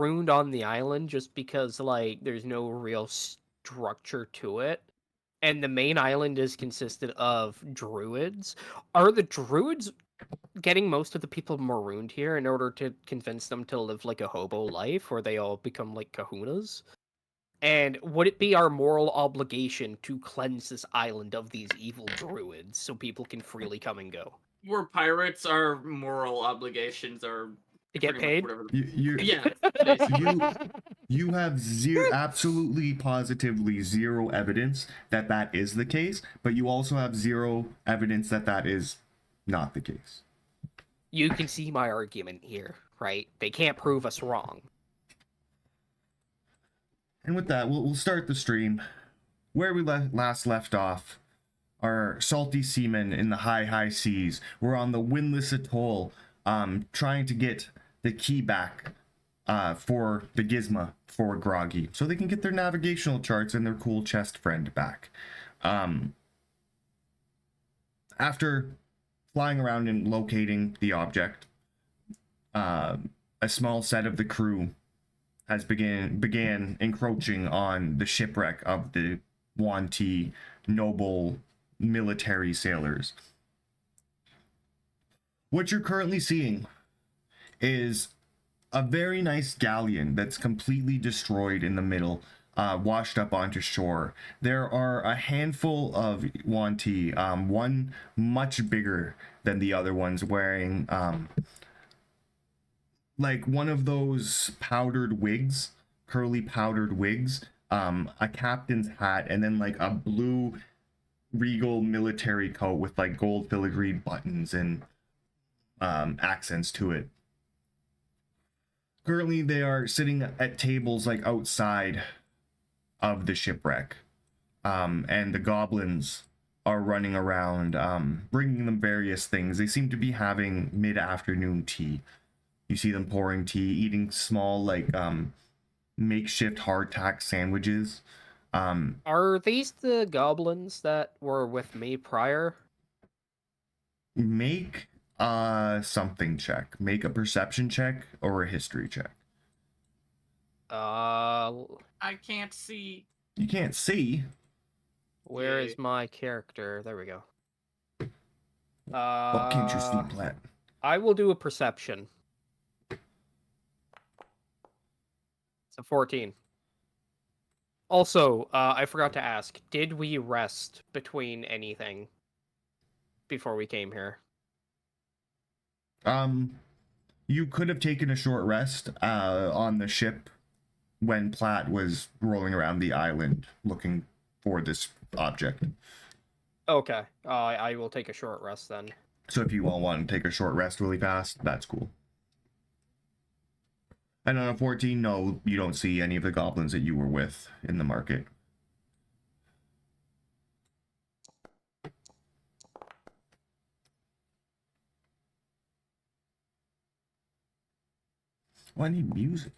marooned on the island just because, like, there's no real structure to it. And the main island is consisted of druids. Are the druids getting most of the people marooned here in order to convince them to live like a hobo life, where they all become like kahunas? And would it be our moral obligation to cleanse this island of these evil druids so people can freely come and go? We're pirates. Our moral obligations are To get pretty much paid? whatever. You Yeah, basically. you have absolutely positively zero evidence that that is the case, but you also have zero evidence that that is not the case. You can see my argument here, right? They can't prove us wrong. And with that, we'll start the stream. Where we last left off, our salty seamen in the high seas were on the windless atoll, trying to get the key back for the Gizmo for Groggy, so they can get their navigational charts and their cool chest friend back. After flying around and locating the object, a small set of the crew has began encroaching on the shipwreck of the Yuan-ti noble military sailors. What you're currently seeing is a very nice galleon that's completely destroyed in the middle, washed up onto shore. There are a handful of Yuan-ti, one much bigger than the other ones, wearing like one of those powdered wigs, curly powdered wigs, a captain's hat, and then like a blue regal military coat with like gold filigreed buttons and accents to it. Currently, they are sitting at tables like outside of the shipwreck, and the goblins are running around, bringing them various things. They seem to be having mid-afternoon tea. You see them pouring tea, eating small, like, makeshift hardtack sandwiches. Are these the goblins that were with me prior? Make something check. Make a perception check or a history check. I can't see. You can't see. Where is my character? There we go. What can't you see, Platt? I will do a perception. It's a 14. Also, I forgot to ask, did we rest between anything before we came here? You could have taken a short rest on the ship when Platt was rolling around the island looking for this object. Okay, I will take a short rest then. So if you all want to take a short rest really fast, that's cool. And on a 14, no, you don't see any of the goblins that you were with in the market. Oh, I need music.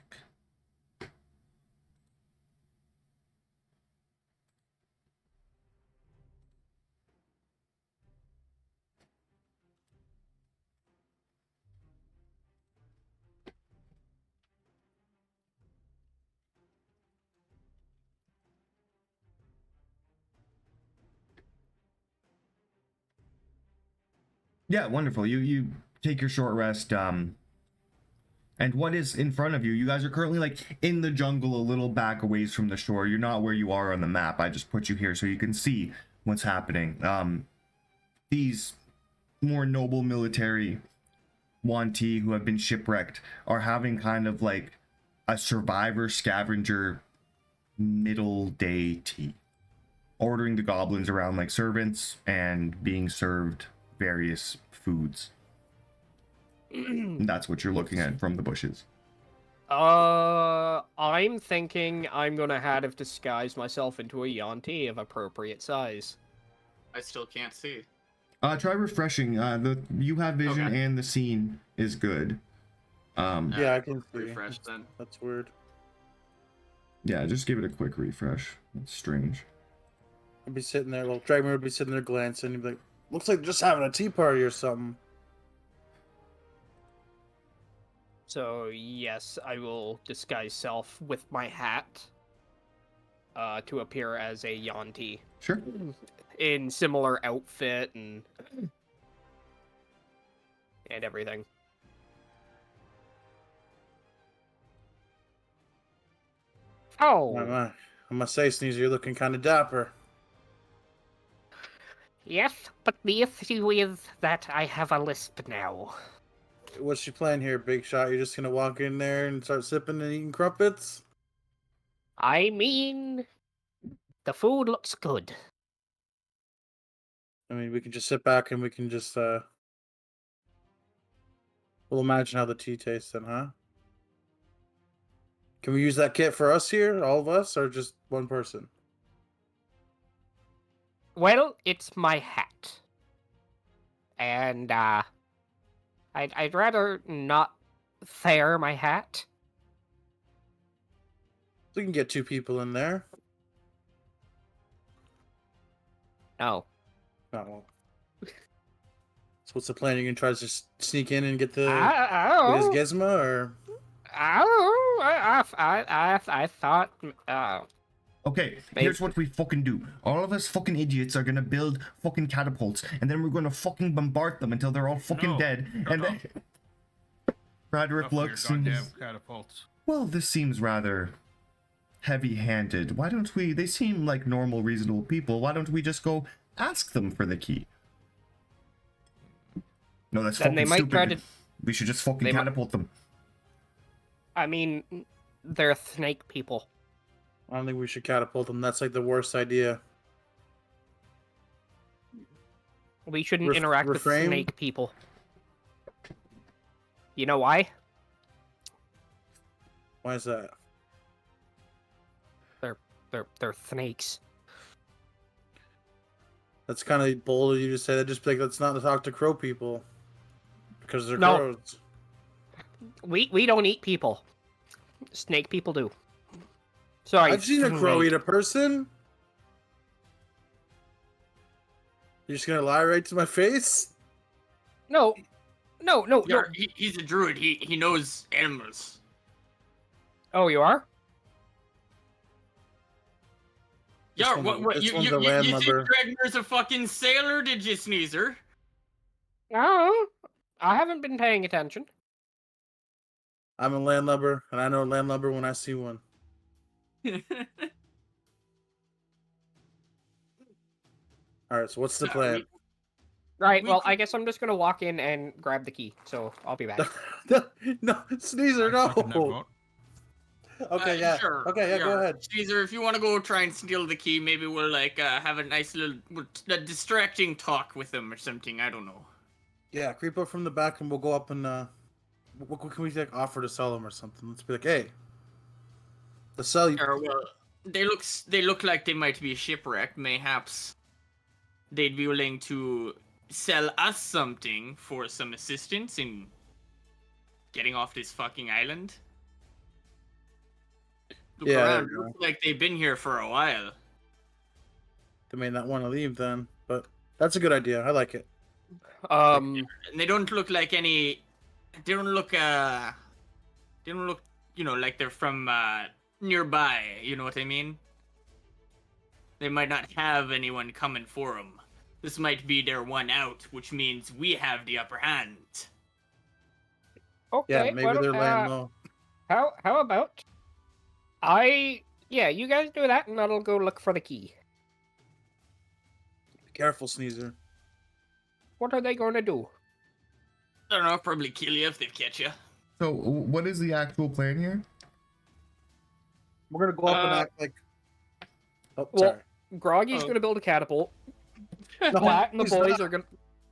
Yeah, wonderful. You take your short rest, and what is in front of you? You guys are currently like in the jungle, a little back a ways from the shore. You're not where you are on the map. I just put you here so you can see what's happening. These more noble military Yuan-ti who have been shipwrecked are having kind of like a survivor scavenger middle day tea, ordering the goblins around like servants and being served various foods. That's what you're looking at from the bushes. I'm thinking I'm gonna have disguised myself into a Yuan-ti of appropriate size. I still can't see. Try refreshing. You have vision Okay. and the scene is good. Yeah, I can see. Refresh then. That's weird. Yeah, just give it a quick refresh. That's strange. I'd be sitting there, little Dragman would be sitting there glancing, and be like, looks like they're just having a tea party or something. So yes, I will disguise self with my hat to appear as a Yanti Sure. in similar outfit and everything. Oh, I must say, Sneezer, you're looking kind of dapper. yes, but the issue is that I have a lisp now. What's your plan here, Big Shot? You're just gonna walk in there and start sipping and eating crumpets? I mean, the food looks good. I mean, we can just sit back and we can just we'll imagine how the tea tastes then, huh? Can we use that kit for us here, all of us, or just one person? Well, it's my hat. And, I'd rather not tear my hat. We can get 2 people in there. No. Oh, well. So what's the plan? You gonna try to just sneak in and get the I get his don't know. gizmo, or I don't know. I thought, Okay, Maybe. here's what we fucking do. All of us fucking idiots are gonna build fucking catapults, and then we're gonna fucking bombard them until they're all fucking No, dead. And then Bradrick Enough of your looks and goddamn catapults. well, this seems rather heavy-handed. Why don't we? They seem like normal, reasonable people. Why don't we just go ask them for the key? No, that's Then fucking they might stupid. try to- We should just fucking They mi- catapult them. I mean, they're snake people. I don't think we should catapult them. That's like the worst idea. We shouldn't interact refrain? with snake people. You know why? Why is that? They're snakes. That's kind of bold of you to say that. Just be like, let's not talk to crow people because they're No. crows. We don't eat people. Snake people do. Sorry. I've seen a crow snake. eat a person. You're just gonna lie right to my face? No. No. He's a druid. He knows animals. Oh, you are? Yeah, This what? one's- this You one's you, a you, you landlubber. think Dragner's a fucking sailor? Did you, Sneezer? No. I haven't been paying attention. I'm a landlubber, and I know landlubber when I see one. All right, so what's the plan? Right, We well, could- I guess I'm just gonna walk in and grab the key, so I'll be back. No, Sneezer, I second that no. vote. Okay, yeah. Sure. Okay, yeah, go ahead. Caesar, if you want to go try and steal the key, maybe we'll like have a nice little a distracting talk with them or something. I don't know. Yeah, creep up from the back, and we'll go up and what can we like offer to sell them or something? Let's be like, hey, the sell you. Or well, they look like they might be shipwrecked. Mayhaps they'd be willing to sell us something for some assistance in getting off this fucking island. Look Yeah, there around. we go. Looks like they've been here for a while. They may not want to leave then, but that's a good idea. I like it. And they don't look like any. They don't look. You know, like they're from nearby. You know what I mean? They might not have anyone coming for them. This might be their one out, which means we have the upper hand. Okay, Yeah, maybe well, they're laying low. How about you guys do that and I'll go look for the key. Be careful, Sneezer. What are they going to do? I don't know, probably kill you if they catch you. So, what is the actual plan here? We're gonna go up and Uh, act like. Oh, well, sorry. Groggy's Oh. going to build a catapult. No, Platt and the he's boys not. are going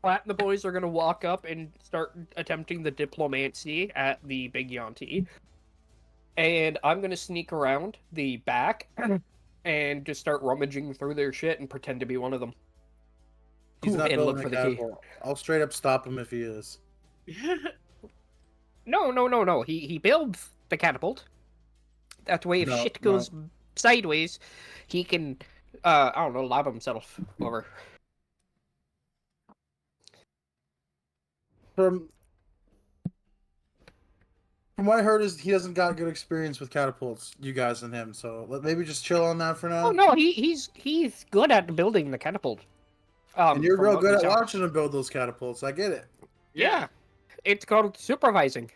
Platt and the boys are going to walk up and start attempting the diplomacy at the Big Yanti. And I'm going to sneak around the back and just start rummaging through their shit and pretend to be one of them. He's not and look building for a the key. catapult. I'll straight up stop him if he is. No. He builds the catapult. That way, if No, shit no. goes sideways, he can, I don't know, lob himself over. From From what I heard is he doesn't got good experience with catapults, you guys and him. So maybe just chill on that for now. Oh no, he's good at building the catapult. And you're from real what good we at saw. watching him build those catapults. I get it. Yeah, it's called supervising.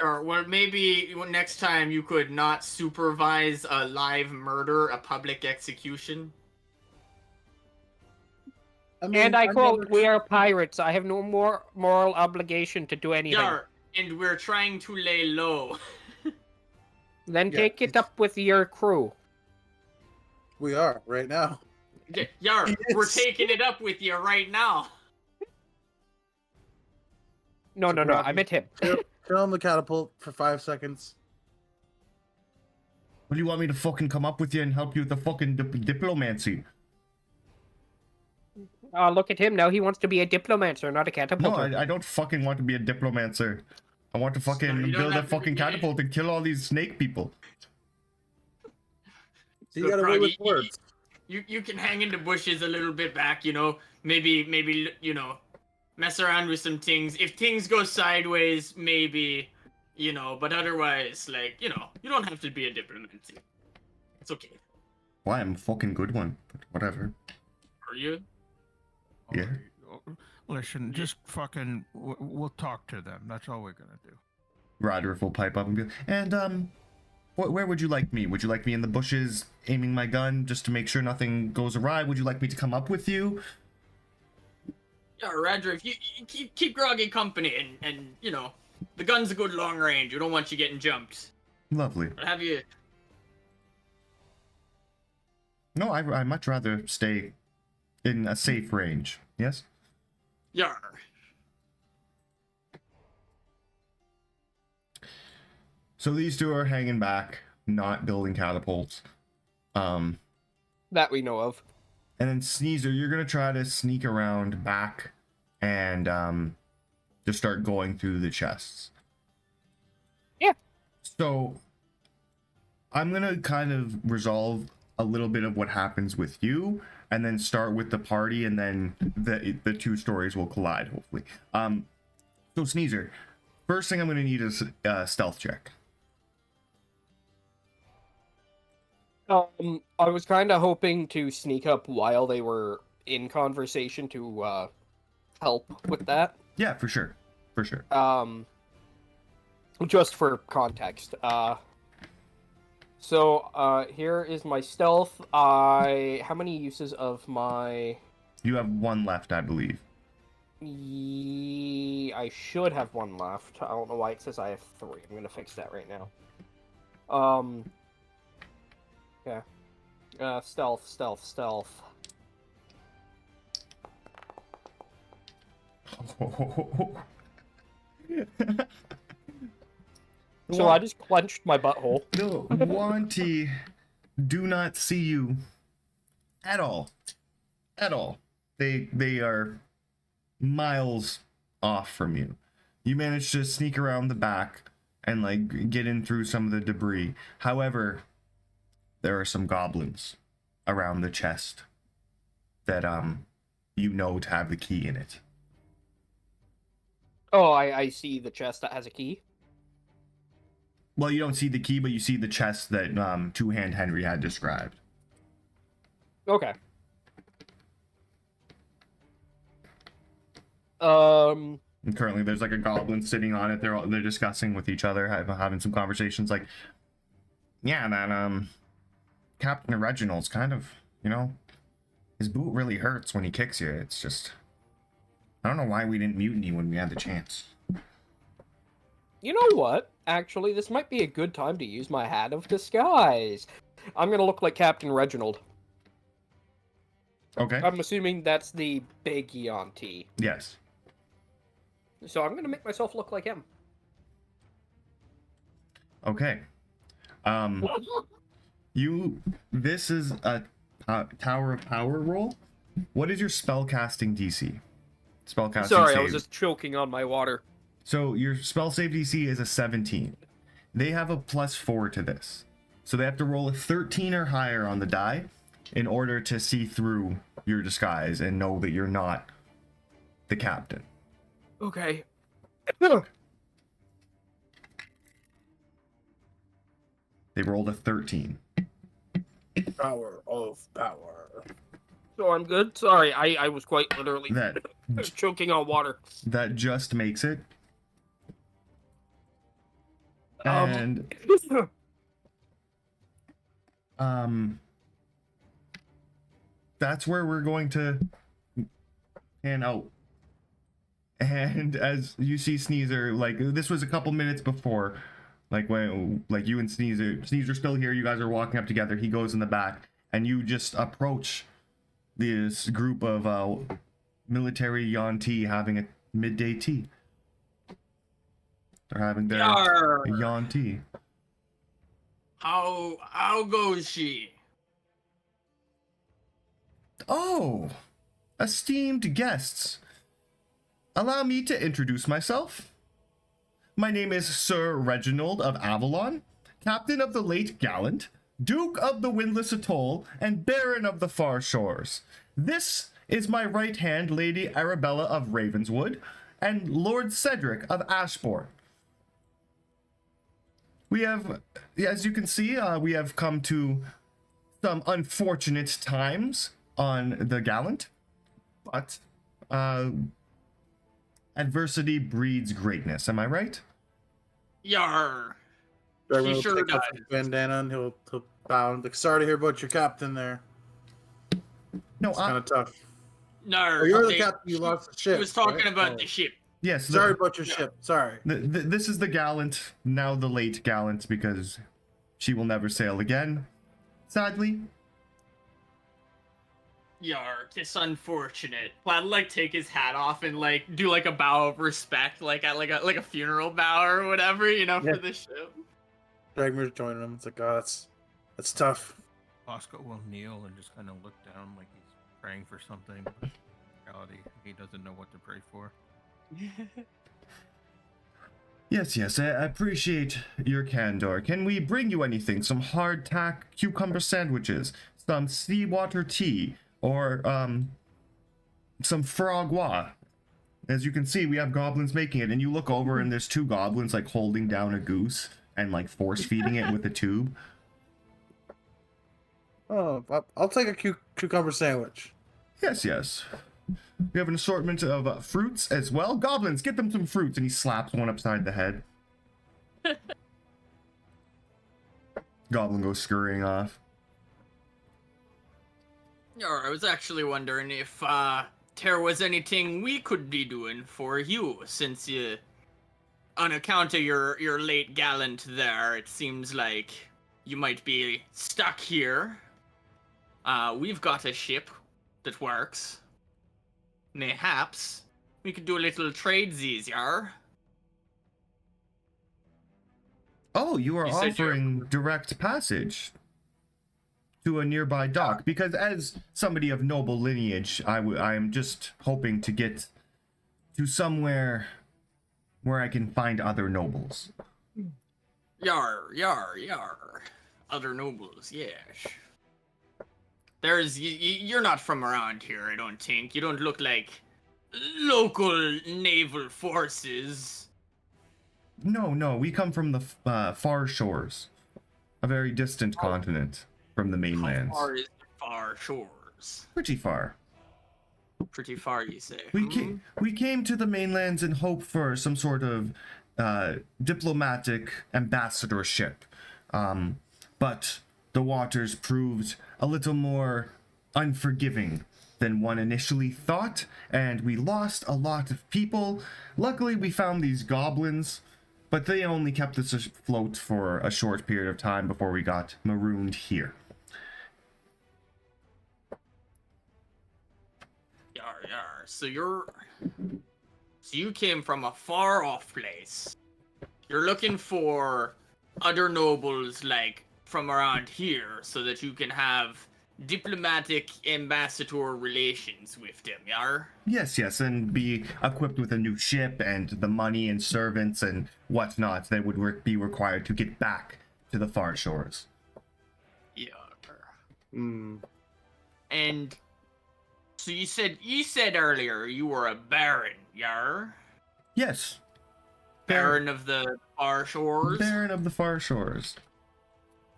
Or well, maybe next time you could not supervise a live murder, a public execution. I mean, And I quote, never- "We are pirates. I have no more moral obligation to do anything." Yar, and we're trying to lay low. Then Yeah, take it up with your crew. We are right now. Yar, we're Yes. taking it up with you right now. No, So no, grab I him. meant him. Chill on the catapult for 5 seconds. What do you want me to fucking come up with you and help you with the fucking diplomancy? Look at him now. He wants to be a diplomancer, not a No, catapulter. I don't fucking want to be a diplomancer. I want to fucking you don't build a have to fucking be- catapult and kill all these snake people. So you Look, got to bro, wait with words. You can hang in the bushes a little bit back, you know. Maybe you know, mess around with some things. If things go sideways, maybe, you know. But otherwise, like, you know, you don't have to be a diplomat. It's okay. Why, I'm a fucking good one, but whatever. Are you? Yeah. Listen, just fucking, we'll talk to them. That's all we're gonna do. Roderick will pipe up and be like, and, where would you like me? Would you like me in the bushes aiming my gun just to make sure nothing goes awry? Would you like me to come up with you? Yeah, Radriff, you keep Groggy company, and you know, the gun's a good long range. We don't want you getting jumped. Lovely. I'll have you. No, I much rather stay in a safe range. Yes? Yar. So these two are hanging back, not building catapults. That we know of. And then Sneezer, you're gonna try to sneak around back and just start going through the chests. Yeah. So I'm gonna kind of resolve a little bit of what happens with you, and then start with the party, and then the two stories will collide, hopefully. So Sneezer, first thing I'm gonna need is a stealth check. I was kind of hoping to sneak up while they were in conversation to help with that. Yeah, for sure. For sure. Just for context. So here is my stealth. How many uses of my? You have one left, I believe. I should have one left. I don't know why it says I have 3. I'm gonna fix that right now. Yeah. Stealth. So I just clenched my butthole. The Wanty do not see you at all. At all. They are miles off from you. You managed to sneak around the back and like get in through some of the debris. However, there are some goblins around the chest that you know to have the key in it. Oh, I see the chest that has a key. Well, you don't see the key, but you see the chest that Two-Hand Henry had described. Okay. Um, And currently, there's like a goblin sitting on it. They're discussing with each other, having some conversations. Like, yeah, that Captain Reginald's kind of, you know, his boot really hurts when he kicks you. It's just, I don't know why we didn't mutiny when we had the chance. you know what? Actually, this might be a good time to use my hat of disguise. I'm gonna look like Captain Reginald. Okay. I'm assuming that's the big Yonti. Yes. So I'm gonna make myself look like him. Okay. This is a Tower of Power roll. What is your spellcasting DC? Spellcasting Sorry, save. I was just choking on my water. So your spell save DC is a 17. They have a +4 to this. So they have to roll a 13 or higher on the die in order to see through your disguise and know that you're not the captain. Okay. They rolled a 13. Power of power. So I'm good. Sorry, I was quite literally That choking on water. that just makes it. Um, And that's where we're going to pan out. And as you see Sneezer, like this was a couple minutes before, like when like you and Sneezer still here, you guys are walking up together, he goes in the back, and you just approach this group of military Yuan-ti having a midday tea. They're having their Yarr. Yuan-ti. How goes she? Oh, esteemed guests. Allow me to introduce myself. My name is Sir Reginald of Avalon, Captain of the Late Gallant, Duke of the Windless Atoll, and Baron of the Far Shores. This is my right hand, Lady Arabella of Ravenswood, and Lord Cedric of Ashbourne. We have, as you can see, we have come to some unfortunate times on the Gallant, but adversity breeds greatness. Am I right? Yarr. Dragon He will sure take off does. his bandana and he'll bow. Like, sorry to hear about your captain there. No, It's kind of tough. No, Oh, you're the captain. You lost the ship. He was talking right? about Oh. the ship. yes. Sorry about your ship. Sorry. This is the Gallant, now the Late Gallant, because she will never sail again. Sadly. Yark, it's unfortunate. Plaid like take his hat off and like do like a bow of respect, like at like a funeral bow or whatever, you know, Yeah. for the ship. Dragmir's joining him. It's like, oh, that's tough. Bosco will kneel and just kind of look down like he's praying for something. But in reality, he doesn't know what to pray for. Yes, I appreciate your candor. Can we bring you anything? Some hardtack cucumber sandwiches, some seawater tea, or some frogwa. As you can see, we have goblins making it, and you look over and there's two goblins like holding down a goose and like force feeding it with a tube. Oh, I'll take a cucumber sandwich. Yes. We have an assortment of fruits as well. Goblins, get them some fruits, and he slaps one upside the head. Goblin goes scurrying off. I was actually wondering if there was anything we could be doing for you, since you, on account of your late gallant there, it seems like you might be stuck here. We've got a ship that works. Mayhaps we could do a little tradesies, yar. Oh, you are You said offering direct passage to a nearby dock, because as somebody of noble lineage, I am just hoping to get to somewhere where I can find other nobles. Yar. Other nobles, yes. You're not from around here, I don't think. You don't look like local naval forces. No, we come from the far shores, a very distant continent from the mainlands. How far is the far shores? Pretty far. Pretty far, you say? We came to the mainlands in hope for some sort of diplomatic ambassadorship, but the waters proved a little more unforgiving than one initially thought, and we lost a lot of people. Luckily, we found these goblins, but they only kept us afloat for a short period of time before we got marooned here. Yar. So you came from a far off place. You're looking for other nobles like from around here so that you can have diplomatic ambassador relations with them, yar? Yes, and be equipped with a new ship and the money and servants and whatnot that would be required to get back to the far shores. Yar. Hmm. And so you said earlier you were a baron, yar? Yes. Baron of the far shores? Baron of the far shores.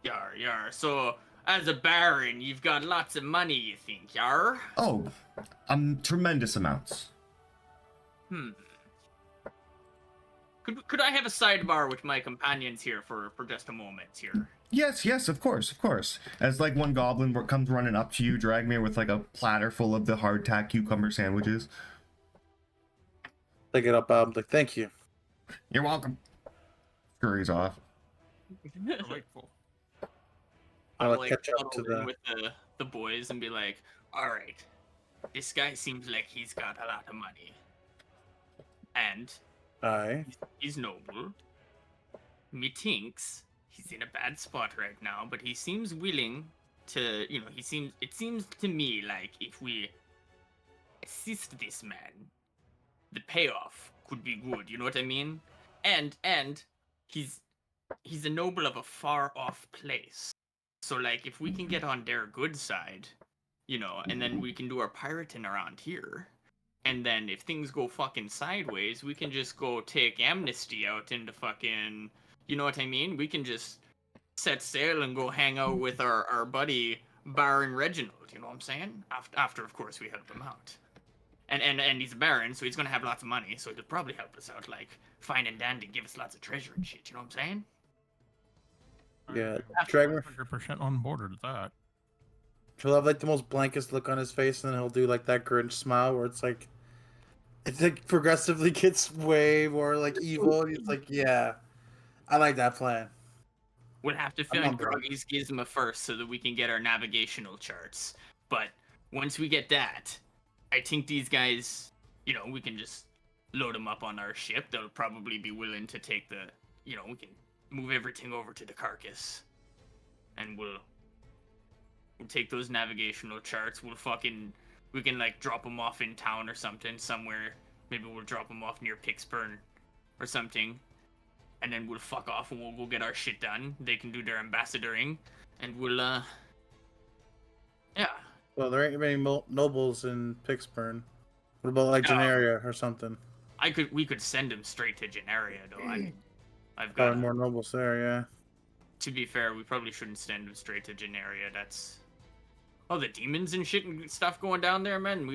Yar, yar. So, as a baron, you've got lots of money, you think, yar? Oh, tremendous amounts. Hmm. Could I have a sidebar with my companions here for just a moment here? Yes, of course. As like one goblin comes running up to you, Dragmere, with like a platter full of the hardtack cucumber sandwiches. Pick it up, I'm like, thank you. You're welcome. Scurries off. Delightful. I'll I'll like catch up to huddle in the. with the boys and be like, all right, this guy seems like he's got a lot of money, and Aye. he's noble. Methinks he's in a bad spot right now, but he seems willing to, it seems to me like if we assist this man, the payoff could be good, you know what I mean? And he's a noble of a far off place. So like if we can get on their good side, and then we can do our pirating around here. And then if things go fucking sideways, we can just go take Amnesty out into fucking, you know what I mean? We can just set sail and go hang out with our buddy Baron Reginald, you know what I'm saying? After of course we help him out. And he's a baron, so he's gonna have lots of money, so he'll probably help us out, like fine and dandy, give us lots of treasure and shit, you know what I'm saying? Yeah, Dragmere. 100% on board with that. He'll have like the most blankest look on his face, and then he'll do like that Grinch smile where it's like progressively gets way more like evil. And he's like, yeah, I like that plan. We'll have to I'm on find board. Groggy's Gizmo first so that we can get our navigational charts. But once we get that, I think these guys, we can just load them up on our ship. They'll probably be willing to take we can move everything over to the carcass. And we'll take those navigational charts. We can like drop them off in town or something somewhere. Maybe we'll drop them off near Pixburn or something. And then we'll fuck off and we'll go get our shit done. They can do their ambassadoring, and we'll yeah. Well, there ain't many nobles in Pixburn. What about like No. Genaria or something? We could send them straight to Genaria though. I've got. Probably more nobles there, yeah. To be fair, we probably shouldn't send them straight to Genaria. That's the demons and shit and stuff going down there, man.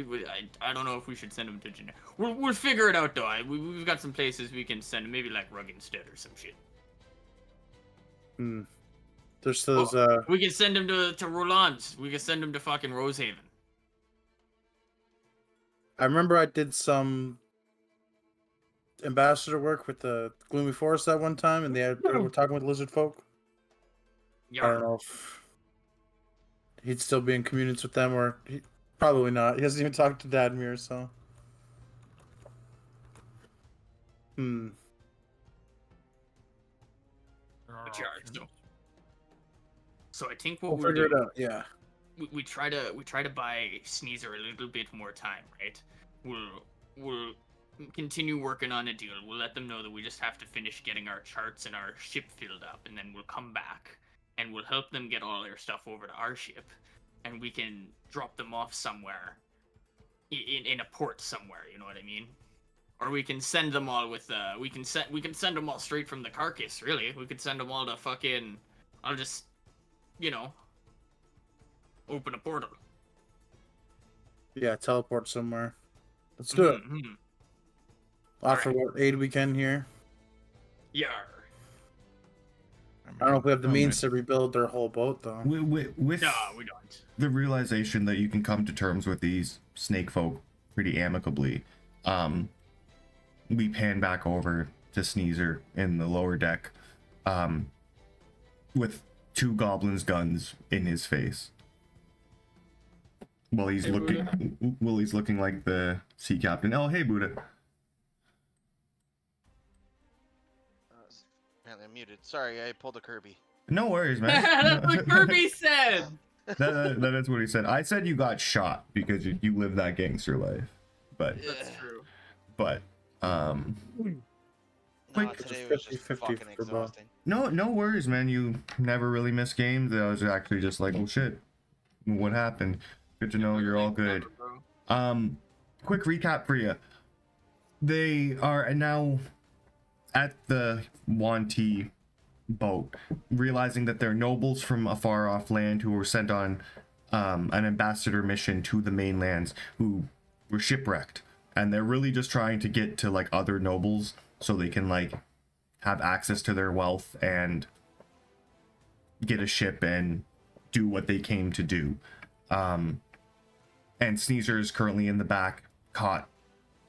I don't know if we should send them to Genaria. We'll figure it out though. We've got some places we can send them. Maybe like Rugginstead or some shit. Hmm. There's those. We can send them to Roland's. We can send them to fucking Rosehaven. I remember I did some ambassador work with the Gloomy Forest that one time, and they were talking with lizard folk. Yeah. I don't know if he'd still be in communions with them, or probably not. He hasn't even talked to Dadmir, so. Hmm. There are But yeah, options. So I think what We'll we'll figure do, it out. Yeah. we try to buy Sneezer a little bit more time, right? We'll continue working on a deal. We'll let them know that we just have to finish getting our charts and our ship filled up, and then we'll come back and we'll help them get all their stuff over to our ship, and we can drop them off somewhere in a port somewhere. You know what I mean? Or we can send them all with we can send them all straight from the carcass. Really, we could send them all to fucking. I'll just, open a portal. Yeah, teleport somewhere. Let's do it. Mhm. Offer what aid we can here. Yar. I don't know if we have the means to rebuild their whole boat, though. With No, we don't. the realization that you can come to terms with these snake folk pretty amicably, we pan back over to Sneezer in the lower deck, with two goblins' guns in his face. While he's looking like the sea captain. Oh, hey, Buddha. Apparently I'm muted. Sorry, I pulled a Kirby. No worries, man. That's what Kirby said. that is what he said. I said you got shot because you live that gangster life, but That's true. No, Quick- today was just 50-50 fucking for both. exhausting. no worries, man. You never really miss games. I was actually just like, oh shit, what happened? Good to know you're all good. Quick recap for you. They are now at the Wanty boat, realizing that they're nobles from a far off land who were sent on an ambassador mission to the mainlands who were shipwrecked, and they're really just trying to get to like other nobles so they can like have access to their wealth and get a ship and do what they came to do. And Sneezer is currently in the back, caught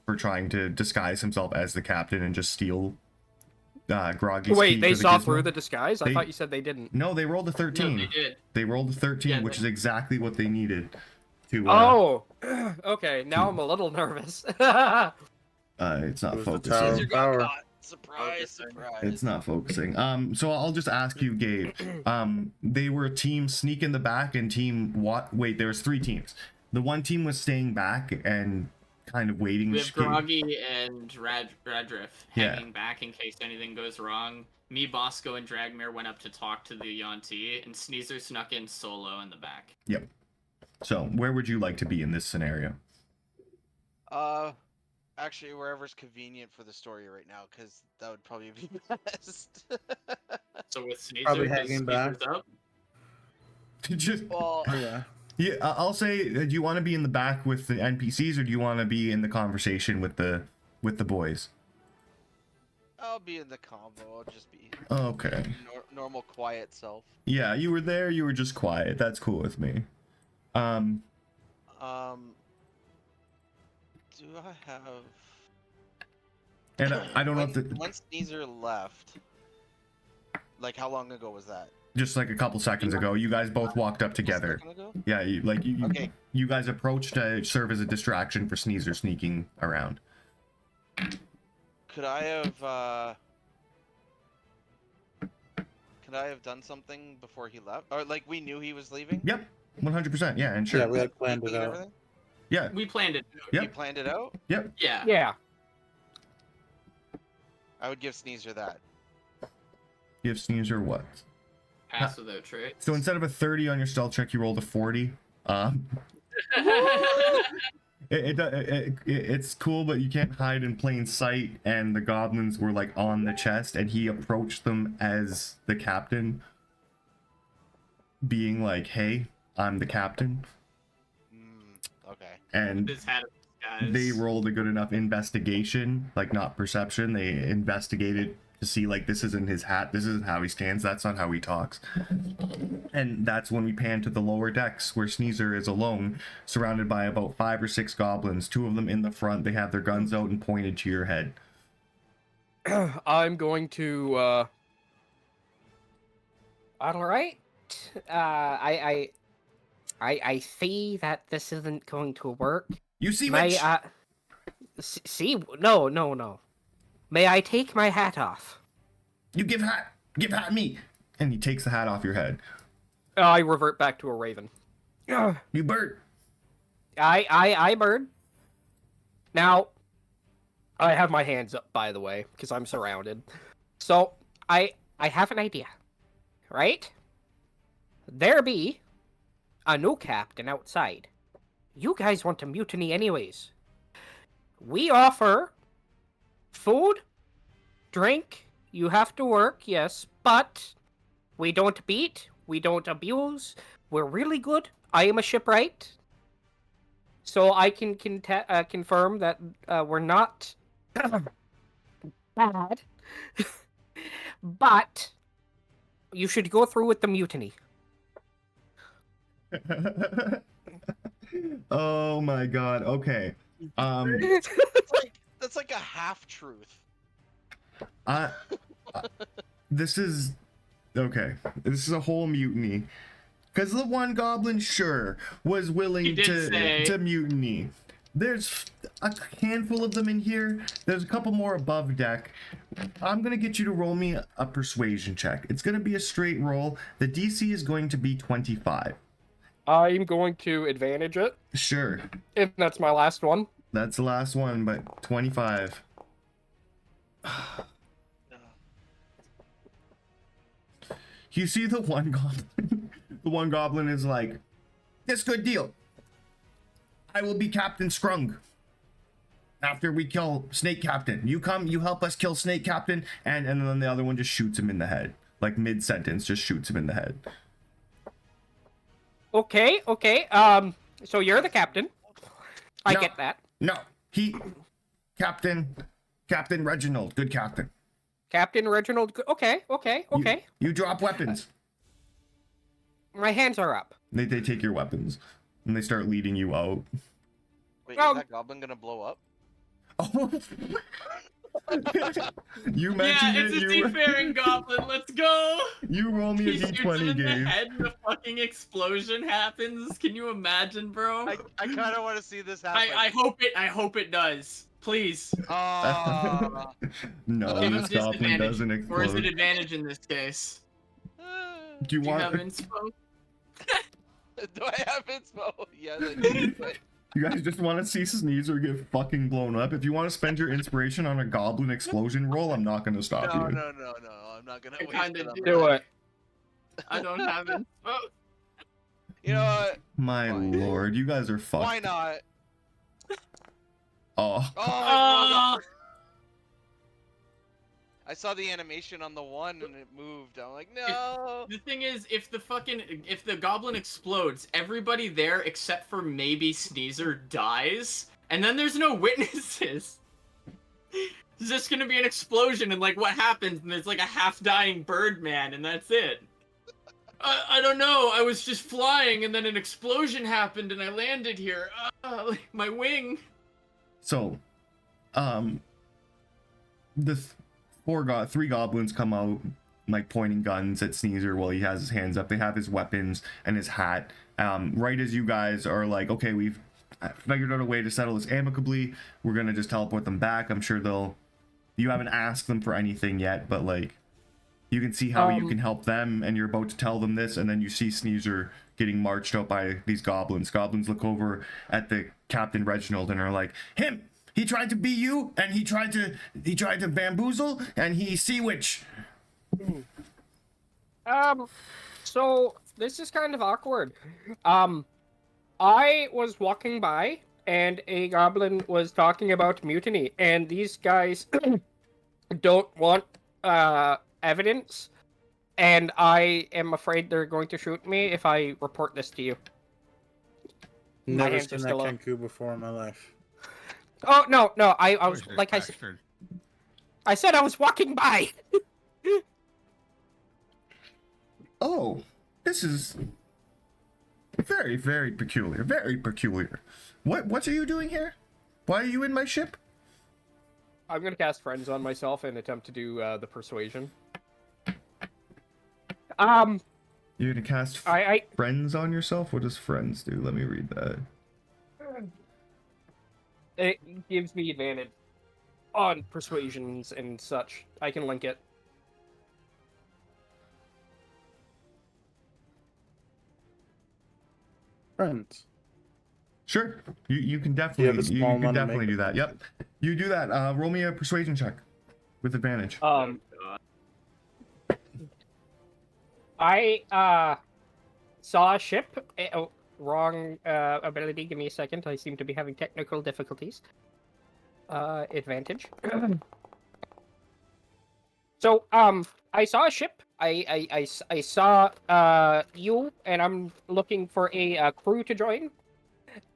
for trying to disguise himself as the captain and just steal Groggy's Wait, key they for the saw gizmo. through the disguise? I They- thought you said they didn't. No, they rolled a 13. No, they did. They rolled a 13, Yeah, which they- is exactly what they needed to. Oh, okay. Now I'm a little nervous. It's not It was the focusing. tower. Caesar got Power. caught. Surprise, surprise. It's not focusing. So I'll just ask you, Gabe. They were team sneak in the back and team what? Wait, there was 3 teams. The one team was staying back and kind of waiting. We have Groggy and Radriff Yeah. hanging back in case anything goes wrong. Me, Bosco, and Dragmere went up to talk to the Yuan-Ti, and Sneezer snuck in solo in the back. Yep. So where would you like to be in this scenario? Actually, wherever's convenient for the story right now, because that would probably be best. So with Sneezer, Probably 'cause hanging back. Sneezer's up. Just well, Oh, yeah. yeah, I'll say. Do you want to be in the back with the NPCs, or do you want to be in the conversation with the boys? I'll be in the combo. I'll just be Okay. normal, quiet self. Yeah, you were there. You were just quiet. That's cool with me. Do I have? And I don't know if When Sneezer left, like how long ago was that? just like a couple seconds ago, you guys both walked up together. A second ago? Yeah, Okay. you guys approached to serve as a distraction for Sneezer sneaking around. Could I have done something before he left? Or like we knew he was leaving? Yep, 100%. Yeah, and sure. Yeah, we had planned Sleeping it and out. everything? Yeah, We planned it. Yep. You planned it out? Yeah. Yeah. I would give Sneezer that. give Sneezer what? Pass without traits. So instead of a 30 on your stealth check, you rolled a 40. It's cool, but you can't hide in plain sight. And the goblins were like on the chest, and he approached them as the captain, being like, "Hey, I'm the captain." Okay. And This had a disguise. they rolled a good enough investigation, like not perception. They investigated to see like this isn't his hat, this isn't how he stands, that's not how he talks. And that's when we pan to the lower decks where Sneezer is alone, surrounded by about 5 or 6 goblins, 2 of them in the front. They have their guns out and pointed to your head. I'm going to. All right. I see that this isn't going to work. You see May which? I? See? No. May I take my hat off? You give hat me. And he takes the hat off your head. I revert back to a raven. You bird. I bird. Now, I have my hands up, by the way, because I'm surrounded. So, I have an idea, right? There be a new captain outside. You guys want to mutiny anyways. We offer food, drink, you have to work, yes, but we don't beat, we don't abuse, we're really good. I am a shipwright, so I can confirm that we're not bad, but you should go through with the mutiny. Oh my god. Okay. That's like a half truth. This is okay. This is a whole mutiny. Because the one goblin, sure, was willing He did say- to mutiny. There's a handful of them in here. There's a couple more above deck. I'm going to get you to roll me a persuasion check. It's going to be a straight roll. The DC is going to be 25. I'm going to advantage it, Sure. if that's my last one. That's the last one, but 25. You see the one goblin? The one goblin is like, "This good deal. I will be Captain Scrung. After we kill Snake Captain. You come, you help us kill Snake Captain," and then the other one just shoots him in the head. like mid-sentence, just shoots him in the head. Okay. So you're the captain. I No. get that. No, Captain Reginald, good captain. Captain Reginald. Okay. You drop weapons. My hands are up. They take your weapons, and they start leading you out. Wait, Um, is that goblin gonna blow up? Oh. You Yeah, mentioned it's it. a seafaring goblin. Let's go. You roll me a He shoots him d20 in the game. head and a fucking explosion happens. Can you imagine, bro? I kind of want to see this happen. I hope it does. Please. Ah. No, Give him this goblin disadvantage. doesn't Or is it explode. advantage in this case? Do you Do you want? have inspo? Do I have inspo? Yes, I do. You guys just want to see Sneezer get fucking blown up? If you want to spend your inspiration on a goblin explosion roll, I'm not going to stop No, you. no, no, no. I'm not gonna I waste kinda it on do that. it. I don't have inspo. You know what? My Fine. lord, you guys are fucked. Why not? Oh, Oh my god! Oh, I saw the animation on the one and it moved. I'm like, no. the thing is, if the goblin explodes, everybody there except for maybe Sneezer dies, and then there's no witnesses. There's just gonna be an explosion, and like what happens? And there's like a half-dying Birdman, and that's it. I don't know. I was just flying, and then an explosion happened, and I landed here. Like, my wing. so, the three goblins come out, like pointing guns at Sneezer while he has his hands up. They have his weapons and his hat. Right as you guys are like, okay, we've figured out a way to settle this amicably. We're gonna just teleport them back. I'm sure they'll. You haven't asked them for anything yet, but like, you can see how you can help them, and you're about to tell them this, and then you see Sneezer getting marched out by these goblins. Goblins look over at the Captain Reginald and are like, him! He tried to be you, and he tried to bamboozle, and he sea witch. So this is kind of awkward. I was walking by, and a goblin was talking about mutiny, and these guys don't want evidence, and I am afraid they're going to shoot me if I report this to you. Never hands are seen that still up. Kenku before in my life. Oh no, I was Poisonous like bastard. I said I was walking by. Oh, this is very, very peculiar. Very peculiar. What are you doing here? Why are you in my ship? I'm gonna cast friends on myself and attempt to do the persuasion. You're gonna cast I friends on yourself? What does friends do? Let me read that. it gives me advantage on persuasions and such. I can link it. Friends. Sure. You can You have definitely a small can amount to definitely make do that. Yep. You do that. Roll me a persuasion check with advantage. I saw a ship. Oh, wrong ability. Give me a second. I seem to be having technical difficulties. Advantage. So I saw a ship. I saw you, and I'm looking for a crew to join.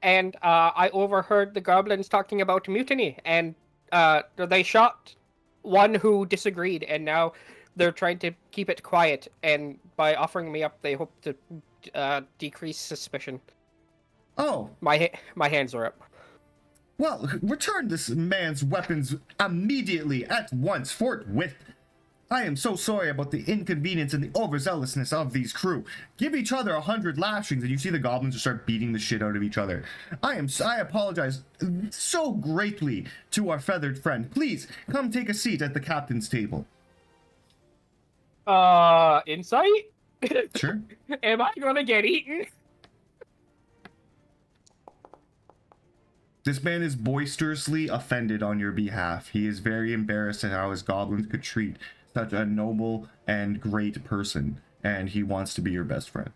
And I overheard the goblins talking about mutiny, and they shot one who disagreed, and now they're trying to keep it quiet. And by offering me up, they hope to decrease suspicion. Oh, My hands are up. well, return this man's weapons immediately, at once, forthwith. I am so sorry about the inconvenience and the overzealousness of these crew. Give each other 100 lashings, and you see the goblins just start beating the shit out of each other. I apologize so greatly to our feathered friend. Please, come take a seat at the captain's table. Insight? Sure. Am I gonna get eaten? This man is boisterously offended on your behalf. He is very embarrassed at how his goblins could treat such a noble and great person, and he wants to be your best friend.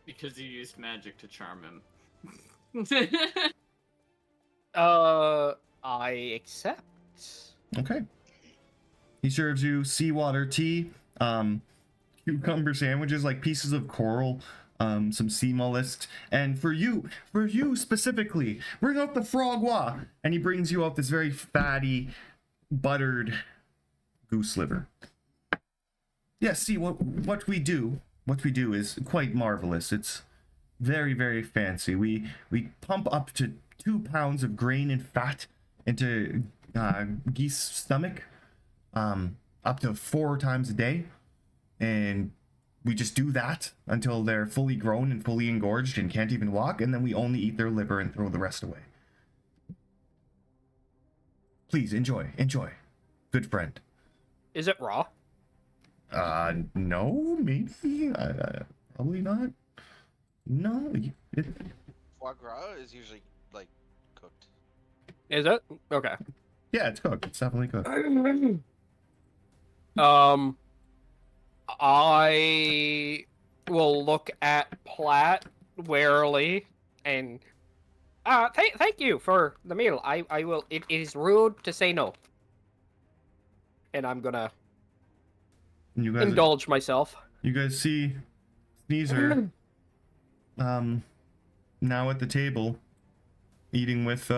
Because you used magic to charm him. I accept. Okay. He serves you seawater tea, cucumber sandwiches, like pieces of coral, some sea mollusks, and for you specifically, bring out the frogwa, and he brings you out this very fatty, buttered goose liver. Yes, see what we do is quite marvelous. It's very, very fancy. We pump up to 2 pounds of grain and fat into geese stomach, up to 4 times a day, and we just do that until they're fully grown and fully engorged and can't even walk, and then we only eat their liver and throw the rest away. Please enjoy, good friend. Is it raw? No, maybe, probably not. No, Foie gras is usually like cooked. Is it? Okay. yeah, it's cooked. It's definitely cooked. I will look at Platt warily and thank you for the meal. I will. It is rude to say no. And I'm gonna You guys, indulge myself. you guys see Sneezer, now at the table, eating with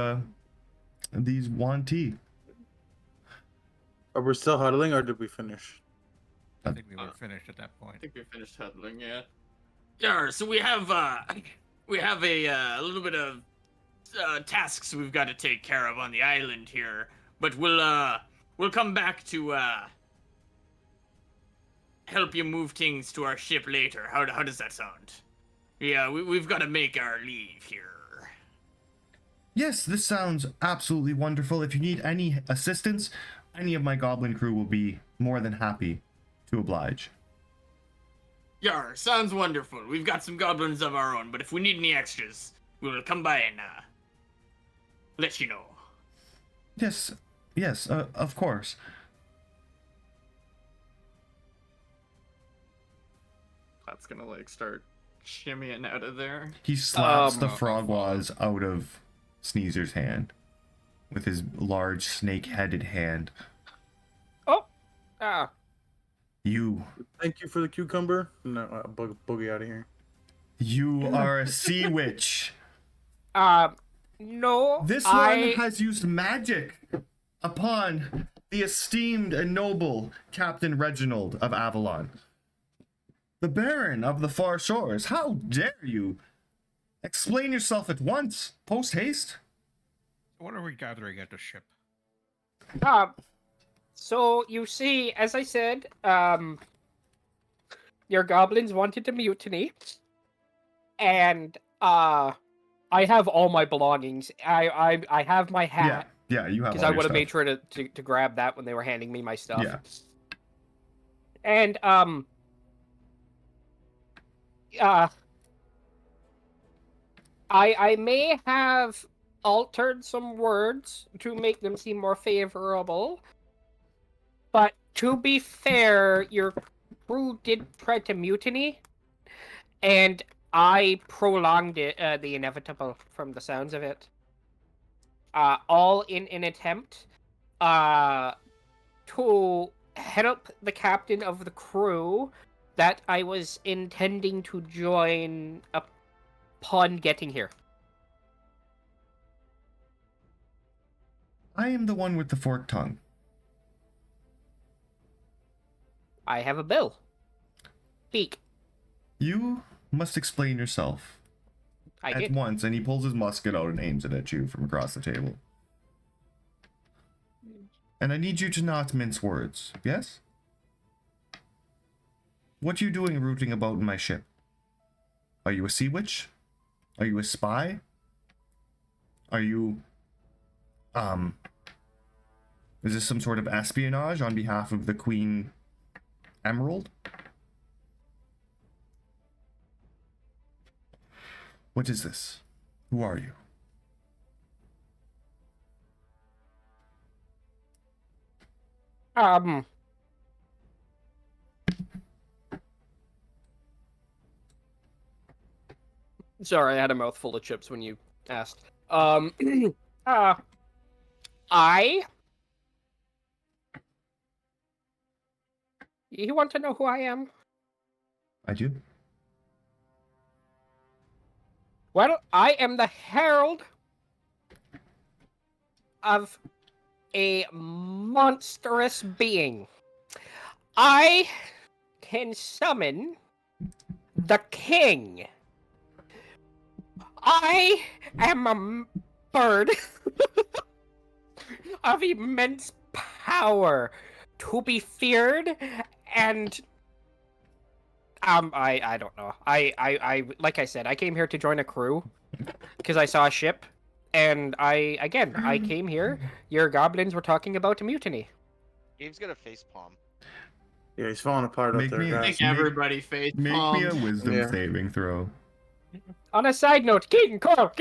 these wand tea. Are we still huddling, or did we finish? I think we were finished at that point. I think we finished huddling, yeah. Yeah, so we have a little bit of tasks we've got to take care of on the island here, but we'll come back to help you move things to our ship later. How does that sound? Yeah, we've got to make our leave here. Yes, this sounds absolutely wonderful. If you need any assistance, any of my goblin crew will be more than happy to oblige. Yar, sounds wonderful. We've got some goblins of our own, but if we need any extras, we will come by and let you know. Yes, of course. That's gonna start shimmying out of there. He slaps the frogwas out of Sneezer's hand with his large snake-headed hand. Oh, You Thank you for the cucumber. No, boogie out of here. You are a sea witch. no. This one has used magic upon the esteemed and noble Captain Reginald of Avalon, the Baron of the Far Shores. How dare you? Explain yourself at once, post haste. What are we gathering at the ship? So you see, as I said, your goblins wanted to mutiny, and I have all my belongings. I have my hat. Yeah, you have. Because I would have made sure to grab that when they were handing me my stuff. Yeah. And I may have altered some words to make them seem more favorable. But to be fair, your crew did try to mutiny, and I prolonged it, the inevitable from the sounds of it. All in an attempt to help the captain of the crew that I was intending to join upon getting here. I am the one with the forked tongue. I have a bill. Speak. You must explain yourself. I At did. once, and he pulls his musket out and aims it at you from across the table. And I need you to not mince words, yes? What are you doing rooting about in my ship? Are you a sea witch? Are you a spy? Are you, is this some sort of espionage on behalf of the Queen Emerald? What is this? Who are you? Sorry, I had a mouthful of chips when you asked. I You want to know who I am? I do. Well, I am the herald of a monstrous being. I can summon the king. I am a bird of immense power to be feared and I don't know. I like I said, I came here to join a crew because I saw a ship, and I came here. Your goblins were talking about a mutiny. Gabe's got a face palm. Yeah, he's falling apart up Make there, me- I guys. think everybody face Make me a palmed. wisdom Yeah. saving throw. On a side note, King Coral.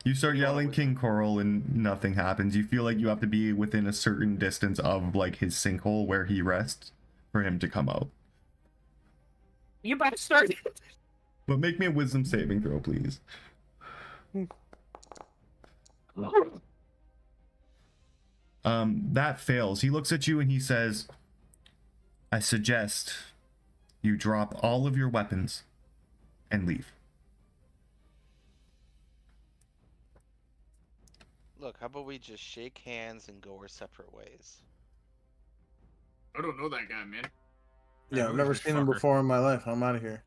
You start You wanna yelling wisdom? King Coral and nothing happens. You feel like you have to be within a certain distance of like his sinkhole where he rests for him to come out. You bastard. But make me a wisdom saving throw, please. That fails. He looks at you and he says, I suggest you drop all of your weapons and leave. Look, how about we just shake hands and go our separate ways? I don't know that guy, man. Yeah, I've never This seen him fucker. before in my life. I'm out of here.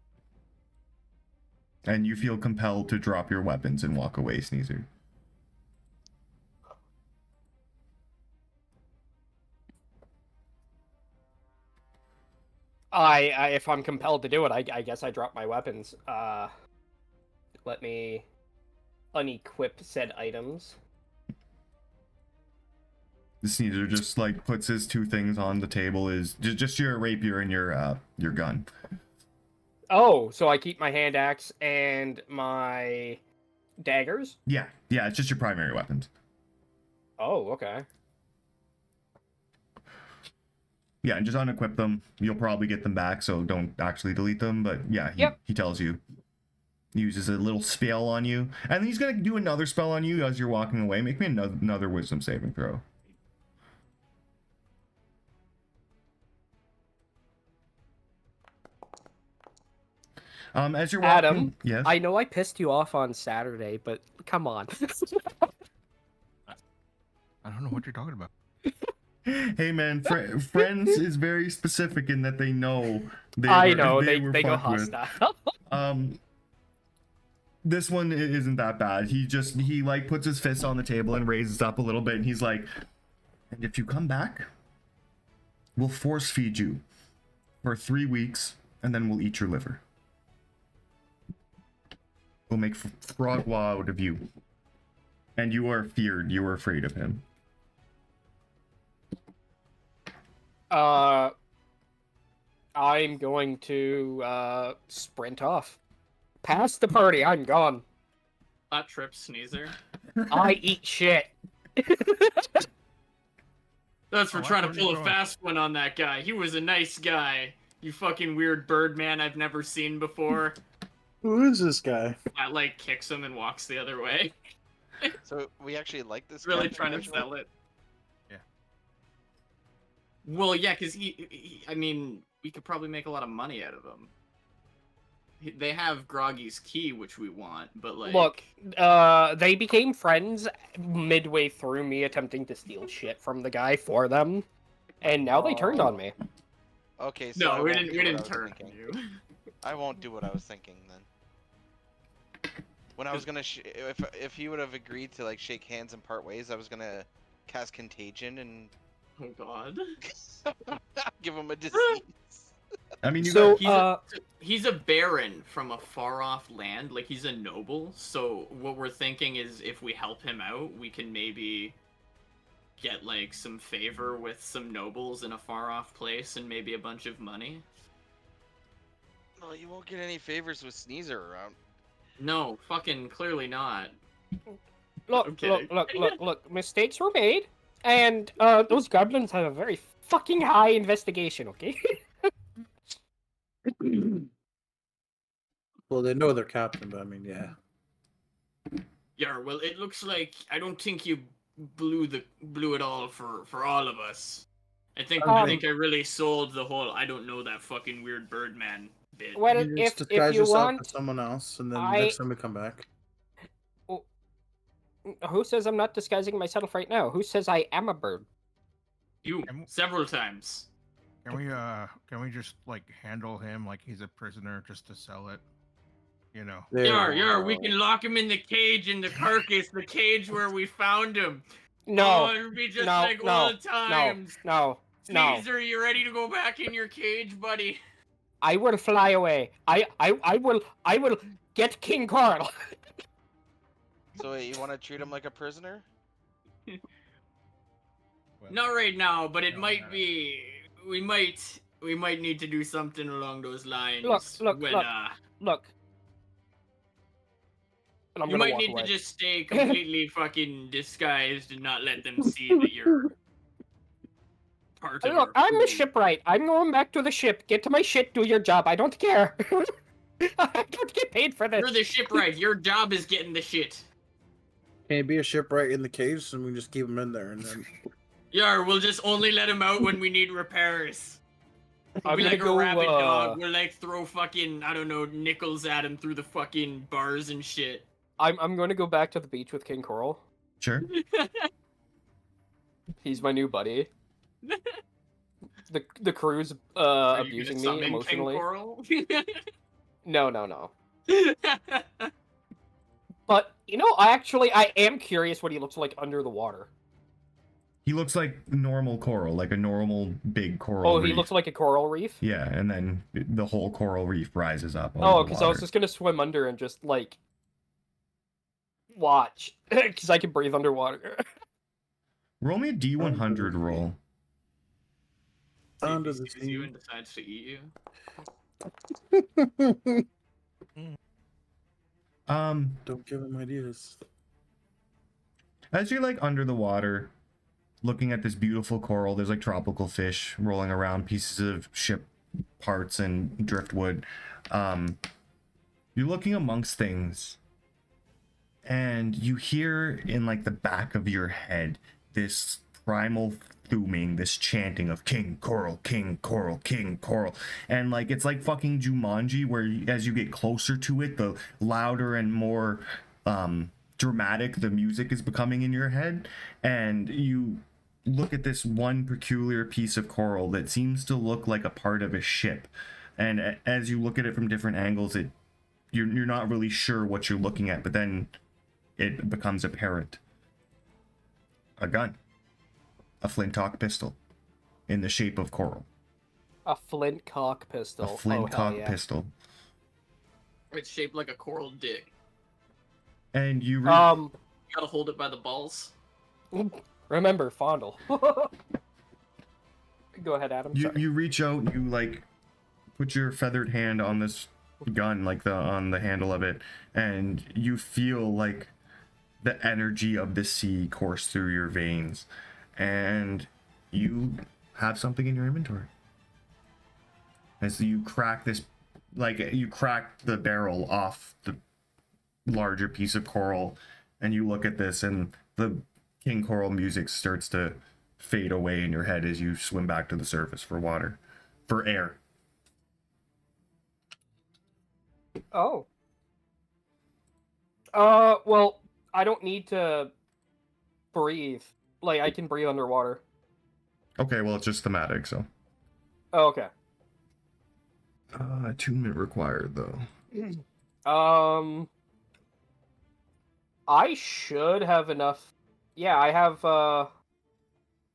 And you feel compelled to drop your weapons and walk away, Sneezer. If I'm compelled to do it, I guess I drop my weapons. Let me unequip said items. The Sneezer just like puts his two things on the table, is just your rapier and your gun. Oh, so I keep my hand axe and my daggers? Yeah, it's just your primary weapons. Oh, okay. Yeah, and just unequip them. You'll probably get them back, so don't actually delete them. But yeah, Yep. he tells you. He uses a little spell on you, and then he's gonna do another spell on you as you're walking away. Make me another wisdom saving throw. As you're walking, Adam, yes. I know I pissed you off on Saturday, but come on. I don't know what you're talking about. Hey man, friends is very specific in that they know. I know they were go fucked with. hostile. This one isn't that bad. He like puts his fist on the table and raises up a little bit, and he's like, and if you come back, we'll force feed you for 3 weeks, and then we'll eat your liver. We'll make frogwa out of you. And you are feared. You are afraid of him. I'm going to sprint off. Past the party, I'm gone. Hot trip sneezer. I eat shit. That's for Oh, trying to where are you pull a going? fast one on that guy. He was a nice guy. You fucking weird bird man I've never seen before. Who is this guy? That like kicks him and walks the other way. So we actually like this. Really captain trying to originally? sell it. Yeah. Well, yeah, because I mean, we could probably make a lot of money out of him. They have Groggy's key, which we want, but like, Look, they became friends midway through me attempting to steal shit from the guy for them, and now they turned on me. Okay, so I no, we won't didn't. do We what I didn't was turn on thinking. you. I won't do what I was thinking then. When I was gonna, if he would have agreed to like shake hands and part ways, I was gonna cast contagion and Oh God. give him a disease. I mean, you So, got, He's a baron from a far off land. Like he's a noble. So what we're thinking is, if we help him out, we can maybe get like some favor with some nobles in a far off place and maybe a bunch of money. No, you won't get any favors with Sneezer around. No, fucking clearly not. I'm look, kidding. look, mistakes were made, and those goblins have a very fucking high investigation, okay? Well, they know they're captain, but I mean, yeah. Yeah, well, it looks like I don't think you blew it all for all of us. I think Um, I really sold the whole I don't know that fucking weird Birdman bit. Well, You just if disguise you yourself want, as someone else, and then I- next time we come back. who says I'm not disguising myself right now? Who says I am a bird? You several times. Can we just like handle him like he's a prisoner just to sell it? You know. Yar, we can lock him in the cage in the carcass, the cage where we found him. No, Oh, it'll be just no, like no, old times. no. Sneezer, you ready to go back in your cage, buddy? I will fly away. I will get King Carl. So wait, you want to treat him like a prisoner? Not right now, but it No, might not be. We might need to do something along those lines. Look. when, Look. And I'm you gonna might walk need away. to just stay completely fucking disguised and not let them see that you're part of. Look, our I'm a crew. shipwright. I'm going back to the ship. Get to my ship. Do your job. I don't care. I don't get paid for this. You're the shipwright. Your job is getting the shit. Can he be a shipwright in the cage, and we just keep him in there, and then Yar, we'll just only let him out when we need repairs. We'll I'm be gonna like a go, rabid dog. We'll like throw fucking, I don't know, nickels at him through the fucking bars and shit. I'm going to go back to the beach with King Coral. Sure. He's my new buddy. The crew's Are you abusing gonna me summon emotionally. King Coral? No. But I am curious what he looks like under the water. He looks like normal coral, like a normal big coral Oh, reef. he looks like a coral reef. Yeah, and then the whole coral reef rises up. Oh, because I was just gonna swim under and just like watch, because I can breathe underwater. Roll me a D100 roll. under He the sees you sea. and decides to eat you. Don't give him ideas. As you're like under the water, looking at this beautiful coral, there's like tropical fish rolling around, pieces of ship parts and driftwood. You're looking amongst things, and you hear in like the back of your head this primal thuming, this chanting of King Coral, King Coral, King Coral. And like it's like fucking Jumanji, where as you get closer to it, the louder and more dramatic the music is becoming in your head. And you look at this one peculiar piece of coral that seems to look like a part of a ship. And as you look at it from different angles, you're not really sure what you're looking at, but then it becomes apparent. A gun. A flintlock pistol. In the shape of coral. A flintlock pistol. A flintlock yeah. pistol. It's shaped like a coral dick. And you You gotta hold it by the balls. Remember, fondle. Go ahead, Adam. Sorry. you reach out, you like put your feathered hand on this gun, like on the handle of it, and you feel like the energy of the sea course through your veins, and you have something in your inventory. As you crack this, like you crack the barrel off the larger piece of coral, and you look at this, and the King Coral music starts to fade away in your head as you swim back to the surface for water, for air. Oh. Well, I don't need to breathe. Like, I can breathe underwater. Okay, well, it's just thematic, so. Oh, okay. Attunement required, though. I should have enough. Yeah, I have,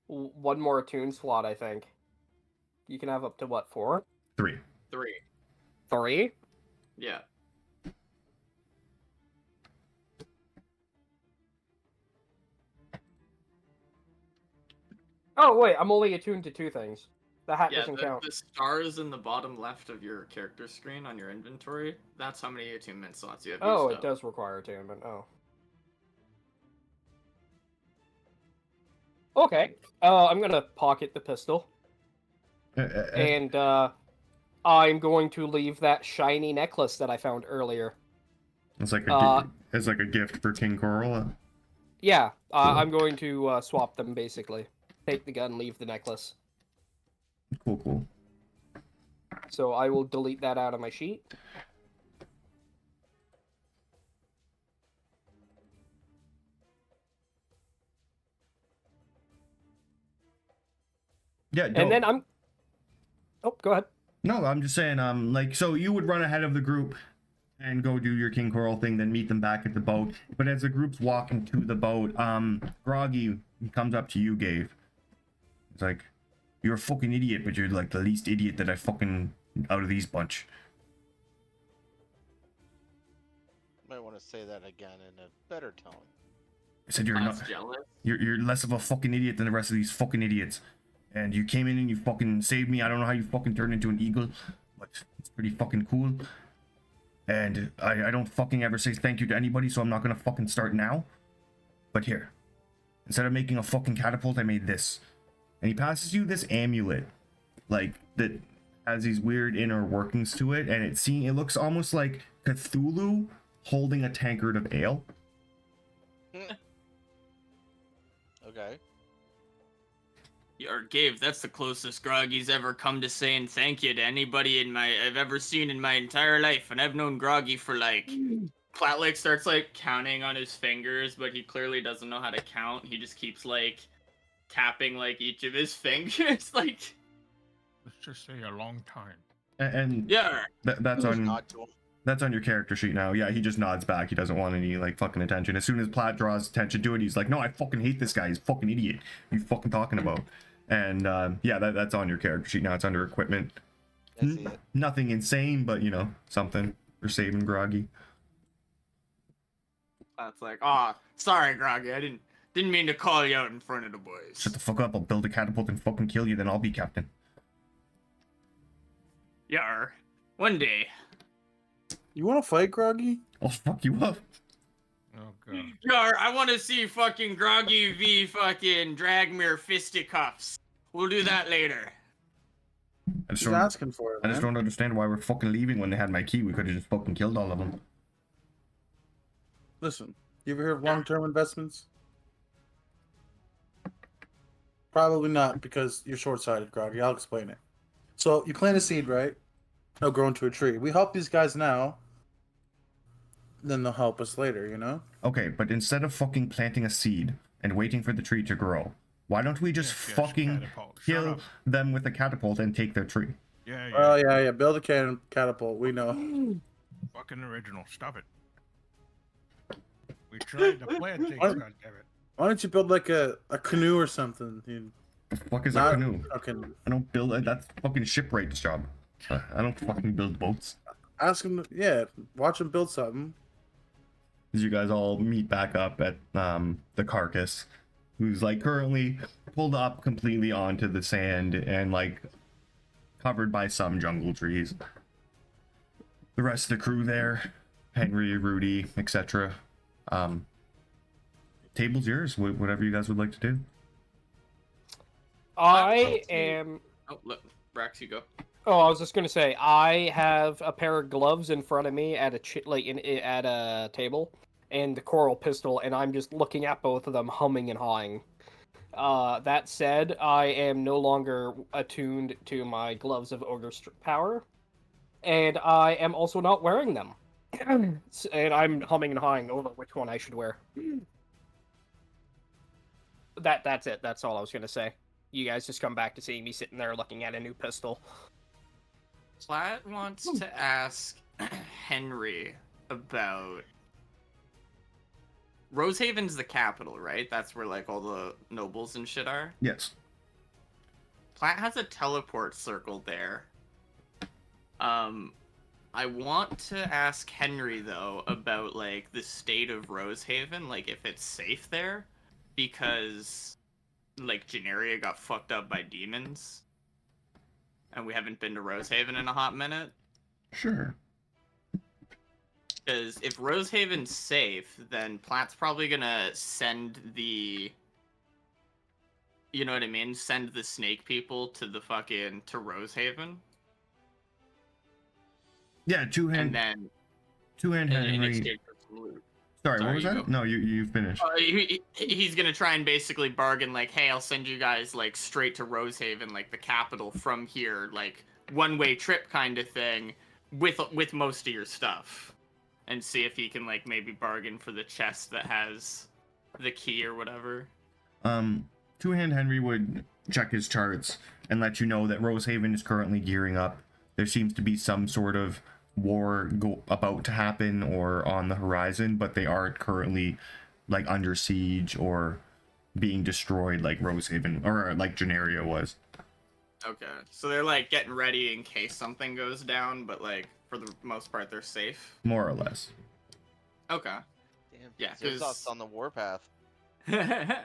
one more attune slot, I think. You can have up to, what, 4? 3. 3. 3? Yeah. Oh, wait, I'm only attuned to 2 things. The hat Yeah, doesn't count. the stars in the bottom left of your character screen on your inventory, that's how many attunement slots you have Oh, used it up. does require attunement. Oh. Okay. I'm gonna pocket the pistol. And, I'm going to leave that shiny necklace that I found earlier. It's like a gift for King Coral. Yeah, I'm going to swap them, basically. Take the gun, leave the necklace. Cool. So I will delete that out of my sheet. Yeah, And then I'm... Oh, go ahead. No, I'm just saying, like, so you would run ahead of the group and go do your King Coral thing, then meet them back at the boat. But as the group's walking to the boat, Groggy comes up to you, Gabe. It's like, you're a fucking idiot, but you're like the least idiot that I fucking out of these bunch. Might want to say that again in a better tone. I said you're That's not. jealous. You're less of a fucking idiot than the rest of these fucking idiots. And you came in and you fucking saved me. I don't know how you fucking turned into an eagle, but it's pretty fucking cool. And I don't fucking ever say thank you to anybody, so I'm not gonna fucking start now. But here, instead of making a fucking catapult, I made this. And he passes you this amulet, like, that has these weird inner workings to it, and it looks almost like Cthulhu holding a tankard of ale. Okay. Or Gabe, that's the closest Groggy's ever come to saying thank you to anybody I've ever seen in my entire life, and I've known Groggy for like. Platt like starts like counting on his fingers, but he clearly doesn't know how to count. He just keeps like tapping like each of his fingers, like. Let's just say a long time. And Yeah. that's on Nod to him. that's on your character sheet now. Yeah, he just nods back. He doesn't want any like fucking attention. As soon as Platt draws attention to it, he's like, "No, I fucking hate this guy. He's a fucking idiot. What are you fucking talking about?" And yeah, that's on your character sheet now. It's under equipment. I see it. Nothing insane, but you know, something for saving Groggy. That's like, oh, sorry, Groggy. I didn't mean to call you out in front of the boys. Shut the fuck up. I'll build a catapult and fucking kill you. Then I'll be captain. Yar. One day. You want to fight, Groggy? I'll fuck you up. Oh god. Yar, I want to see fucking Groggy v fucking Dragmere fisticuffs. We'll do that later. I just He's don't, asking for it, I just man. don't understand why we're fucking leaving when they had my key. We could have just fucking killed all of them. Listen, you ever heard of long-term investments? Probably not, because you're short-sighted, Groggy. I'll explain it. So, you plant a seed, right? It'll grow into a tree. We help these guys now, then they'll help us later, you know? Okay, but instead of fucking planting a seed and waiting for the tree to grow, why don't we just Yes, fucking catapult. Shut kill up. them with a catapult and take their tree? Yeah, Oh, yeah. Build a catapult. We know. Fucking original. Stop it. We tried to plant things, What? goddammit. Why don't you build, like, a canoe or something? You The fuck is not a canoe? fucking... I don't build it. That's fucking shipwright's job. I don't fucking build boats. Ask him, watch him build something. As you guys all meet back up at the carcass, who's like currently pulled up completely onto the sand and like covered by some jungle trees. The rest of the crew there, Henry, Rudy, etc. Table's yours. Whatever you guys would like to do. I am... Oh, look, Brax, you go. Oh, I was just gonna say, I have a pair of gloves in front of me at at a table, and the coral pistol, and I'm just looking at both of them, humming and hawing. That said, I am no longer attuned to my gloves of ogre power, and I am also not wearing them. And I'm humming and hawing over which one I should wear. That's it. That's all I was gonna say. You guys just come back to seeing me sitting there looking at a new pistol. Platt wants to ask Henry about Rosehaven's the capital, right? That's where like all the nobles and shit are. Yes. Platt has a teleport circle there. I want to ask Henry though about like the state of Rosehaven, like if it's safe there, because like Generia got fucked up by demons. And we haven't been to Rosehaven in a hot minute. Sure. Because if Rosehaven's safe, then Platt's probably gonna send the... You know what I mean? Send the snake people to the fucking... to Rosehaven. Yeah, And then... two-hand in Henry. exchange for some loot. Sorry, what Sorry, was you that? go. No, you finished. He's gonna try and basically bargain like, hey, I'll send you guys like straight to Rosehaven, like the capital from here, like one-way trip kind of thing, with most of your stuff, and see if he can like maybe bargain for the chest that has the key or whatever. Two-Hand Henry would check his charts and let you know that Rosehaven is currently gearing up. There seems to be some sort of war about to happen or on the horizon, but they aren't currently like under siege or being destroyed like Rosehaven or like Genaria was. Okay, so they're like getting ready in case something goes down, but like for the most part they're safe. More or less. Okay. Damn. Yeah, Zozot's 'cause- on the warpath. Yeah,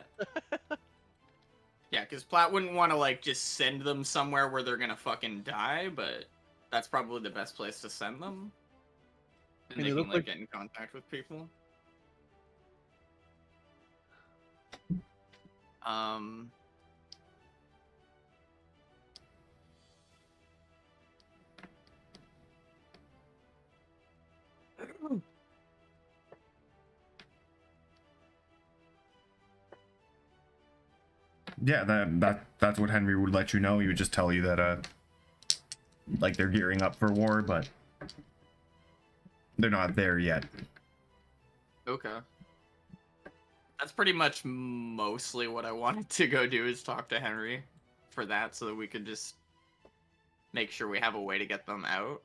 because Platt wouldn't want to like just send them somewhere where they're gonna fucking die, but that's probably the best place to send them. And And they they can look like like- get in contact with people. Yeah, that's what Henry would let you know. He would just tell you that like they're gearing up for war, but they're not there yet. Okay. That's pretty much mostly what I wanted to go do is talk to Henry for that so that we could just make sure we have a way to get them out.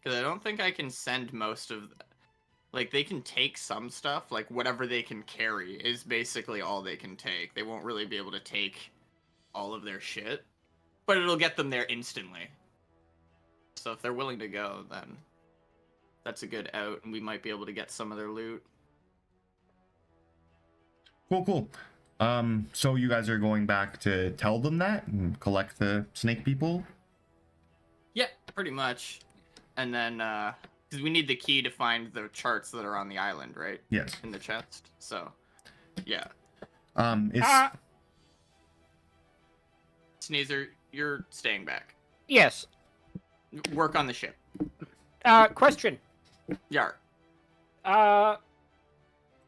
Because I don't think I can send most of... Like, they can take some stuff, like whatever they can carry is basically all they can take. They won't really be able to take all of their shit, but it'll get them there instantly. So if they're willing to go, then that's a good out, and we might be able to get some of their loot. Cool. So you guys are going back to tell them that and collect the snake people? Yeah, pretty much. And then, because we need the key to find the charts that are on the island, right? Yes. In the chest. So, yeah. It's Sneezer, you're staying back. Yes. Work on the ship. Question. Yar.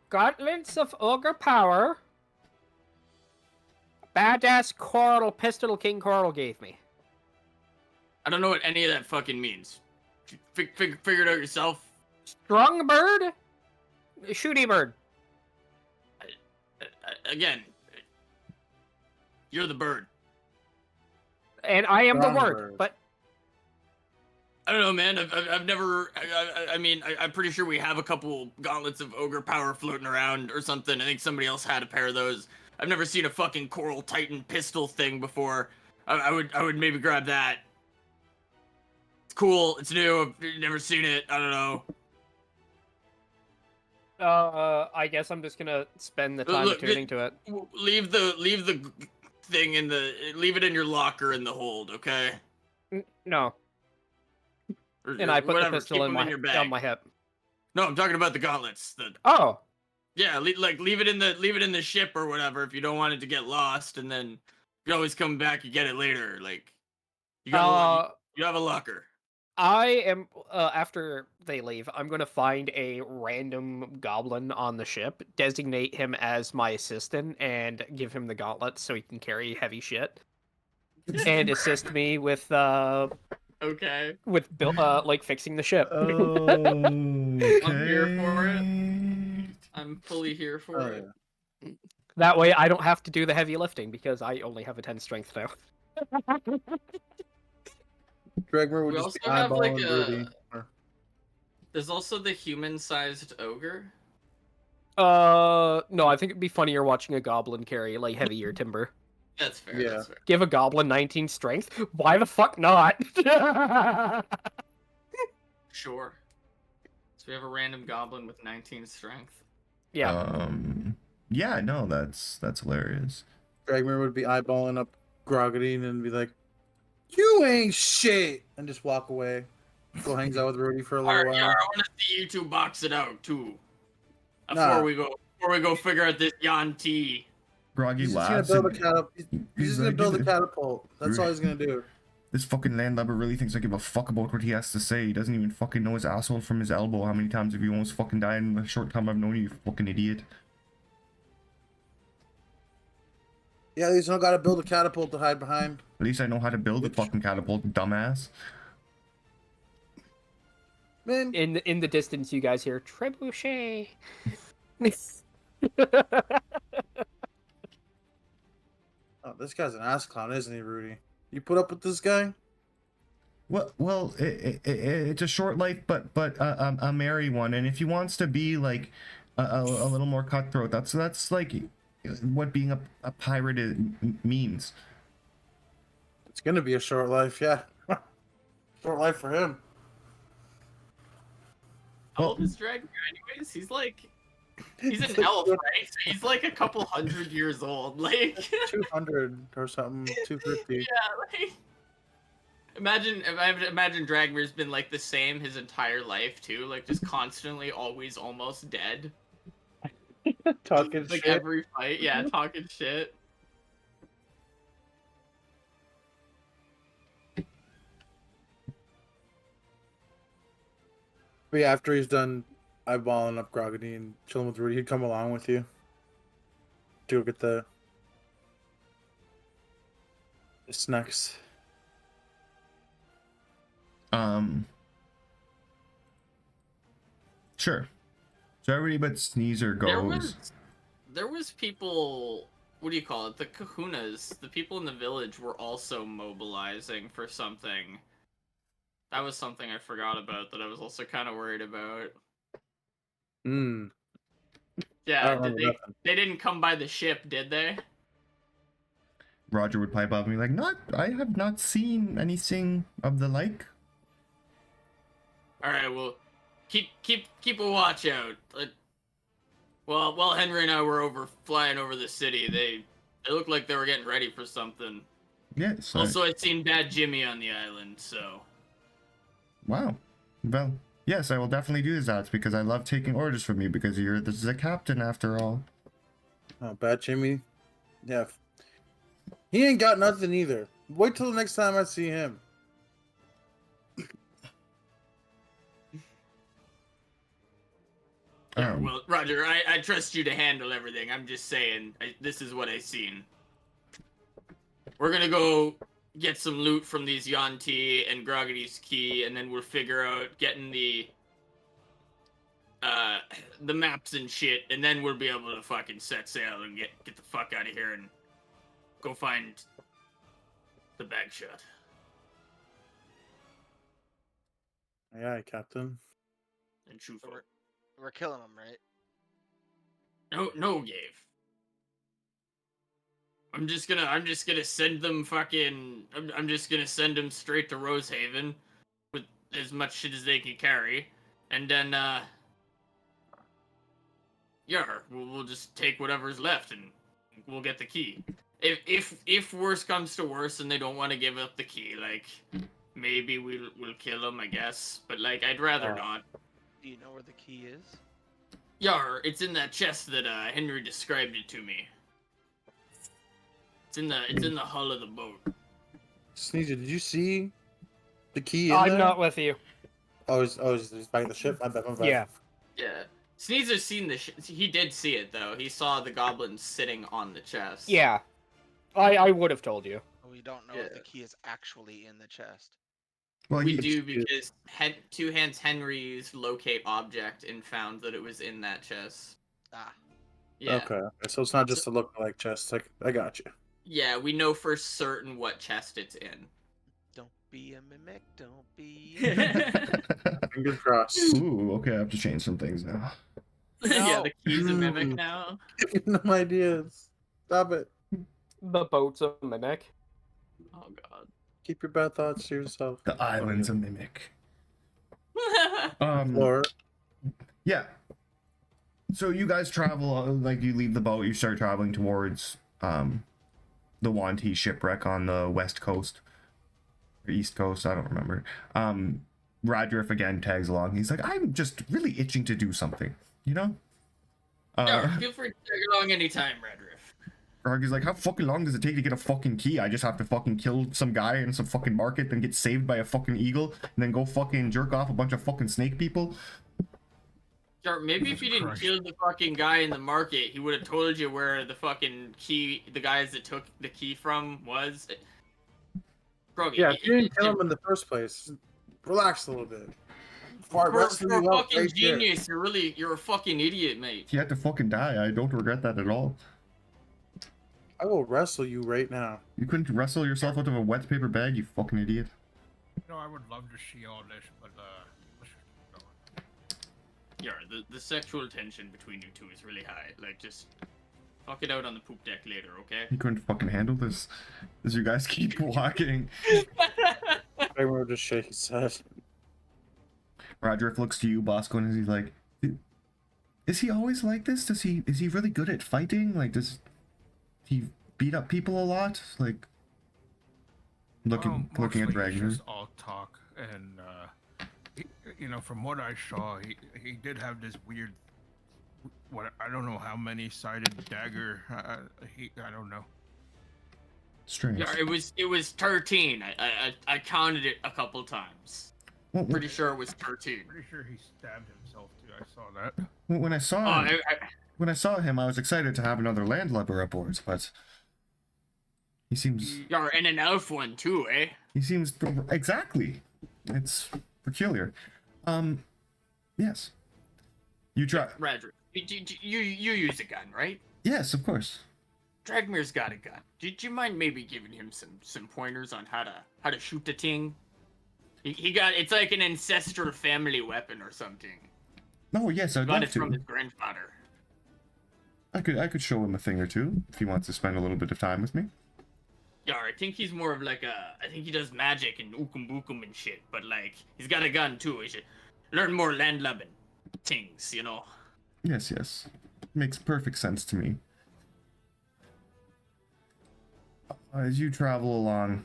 Gauntlets of Ogre Power. Badass Coral Pistol King Coral gave me. I don't know what any of that fucking means. Figure it out yourself. Strong bird. Shooty bird. Again, you're the bird. And I am the Strong word, bird. but I don't know, man. I've never. I mean, I'm pretty sure we have a couple gauntlets of ogre power floating around or something. I think somebody else had a pair of those. I've never seen a fucking Coral Titan pistol thing before. I would maybe grab that. It's cool. It's new. I've never seen it. I don't know. I guess I'm just gonna spend the time Look, attuning to it. Leave the thing in the. Leave it in your locker in the hold, okay? No. Or, And I put whatever. the pistol Keep in them your bag. on my hip. No, I'm talking about the gauntlets. Oh. Yeah, leave it in the ship or whatever if you don't want it to get lost, and then you can always come back and get it later. Like you have a locker. I am after they leave, I'm gonna find a random goblin on the ship, designate him as my assistant, and give him the gauntlets so he can carry heavy shit, and assist me with Okay. like fixing the ship. I'm here for it. I'm fully here for Oh, it. yeah. That way, I don't have to do the heavy lifting because I only have a 10 strength now. Gregor would We just be also have, like, eyeballing Ruby. There's also the human-sized ogre. No, I think it'd be funnier watching a goblin carry like heavier timber. That's fair. Yeah. That's fair. Give a goblin 19 strength? Why the fuck not? Sure. So we have a random goblin with 19 strength. Yeah. Yeah, no, that's hilarious. Gregor would be eyeballing up Groggity and be like, "You ain't shit," and just walk away. Go hangs out with Rudy for a little Alright, while. I want to see you two box it out too. Nah. Before we go figure out this Yan T. Groggy He's just gonna laughs. build a and catapult. He's just gonna like, build a catapult. That's all he's gonna do. This fucking landlubber really thinks I give a fuck about what he has to say. He doesn't even fucking know his asshole from his elbow. How many times have you almost fucking died in the short time I've known you, you fucking idiot? Yeah, at least I don't gotta build a catapult to hide behind. At least I know how to build a fucking catapult, dumbass. Man, In the distance, you guys hear trebuchet. oh, this guy's an ass clown, isn't he, Rudy? You put up with this guy? Well, it's a short life, but a merry one. And if he wants to be like a little more cutthroat, that's like what being a pirate means. It's gonna be a short life, yeah. Short life for him. How old is Dragner anyways? He's an elf, right? So he's like a couple hundred years old. Like 200 or something, 250. yeah, like imagine Dragmer's been like the same his entire life too, like just constantly always almost dead. Talking Like shit. every fight, yeah, talking shit. But yeah, after he's done eyeballing up Groggedy and chilling with Rudy, he'd come along with you to go get the snacks. Sure. So everybody but Sneezer goes. There was people. What do you call it? The kahunas. The people in the village were also mobilizing for something. That was something I forgot about that I was also kind of worried about. I Yeah, don't remember nothing. they didn't come by the ship, did they? Roger would pipe up and be like, I have not seen anything of the like. All right, well, keep a watch out. Well, while Henry and I were flying over the city, they looked like they were getting ready for something. Yes. Also, I'd seen Bad Jimmy on the island, so. Wow. Well, yes, I will definitely do that because I love taking orders from you because you're the captain after all. Oh, Bad Jimmy. Yeah. He ain't got nothing either. Wait till the next time I see him. Yeah, well, Roger, I trust you to handle everything. I'm just saying, this is what I seen. We're gonna go get some loot from these Yanti and Groggedy's key, and then we'll figure out getting the maps and shit, and then we'll be able to fucking set sail and get the fuck out of here and go find the bag shot. Aye, aye, Captain. And shoot for it. We're killing them, right? No, Gave. I'm just gonna send them fucking. I'm just gonna send them straight to Rosehaven with as much shit as they can carry, and then yeah, we'll just take whatever's left and we'll get the key. If worse comes to worse and they don't want to give up the key, like maybe we'll kill them, I guess. But like I'd rather not. Do you know where the key is? Yar, it's in that chest that Henry described it to me. It's in the hull of the boat. Sneezer, did you see the key in I'm there? not with you. He's back at the ship? My bad. Yeah. Yeah. Sneezer's seen he did see it though. He saw the goblin sitting on the chest. Yeah. I would have told you. We don't know if the key is actually in the chest. Well, We do because Two Hands Henry's locate object and found that it was in that chest. Ah. Yeah. Okay. So it's not just a look-alike chest. I got you. Yeah, we know for certain what chest it's in. Don't be a mimic. Don't be. Fingers crossed. Ooh, okay, I have to change some things now. Yeah, the key's a mimic now. No ideas. Stop it. The boat's a mimic. Oh god. Keep your bad thoughts to yourself. The island's a mimic. Or Yeah. So you guys travel, like you leave the boat, you start traveling towards the Wanti shipwreck on the west coast or east coast, I don't remember. Radriff again tags along. He's like, I'm just really itching to do something, you know? Yeah, feel free to tag along anytime, Redriff. Argy's like, how fucking long does it take to get a fucking key? I just have to fucking kill some guy in some fucking market, then get saved by a fucking eagle, and then go fucking jerk off a bunch of fucking snake people. Sure, maybe if Jesus you didn't Christ. kill the fucking guy in the market, he would have told you where the fucking key, the guys that took the key from was. Groggy, Yeah, if you didn't kill him in the first place, relax a little bit. Before I for wrestle a you up fucking right here. genius, you're a fucking idiot, mate. He had to fucking die. I don't regret that at all. I will wrestle you right now. You couldn't wrestle yourself out of a wet paper bag, you fucking idiot. You know, I would love to see all this, but let's just keep going. Yeah, the sexual tension between you two is really high. Like, just fuck it out on the poop deck later, okay? He couldn't fucking handle this as you guys keep walking. I will just shake his head. Roderick looks to you, Bosco, and he's like, is he always like this? Is he really good at fighting? Like, does he beat up people a lot? Like, looking at Mostly it's Ragnar. just all talk, and you know, from what I saw, he did have this weird, what I don't know how many sided dagger. I don't know. Strange. Yeah, it was 13. I counted it a couple times. Well, Pretty sure it was 13. Pretty sure he stabbed himself too. I saw that. when I Oh, saw him, when I saw him, I was excited to have another landlubber aboard, but he seems you're in an elf one too, eh? he seems exactly. It's peculiar. Yes. You try. Radrick, you use a gun, right? Yes, of course. Dragmir's got a gun. Did you mind maybe giving him some pointers on how to shoot the thing? He got, it's like an ancestral family weapon or something. Oh yes, I'd Got love it from to. his grandfather. I could show him a thing or two if he wants to spend a little bit of time with me. Yeah, I think he's more of like I think he does magic and ookum bookum and shit, but like, he's got a gun too. He should learn more landlubbing things, you know? Yes, yes. Makes perfect sense to me. As you travel along,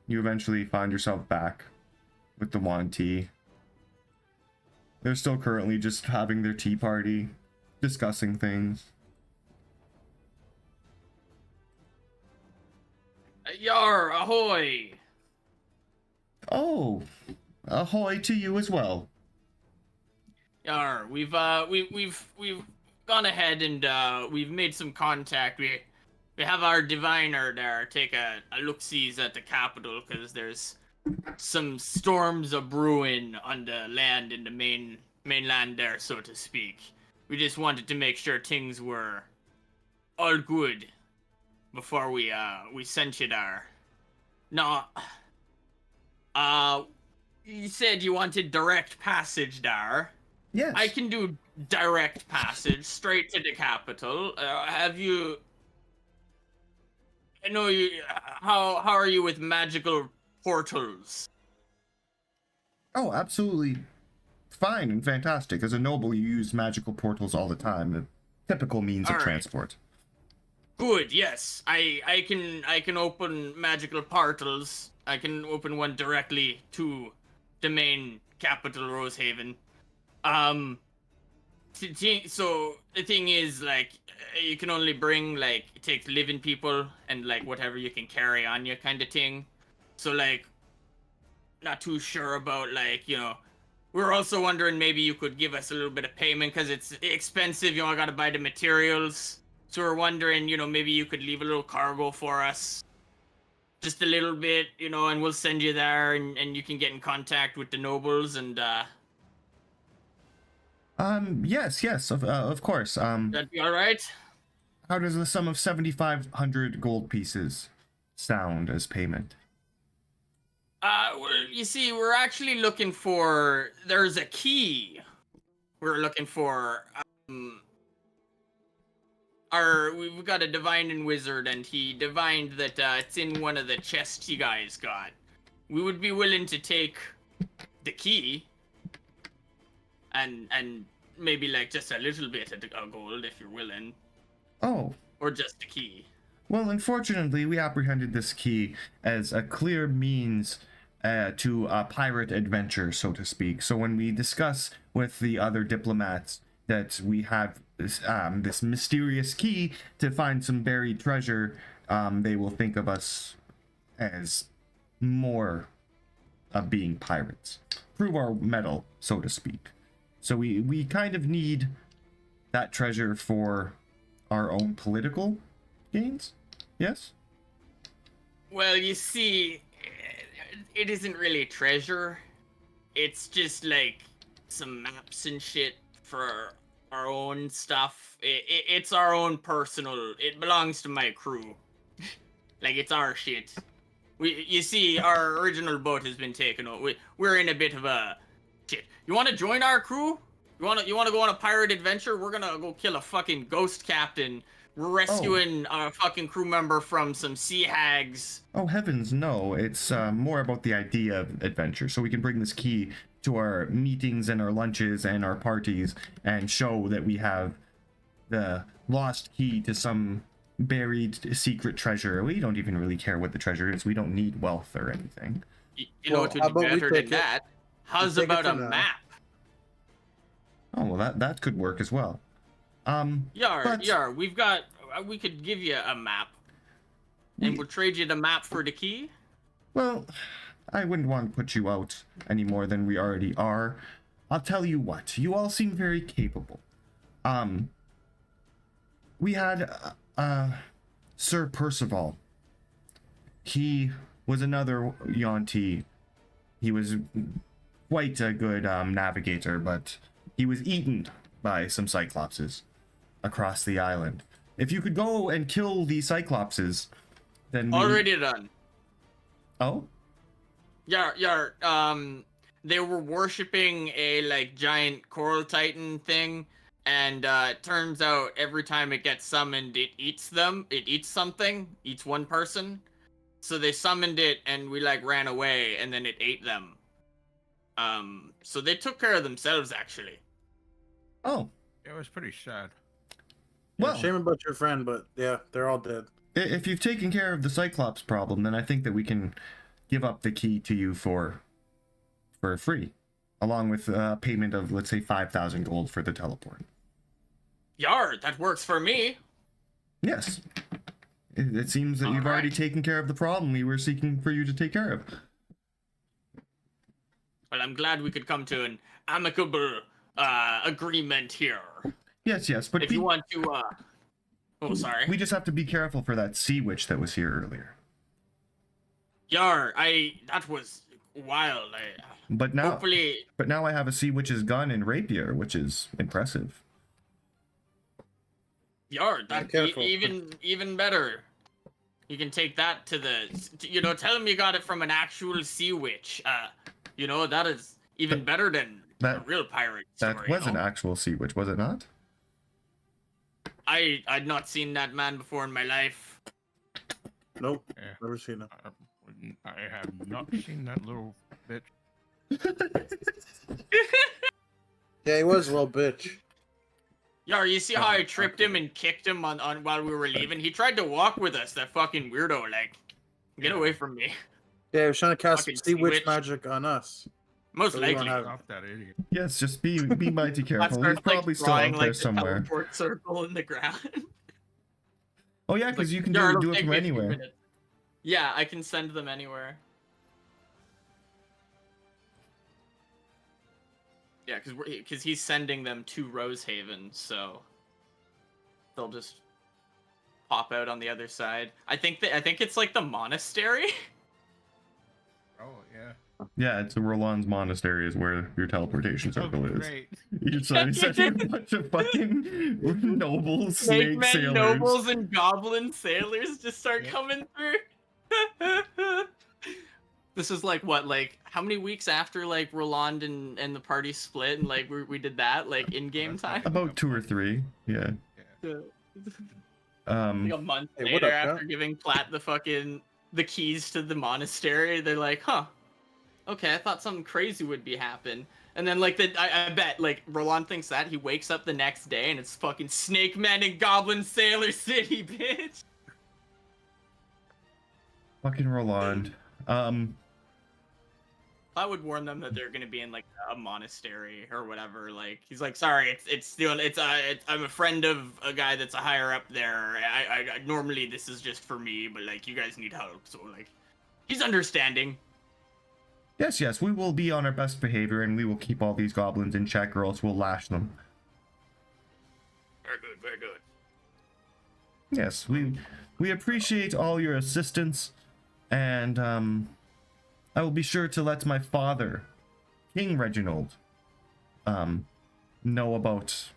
you eventually find yourself back with the wand tea. They're still currently just having their tea party, discussing things. Yar, ahoy! Oh, ahoy to you as well. Yar, we've gone ahead and we've made some contact. We have our diviner there take a look-sees at the capital, because there's some storms a brewing on the land in the mainland there, so to speak. We just wanted to make sure things were all good before we sent you there. No, you said you wanted direct passage there. Yes. I can do direct passage straight to the capital. Have you? I know you. How are you with magical portals? Oh, absolutely fine and fantastic. As a noble, you use magical portals all the time. The typical means of All right. transport. Good. Yes, I can open magical portals. I can open one directly to the main capital, Rosehaven. So the thing is, like, you can only bring, like, it takes living people and, like, whatever you can carry on you kind of thing. So, like, not too sure about, like, you know, we're also wondering maybe you could give us a little bit of payment, because it's expensive, you know, I gotta buy the materials. So we're wondering, you know, maybe you could leave a little cargo for us. Just a little bit, you know, and we'll send you there, and you can get in contact with the nobles, and, Yes, of course. that'd be alright? How does the sum of 7,500 gold pieces sound as payment? Well, you see, we're actually looking for, there's a key we're looking for. We've got a divining wizard, and he divined that it's in one of the chests you guys got. We would be willing to take the key, and maybe like just a little bit of gold if you're willing, Oh, or just the key. well, unfortunately, we apprehended this key as a clear means to a pirate adventure, so to speak. So when we discuss with the other diplomats that we have this mysterious key to find some buried treasure, they will think of us as more of being pirates. Prove our mettle, so to speak. So we kind of need that treasure for our own political gains? Yes? Well, you see, it isn't really treasure. It's just like some maps and shit for our own stuff. It's our own personal. It belongs to my crew. Like, it's our shit. You see, our original boat has been taken over. We're in a bit of a shit. You want to join our crew? You want to go on a pirate adventure? We're gonna go kill a fucking ghost captain. We're rescuing a fucking crew member from some sea hags. Oh heavens, no! It's more about the idea of adventure, so we can bring this key to our meetings and our lunches and our parties and show that we have the lost key to some buried secret treasure. We don't even really care what the treasure is. We don't need wealth or anything. You know what would be better than that? How's about a map? Oh well, that could work as well. Yar, we could give you a map. And we'll trade you the map for the key. Well, I wouldn't want to put you out any more than we already are. I'll tell you what, you all seem very capable. We had Sir Percival. He was another Yuan-ti. He was quite a good navigator, but he was eaten by some Cyclopses across the island. If you could go and kill the Cyclopses, then already done. Oh? They were worshipping a like giant coral titan thing, and it turns out every time it gets summoned, it eats them. It eats something, eats one person. So they summoned it, and we like ran away, and then it ate them. So they took care of themselves, actually. Oh. It was pretty sad. Well, shame about your friend, but yeah, they're all dead. If you've taken care of the Cyclops problem, then I think that we can give up the key to you for free, along with payment of, let's say, 5,000 gold for the teleport. Yar, that works for me. Yes. It seems that you've already taken care of the problem we were seeking for you to take care of. Well, I'm glad we could come to an amicable agreement here. Yes, but if you want to, oh, sorry. We just have to be careful for that sea witch that was here earlier. Yar, that was wild. But now I have a sea witch's gun and rapier, which is impressive. Yar, that's even better. You can take that to the, tell him you got it from an actual sea witch. That is even better than a real pirate story. That was an actual sea witch, was it not? I'd not seen that man before in my life. Nope, Yeah. never seen him. I have not seen that little bitch. Yeah, he was a little bitch. Yar, you see how I tripped him and kicked him on while we were leaving? He tried to walk with us, that fucking weirdo. Like, get away from me. Yeah, he was trying to cast Fucking sea witch witch. magic on us. Most So we don't likely. have- Off that idiot. Yes, just be mighty careful. Starts, He's probably still drawing, out there the somewhere. teleport circle in the ground. Oh yeah, because you can Yar, do it'll it take from me a few anywhere. minutes. Yeah, I can send them anywhere. Yeah, because he's sending them to Rosehaven, so they'll just pop out on the other side. I think it's like the monastery. Oh yeah. Yeah, it's Roland's monastery is where your teleportation circle is. Great. You're such a bunch of fucking nobles, snake Men, sailors. nobles, and goblin sailors just start coming through. This is like what, like how many weeks after like Roland and the party split and like we did that like in game time? About 2 or 3, yeah. Like Um, a month Hey, later what up, after giving Platt the keys to the monastery, they're like, huh, okay, I thought something crazy would be happen. And then like I bet like Roland thinks that he wakes up the next day and it's fucking Snake Men and Goblin Sailor City, bitch. fucking Roland. I would warn them that they're gonna be in like a monastery or whatever. Like he's like, sorry, I'm a friend of a guy that's a higher up there. I normally this is just for me, but like you guys need help, so like he's understanding. Yes, we will be on our best behavior, and we will keep all these goblins in check, or else we'll lash them. Very good, very good. Yes, we appreciate all your assistance, and I will be sure to let my father, King Reginald, know about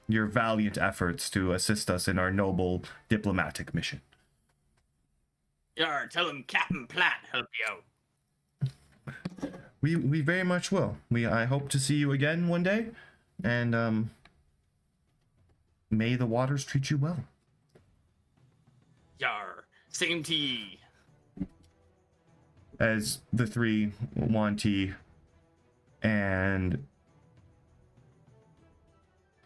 your valiant efforts to assist us in our noble diplomatic mission. Yar, tell him Captain Platt help you out. We very much will. I hope to see you again one day, and may the waters treat you well. Yar, same to ye. As the three, Wanty and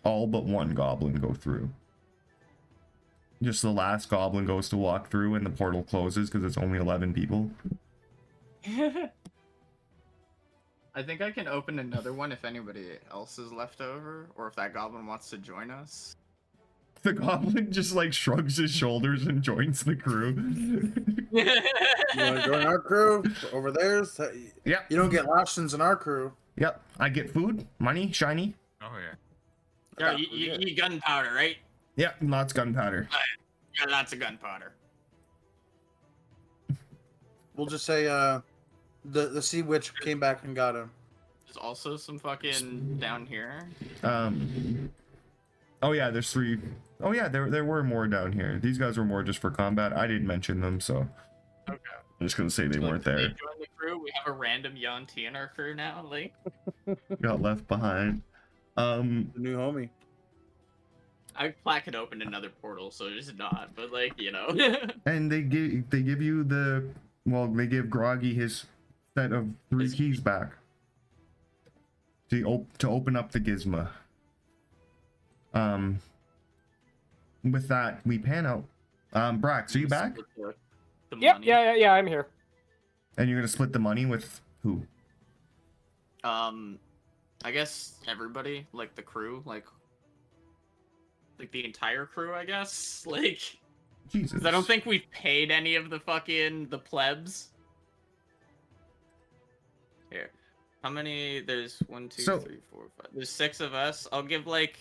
all but one goblin go through. Just the last goblin goes to walk through and the portal closes because it's only 11 people. I think I can open another one if anybody else is left over, or if that goblin wants to join us. The goblin just like shrugs his shoulders and joins the crew. You want to join our crew over there? Yep. You don't get lashings in our crew. Yep. I get food, money, shiny. Oh yeah. Yeah, you eat gunpowder, right? Yep, lots of gunpowder. You got lots of gunpowder. We'll just say the sea witch came back and got him. There's also some fucking down here. Oh yeah, there's 3. Oh yeah, there were more down here. These guys were more just for combat. I didn't mention them, so Okay. I'm just gonna say they weren't They there. joined the crew. We have a random Yuan-Ti in our crew now. Like, Got left behind. The new homie. Platt could open another portal, so it's not. But like, you know. And they give you they give Groggy his set of 3 keys back to open up the gizmo. With that, we pan out. Brax, are you back? The Yep, money. yeah, I'm here. And you're gonna split the money with who? I guess everybody, like the crew, like the entire crew, I guess. Like, Jesus. 'cause I don't think we've paid any of the plebs. Here, how many? There's 1, 2, 3, 4, 5. There's 6 of us. I'll give like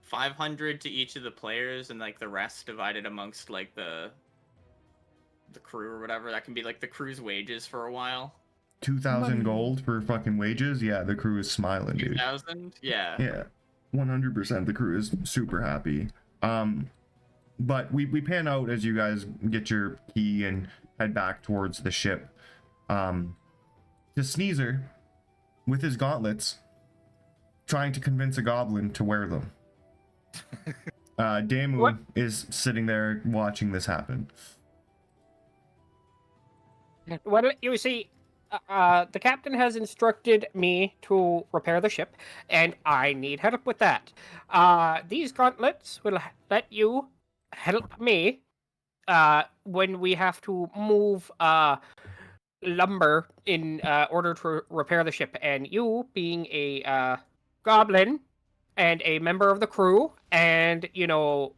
500 to each of the players, and like the rest divided amongst like the crew or whatever. That can be like the crew's wages for a while. 2,000 gold for fucking wages. Yeah, the crew is smiling, dude. 2,000? Yeah. Yeah, 100%. The crew is super happy. But we pan out as you guys get your key and head back towards the ship. The Sneezer, with his gauntlets, trying to convince a goblin to wear them. Damu What? is sitting there watching this happen. Well, you see, the captain has instructed me to repair the ship, and I need help with that. These gauntlets will let you help me when we have to move lumber in order to repair the ship. And you, being a goblin and a member of the crew, and, you know,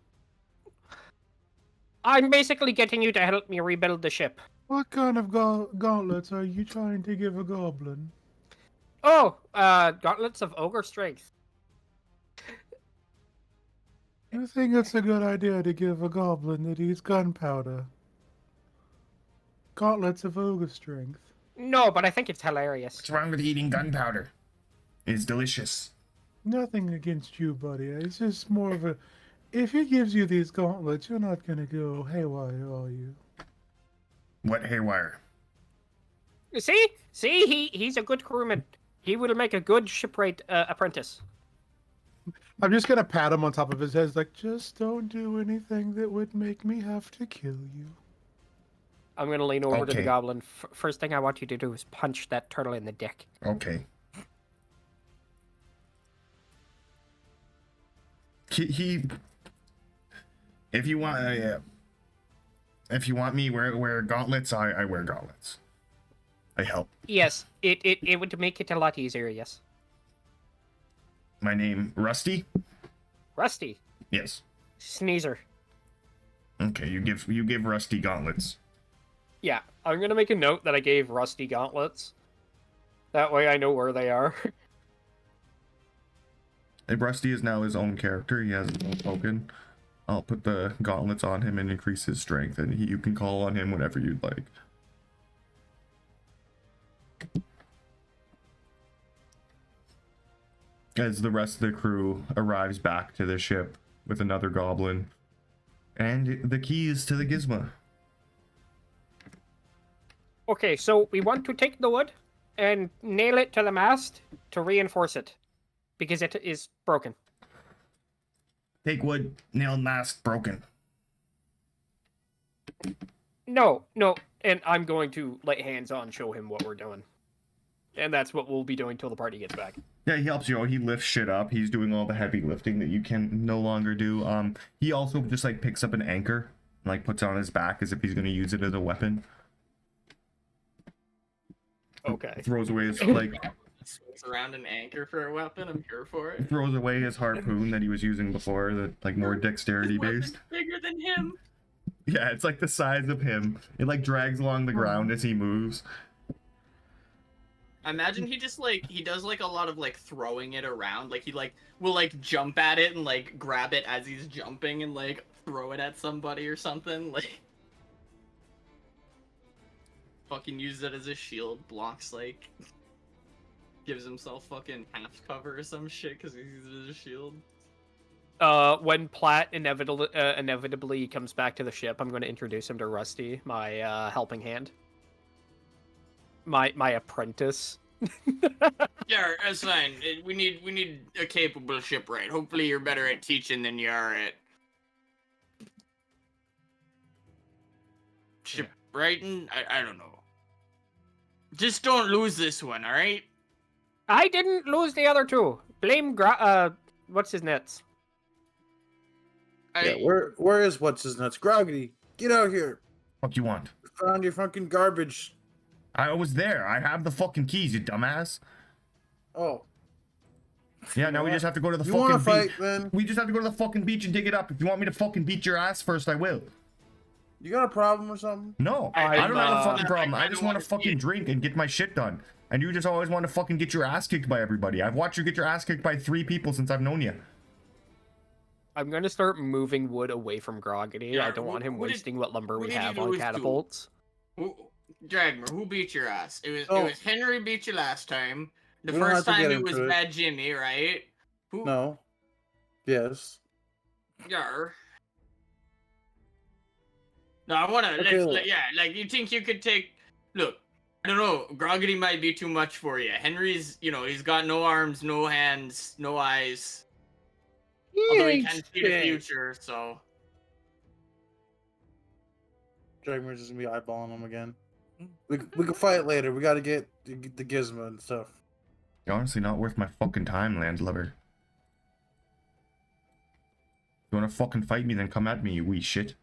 I'm basically getting you to help me rebuild the ship. What kind of gauntlets are you trying to give a goblin? Oh, gauntlets of ogre strength. You think it's a good idea to give a goblin that eats gunpowder gauntlets of ogre strength? No, but I think it's hilarious. What's wrong with eating gunpowder? It's delicious. Nothing against you, buddy. It's just more of a... If he gives you these gauntlets, you're not gonna go haywire, are you? What haywire? See, he's a good crewman. He will make a good shipwright apprentice. I'm just gonna pat him on top of his head, like, just don't do anything that would make me have to kill you. I'm gonna lean over to the Okay. goblin. First thing I want you to do is punch that turtle in the dick. Okay. He if you want if you want me wear gauntlets, I wear gauntlets. I help. Yes, it would make it a lot easier, yes. My name, Rusty? Rusty. Yes. Sneezer. Okay, you give Rusty gauntlets. Yeah, I'm gonna make a note that I gave Rusty gauntlets. That way I know where they are. If Rusty is now his own character, he has his own token. I'll put the gauntlets on him and increase his strength, and you can call on him whenever you'd like. As the rest of the crew arrives back to the ship with another goblin and the keys to the gizmo. Okay, so we want to take the wood and nail it to the mast to reinforce it. Because it is broken. Take wood, nailed mast, broken. No, and I'm going to lay hands on, show him what we're doing. And that's what we'll be doing till the party gets back. Yeah, he helps you out. He lifts shit up. He's doing all the heavy lifting that you can no longer do. He also just like picks up an anchor and like puts it on his back as if he's gonna use it as a weapon. Okay. Throws away his like Swings around an anchor for a weapon. I'm here for it. throws away his harpoon that he was using before, that like more dexterity His weapon's based. bigger than him. Yeah, it's like the size of him. It like drags along the ground as he moves. I imagine he just like he does like a lot of like throwing it around. Like he like will like jump at it and like grab it as he's jumping and like throw it at somebody or something. Like fucking use it as a shield, blocks like gives himself fucking half cover or some shit because he uses it as a shield. When Platt inevitably comes back to the ship, I'm going to introduce him to Rusty, my helping hand. My apprentice. Yeah, that's fine. We need a capable shipwright. Hopefully you're better at teaching than you are at shipwriting. I don't know. Just don't lose this one, all right? I didn't lose the other two. Blame what's his nuts? Yeah, where is what's his nuts? Groggity, get out here! What you want? Found your fucking garbage. I was there. I have the fucking keys, you dumbass. Oh, Yeah, now we just have to go to the you fucking want to beach. fight, man? We just have to go to the fucking beach and dig it up. If you want me to fucking beat your ass first, I will. You got a problem or something? No, I don't have a fucking problem. I I just don't want wanna to fucking drink and get my shit done. And you just always want to fucking get your ass kicked by everybody. I've watched you get your ass kicked by 3 people since I've known you. I'm going to start moving wood away from Groggity. Yeah, I don't want him who did- wasting what lumber who we did you have on lose to? catapults. Dragmer, who beat your ass? It Oh. was Henry beat you last time. The We don't first have to time get it was into it. Bad Jimmy, right? Who? No. Yes. Yeah. No, I wanna. Okay, like you think you could take? Look, I don't know. Groggity might be too much for you. Henry's, he's got no arms, no hands, no eyes. Although he can see the future, so. Dragmer's just gonna be eyeballing him again. We can fight later. We gotta get the gizmo and stuff. You're honestly not worth my fucking time, landlubber. You wanna fucking fight me, then come at me, you wee shit.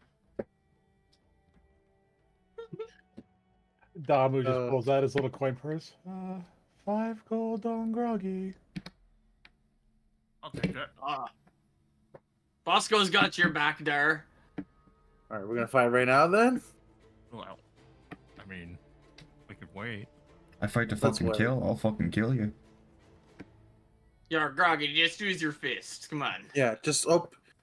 Damu just pulls out his little coin purse. 5 gold on Groggy. I'll take that. Bosco's got your back there. All right, we're gonna fight right now then. Well, I mean, we could wait. I fight to Let's fucking wait. kill, I'll fucking kill you. You're groggy. Just use your fists. Come on. Yeah, just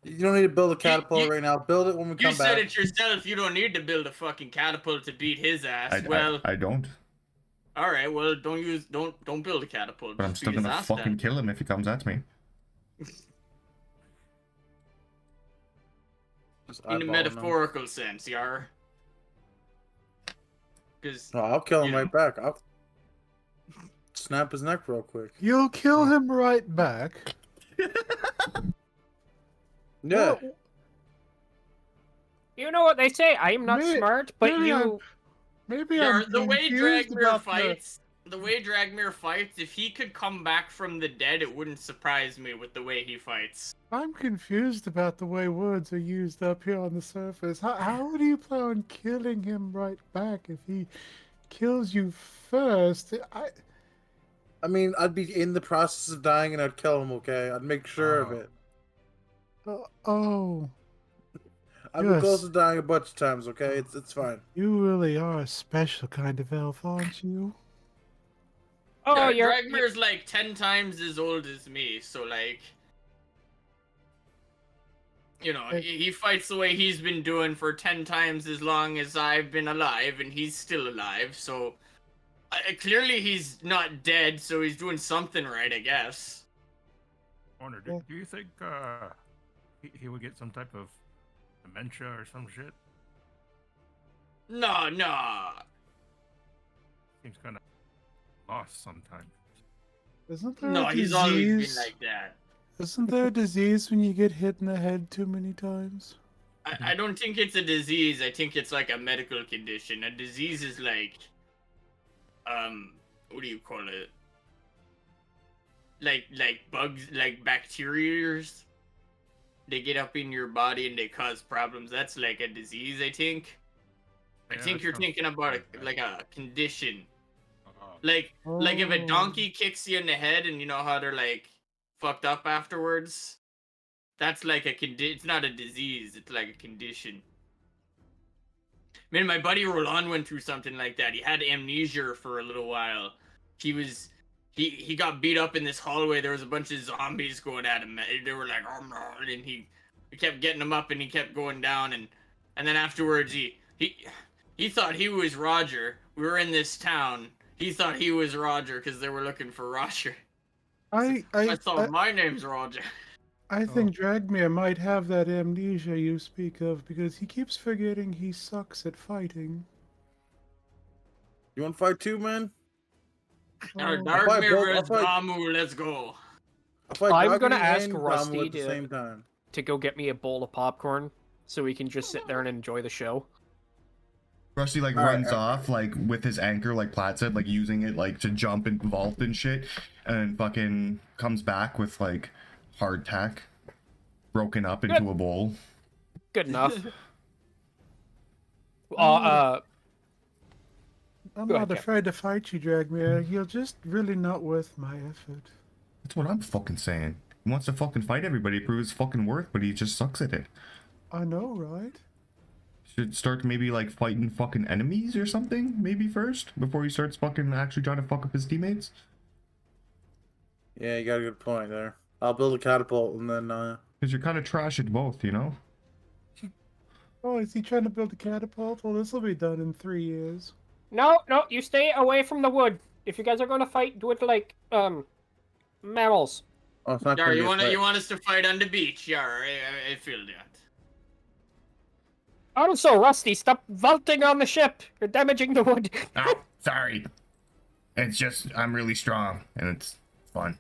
you don't need to build a catapult right now. Build it when we You come said back. it yourself. You don't need to build a fucking catapult to beat his ass. I don't. All right. Well, don't build a catapult. But I'm Just still beat his gonna ass fucking then. kill him if he comes at me. Just In the eyeballing him. metaphorical sense, yar. Because Oh, I'll kill him you right back. I'll snap his neck real quick. You'll kill him right back. Yeah. You know what they say, I am not Maybe- smart, but maybe you... Maybe Yar, I'm the way confused Dragmere about fights, if he could come back from the dead, it wouldn't surprise me with the way he fights. I'm confused about the way words are used up here on the surface. How do you plan on killing him right back if he kills you first, I mean, I'd be in the process of dying and I'd kill him, okay? I'd make sure of Oh. it. oh, I've been close Yes. to dying a bunch of times, okay? It's fine. you really are a special kind of elf, aren't you? Oh, you're Dragmir's like 10 times as old as me, so like, you know, he fights the way he's been doing for 10 times as long as I've been alive, and he's still alive, so clearly he's not dead, so he's doing something right, I guess. Warner, Yeah. do you think he would get some type of dementia or some shit? No. Seems kind of lost sometimes. Isn't there No, a he's always been disease? like that. Isn't there a disease when you get hit in the head too many times? I don't think it's a disease. I think it's like a medical condition. A disease is like, what do you call it? Like bugs, like bacterias. They get up in your body and they cause problems. That's like a disease, I think. I Yeah, think that you're sounds thinking about bad. like a condition. Oh. Like if a Oh. donkey kicks you in the head and you know how they're like fucked up afterwards. That's like a condition. It's not a disease. It's like a condition. Man, my buddy Roland went through something like that. He had amnesia for a little while. He got beat up in this hallway. There was a bunch of zombies going at him. They were like, oh no, and he kept getting him up, and he kept going down, and then afterwards he thought he was Roger. We were in this town. He thought he was Roger because they were looking for Roger. I thought my name's Roger. I think Dragmere might have that amnesia you speak of because he keeps forgetting he sucks at fighting. You want to fight too, man? Our Oh. Dark fight both- Mirror I'll is fight- Damu. Let's go. I'll fight I'm gonna Dragony ask and Rusty Damu at the to- same time. to go get me a bowl of popcorn so we can just sit there and enjoy the show. Rusty like All right, runs off like with his anchor, like Platt said, like using it like to jump and vault and shit, and fucking comes back with like hardtack broken up into a bowl. Good enough. I'm Go not ahead, Jeff. afraid to fight you, Dragmere. You're just really not worth my effort. That's what I'm fucking saying. He wants to fucking fight everybody, prove his fucking worth, but he just sucks at it. I know, right? Should start maybe like fighting fucking enemies or something, maybe first, before he starts fucking actually trying to fuck up his teammates. Yeah, you got a good point there. I'll build a catapult and then Because you're kind of trash at both, you know? Oh, is he trying to build a catapult? Well, this will be done in 3 years. No, you stay away from the wood. If you guys are gonna fight, do it like mammals. oh, it's not Yeah, gonna be you a want fight. us to fight on the beach? Yeah, I feel that. Also, Rusty, stop vaulting on the ship. You're damaging the wood. Oh, sorry. It's just, I'm really strong, and it's fun.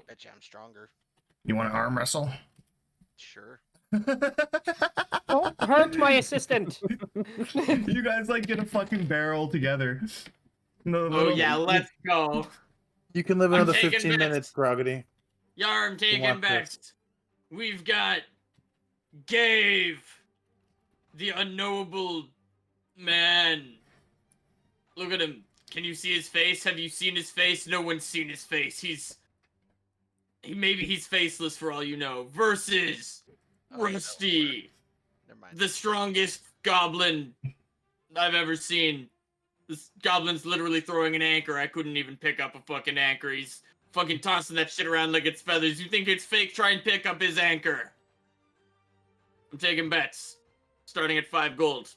Bet you I'm stronger. You want to arm wrestle? Sure. Don't hurt my assistant. You guys like get a fucking barrel together. No, Oh yeah, let's go. You can live I'm another taking 15 bets. minutes, Groggy. Yarm taking want bets. this? We've got Gave, the unknowable man. Look at him. Can you see his face? Have you seen his face? No one's seen his face. Maybe he's faceless for all you know. Versus Oh, no. Rusty, Never mind. the strongest goblin I've ever seen. This goblin's literally throwing an anchor. I couldn't even pick up a fucking anchor. He's fucking tossing that shit around like it's feathers. You think it's fake? Try and pick up his anchor. I'm taking bets. Starting at 5 gold.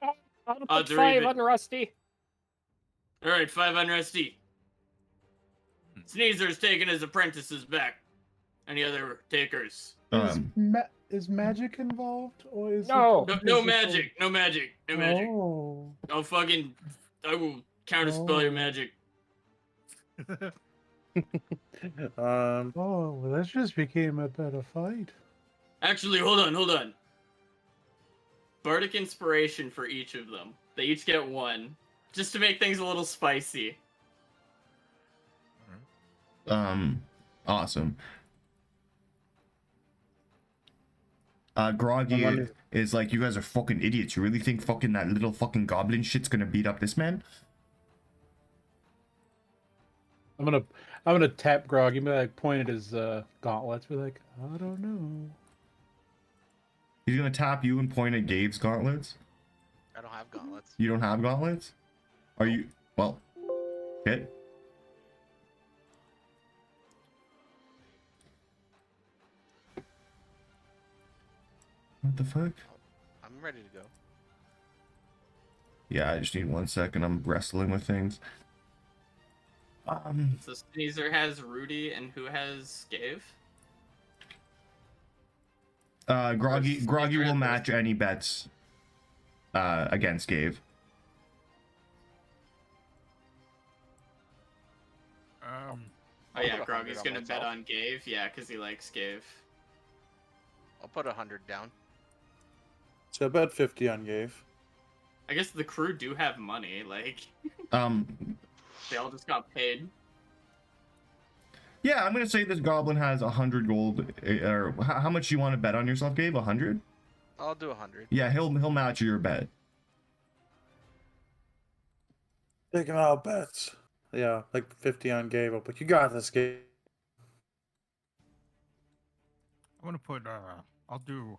I'll put Odds are 5 even. on Rusty. Alright, 5 on Rusty. Sneezer's taking his apprentices back. Any other takers? Is magic involved, or is No. it No physical? magic. No magic. No magic. Oh. I will counterspell your Oh. magic. Um, Oh, well, that just became a better fight. Actually, hold on. Bardic inspiration for each of them. They each get 1. Just to make things a little spicy. Awesome. Groggy wonder- is like, you guys are fucking idiots. You really think fucking that little fucking goblin shit's gonna beat up this man? I'm gonna tap Groggy, be like point at his gauntlets, be like, I don't know. He's gonna tap you and point at Gabe's gauntlets. I don't have gauntlets. You don't have gauntlets? Are you? Well, hit. What the fuck? I'm ready to go. Yeah, I just need 1 second. I'm wrestling with things. So Sneezer has Rudy, and who has Gave? Groggy Sneezer will has match any bets against Gabe. Oh I'll yeah, put 100 Groggy's on gonna bet myself. on Gave, yeah, because he likes Gave. I'll put 100 down. So about 50 on Gabe. I guess the crew do have money, like, Um, they all just got paid. yeah, I'm gonna say this goblin has 100 gold. Or how much you want to bet on yourself, Gabe? 100? I'll do 100. Yeah, he'll match your bet. Taking all bets. Yeah, like 50 on Gabe. But you got this, Gabe. I'm gonna put I'll do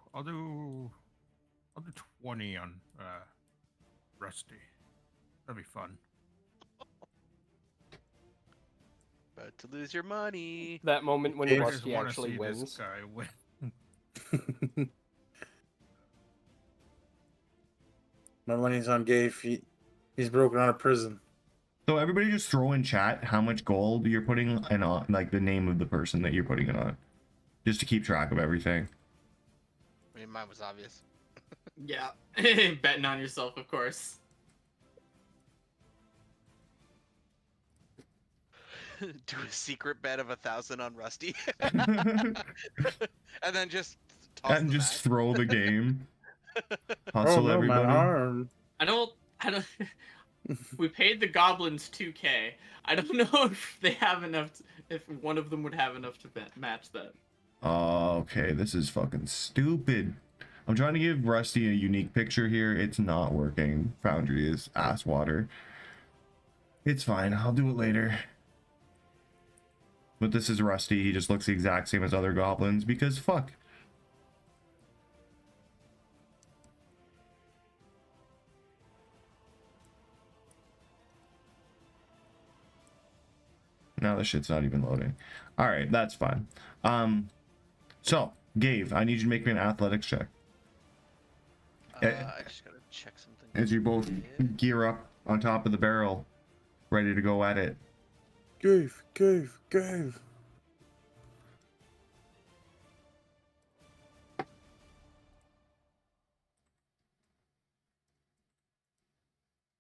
20 on Rusty. That'll be fun. About to lose your money. That moment when I I just Rusty want to actually see wins. this guy win. My money's on Gabe. He's broken out of prison. So everybody just throw in chat how much gold you're putting and on, like the name of the person that you're putting it on, just to keep track of everything. I mean, mine was obvious. Yeah, betting on yourself, of course. Do a secret bet of 1,000 on Rusty, and then just toss And the just back. throw the game. Oh Hustle no, everybody. my arm. I don't. We paid the goblins 2K. I don't know if they have enough. If one of them would have enough to match that. Oh, okay, this is fucking stupid. I'm trying to give Rusty a unique picture here. It's not working. Foundry is ass water. It's fine. I'll do it later. But this is Rusty. He just looks the exact same as other goblins because fuck. Now the shit's not even loading. All right, that's fine. So Gabe, I need you to make me an athletics check I just gotta check something. as you both gear up on top of the barrel, ready to go at it. Gabe.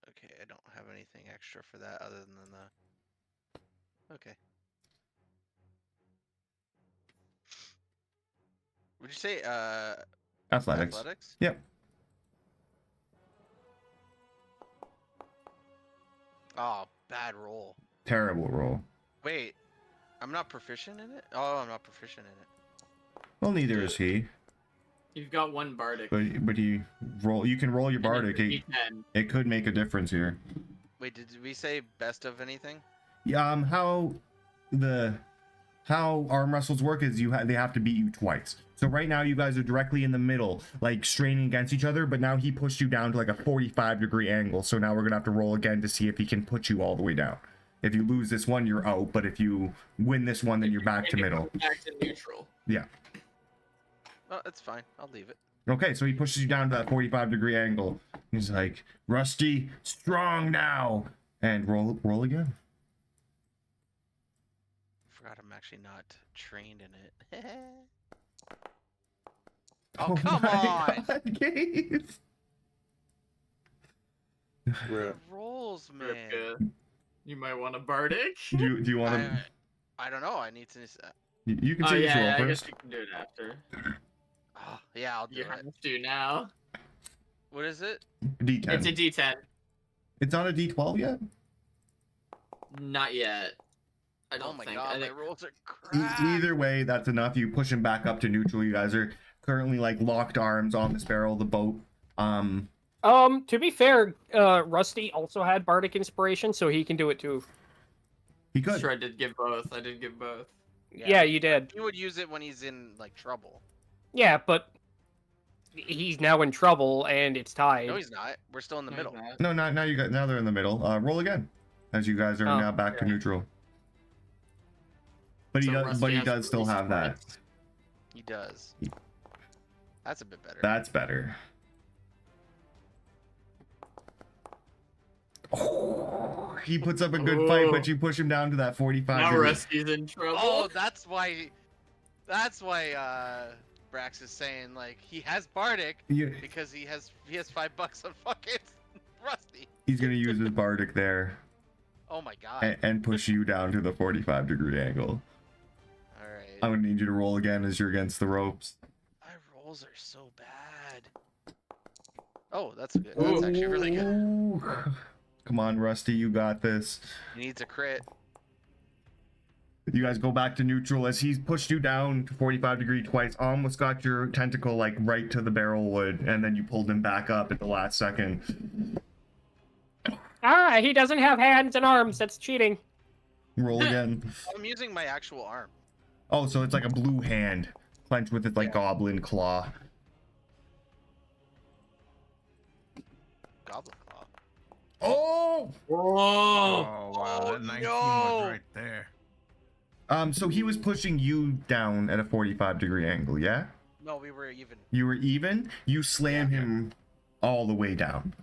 Okay, I don't have anything extra for that other than the. Okay. Would you say Athletics. athletics? Yep. Oh, bad roll. Terrible roll. Wait, I'm not proficient in it? Oh, I'm not proficient in it. Well, neither is he. You've got one bardic. But he roll. You can roll your and then bardic. your It, D10. it could make a difference here. Wait, did we say best of anything? Yeah. How arm wrestles work is they have to beat you twice. So right now you guys are directly in the middle, like straining against each other. But now he pushed you down to like a 45-degree angle. So now we're gonna have to roll again to see if he can put you all the way down. If you lose this one, you're out. But if you win this one, then you're back to Make it middle. Back to neutral. Yeah. Oh, that's fine. I'll leave it. Okay, so he pushes you down to that 45-degree angle. He's like, Rusty, strong now. And roll again. Forgot I'm actually not trained in it. Oh, come my on! God, Gabe. Rip. Rolls, man. Ripka. You might want a bardic. Do you want to? I don't know. I need to. You can Oh say this yeah, roll I guess first. you can do it after. Oh, yeah, I'll do You it. have to now. What is it? D10. It's a D10. It's not a D12 yet. Not yet. I don't Oh my think. god, I my think rolls are crap. Either way, that's enough. You push him back up to neutral. You guys are currently like locked arms on this barrel of the boat. To be fair, Rusty also had bardic inspiration, so he can do it too. He could. Sure, I did give both. Yeah, you did. He would use it when he's in like trouble. Yeah, but he's now in trouble and it's tied. No, he's not. We're still in the middle. No, now you got now they're in the middle. Roll again, as you guys are Oh, now back to neutral. But he So does, Rusty but he has does still release have that. points. He does. That's a bit better. That's better. Oh, he puts up a good fight, but you push him down to that 45. Now degree. Rusty's in trouble. Oh, that's why. Brax is saying like he has Bardic because he has $5 on fucking Rusty. He's gonna use his bardic there Oh my god. and push you down to the 45-degree angle. All right. I'm gonna need you to roll again as you're against the ropes. My rolls are so bad. Oh, that's good. That's actually really good. Ooh. Come on, Rusty, you got this. He needs a crit. You guys go back to neutral as he's pushed you down to 45 degree twice, almost got your tentacle like right to the barrel wood, and then you pulled him back up at the last second. He doesn't have hands and arms. That's cheating. Roll again. I'm using my actual arm. Oh, so it's like a blue hand clenched with its like goblin claw. Goblin Claw. Oh! Oh wow, Oh, that 19 no. was right there. So he was pushing you down at a 45-degree angle, yeah? No, we were even. You were even? You slam him all the way down.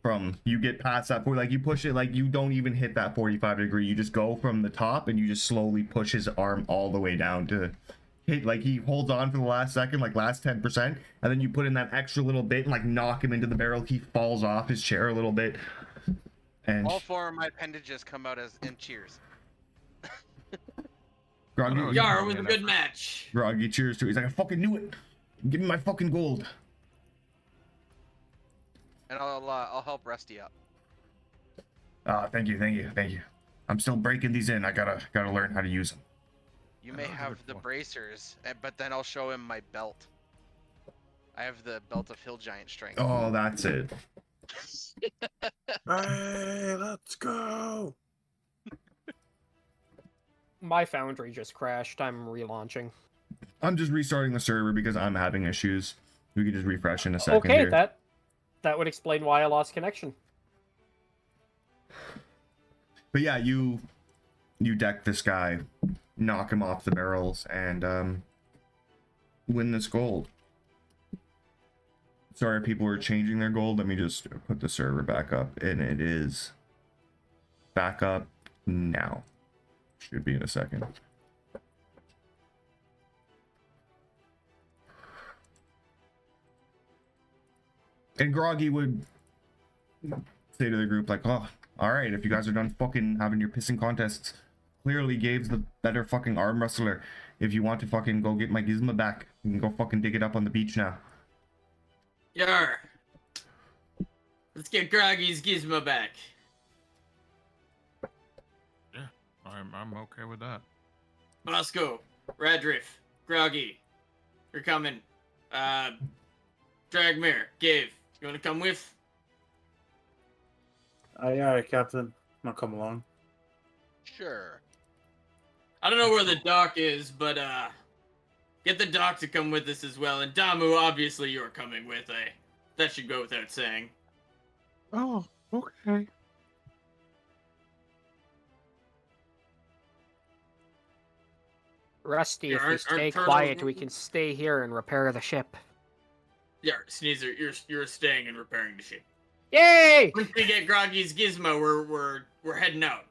From, you get past that point, like you push it, like you don't even hit that 45 degree. You just go from the top and you just slowly push his arm all the way down to hit, like he holds on for the last second, like last 10%, and then you put in that extra little bit and like knock him into the barrel. He falls off his chair a little bit. And All four of my appendages come out as in cheers. Groggy, Yar, it was a good match. Groggy cheers to it. He's like, I fucking knew it. Give me my fucking gold. And I'll help Rusty up. Thank you. I'm still breaking these in. I gotta learn how to use them. You may That was a have good the one. bracers, but then I'll show him my belt. I have the belt of hill giant strength. Oh, that's it. Hey, let's go. My foundry just crashed. I'm relaunching. I'm just restarting the server because I'm having issues. We can just refresh in a second Okay, here. that would explain why I lost connection. But yeah, you deck this guy, knock him off the barrels, and win this gold. Sorry, people are changing their gold. Let me just put the server back up, and it is back up now. Should be in a second. And Groggy would say to the group, like, oh, alright, if you guys are done fucking having your pissing contests, clearly Gabe's the better fucking arm wrestler. If you want to fucking go get my gizmo back, you can go fucking dig it up on the beach now. Yar. Let's get Groggy's gizmo back. Yeah, I'm okay with that. Bosco, Radriff, Groggy, you're coming. Dragmere, Gabe, you wanna come with? Yeah, Captain. I'll come along. Sure. I don't know where the doc is, but get the doc to come with us as well. And Damu, obviously you're coming with. That should go without saying. Oh, okay. Rusty, Yeah, if we aren't stay turtles- quiet, we can stay here and repair the ship. Yeah, Sneezer, you're staying and repairing the ship. Yay! Once we get Groggy's gizmo, we're heading out.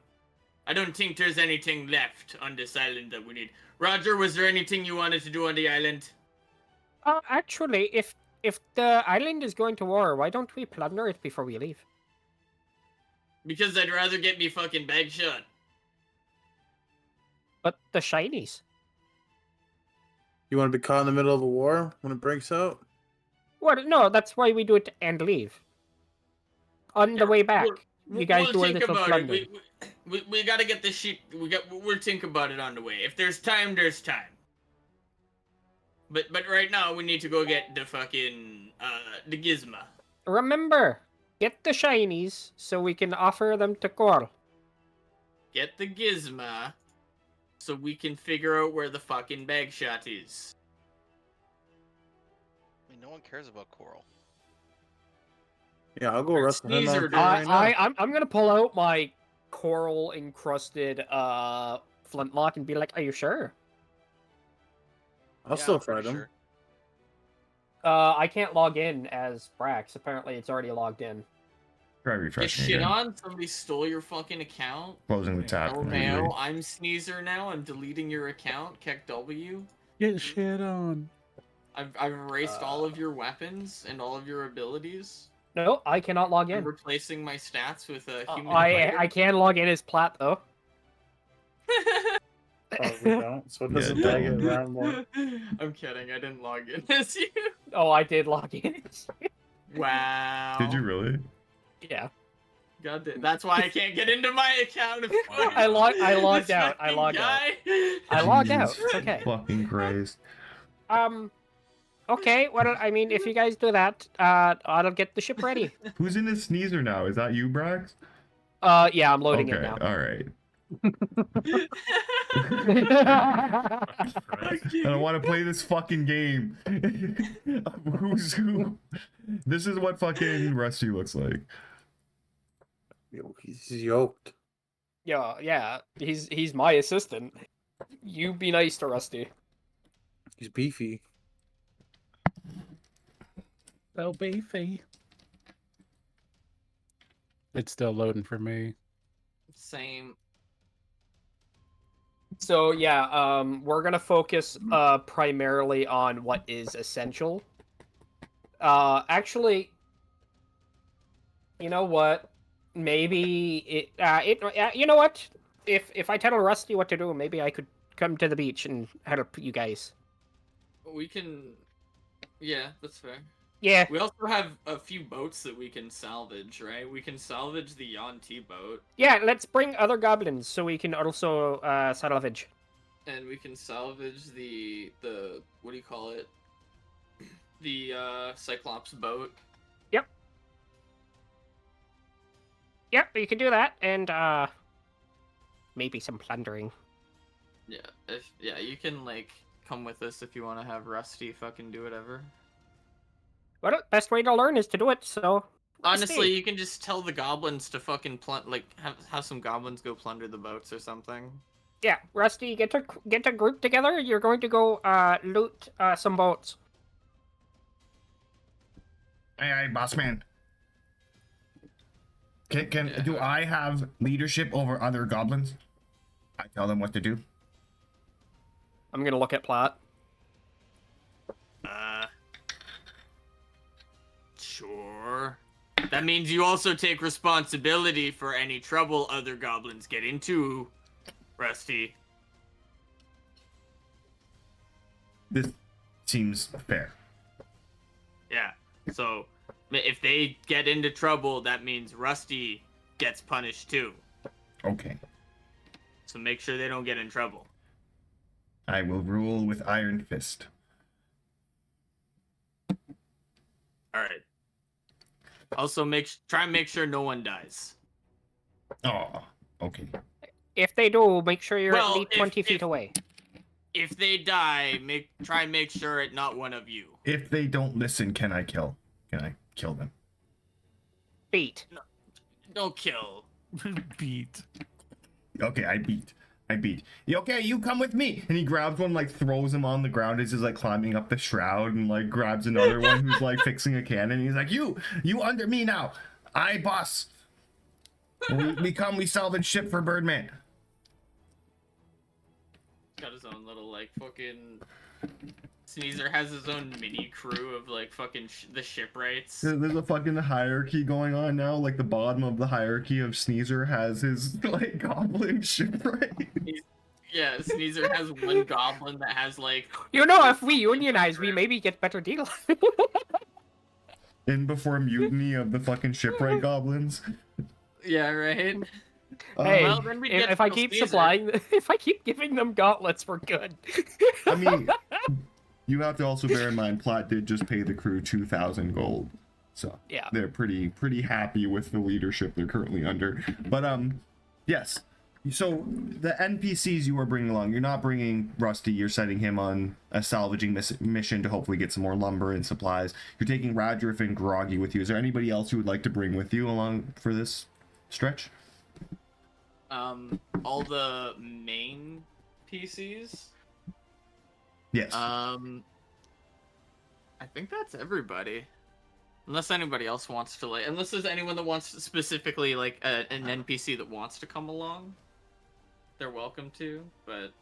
I don't think there's anything left on this island that we need. Roger, was there anything you wanted to do on the island? Actually, if the island is going to war, why don't we plunder it before we leave? Because I'd rather get me fucking bag shot. But the shinies. You want to be caught in the middle of a war when it breaks out? Well, no, that's why we do it and leave. On the way back, you guys do a think little about plunder. it. We gotta get this shit. We'll think about it on the way. If there's time, there's time. But right now we need to go get the fucking the gizma. Remember, get the shinies so we can offer them to Coral. Get the gizma so we can figure out where the fucking bag shot is. I mean, no one cares about Coral. Yeah, I'll go wrestle him Sneezer, out dude. right now. I'm gonna pull out my coral encrusted flintlock and be like, "Are you sure?" I'll Yeah, still I'm pretty fight him. sure. I can't log in as Brax. Apparently, it's already logged in. Try Get refreshing shit again. on? Somebody stole your fucking account? Closing the tab completely. LMAO, I'm Sneezer now. I'm deleting your account. Keck W. Get shit on. I've erased all of your weapons and all of your abilities. No, I cannot log I'm in. replacing my stats with a human I fighter. can log in as Plat though. Oh, we don't. So it doesn't Yeah, tag it don't. around more. I'm kidding. I didn't log in as you. Oh, I did log in. Wow. Did you really? Yeah. God damn. That's why I can't get into my account. I logged out. I logged out. I logged out. Jesus It's okay. Fucking Christ. Okay. Well, I mean, if you guys do that, I'll get the ship ready. Who's in this sneezer now? Is that you, Brax? Yeah, I'm loading Okay, it now. all right. I don't want to play this fucking game. Who's who? This is what fucking Rusty looks like. Yo, he's yoked. Yeah. He's my assistant. You be nice to Rusty. He's beefy. So beefy. It's still loading for me. Same. So yeah, we're gonna focus primarily on what is essential. Actually, you know what? Maybe you know what? If I tell Rusty what to do, maybe I could come to the beach and help you guys. We can. Yeah, that's fair. Yeah. We also have a few boats that we can salvage, right? We can salvage the Yanti boat, Yeah, let's bring other goblins so we can also salvage. and we can salvage the what do you call it? The Cyclops boat. Yep, you can do that, and maybe some plundering. Yeah, you can like come with us if you want to have Rusty fucking do whatever. Well, best way to learn is to do it. So Honestly, you can just tell the goblins to fucking have some goblins go plunder the boats or something. yeah, Rusty, get a group together. You're going to go loot some boats. Hey, boss man. Do I have leadership over other goblins? I tell them what to do. I'm gonna look at Plat. Sure. That means you also take responsibility for any trouble other goblins get into, Rusty. This seems fair. Yeah. So, if they get into trouble, that means Rusty gets punished too. Okay. So make sure they don't get in trouble. I will rule with iron fist. All right. Also, try and make sure no one dies. Oh, okay. If they do, make sure you're Well, at least 20 feet away. If they die, try and make sure it's not one of you. If they don't listen, can I kill them? Beat. Don't kill. Beat. Okay, I beat. Okay, you come with me. And he grabs one, like throws him on the ground as he's like climbing up the shroud, and like grabs another one who's like fixing a cannon. He's like, you under me now. I boss. We salvage ship for Birdman. Got his own little like fucking. Sneezer has his own mini crew of like fucking the shipwrights. There's a fucking hierarchy going on now. Like the bottom of the hierarchy of Sneezer has his like goblin shipwright. Yeah, Sneezer has one goblin that has like. You know, if we unionize, we maybe get better deals. In before mutiny of the fucking shipwright goblins. Yeah, right. Hey, Well, then we get if I Little keep Caesar. supplying, if I keep giving them gauntlets, we're good. I mean, You have to also bear in mind, Platt did just pay the crew 2,000 gold, so Yeah. they're pretty happy with the leadership they're currently under. But yes. So the NPCs you are bringing along, you're not bringing Rusty. You're setting him on a salvaging mission to hopefully get some more lumber and supplies. You're taking Radriff and Groggy with you. Is there anybody else you would like to bring with you along for this stretch? All the main PCs. Yes. I think that's everybody. Unless anybody else wants to, like, unless there's anyone that wants to specifically, like, an NPC that wants to come along, they're welcome to. But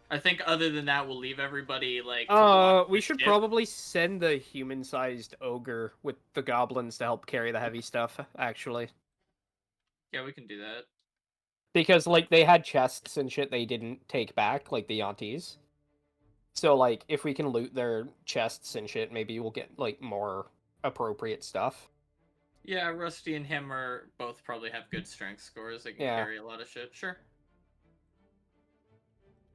I think other than that, we'll leave everybody, like, to watch We the should ship. probably send the human-sized ogre with the goblins to help carry the heavy stuff, actually. Yeah, we can do that. Because, like, they had chests and shit they didn't take back, like the Yantees. So, like, if we can loot their chests and shit, maybe we'll get, like, more appropriate stuff. Yeah, Rusty and him are both probably have good strength scores. They can Yeah. carry a lot of shit. Sure.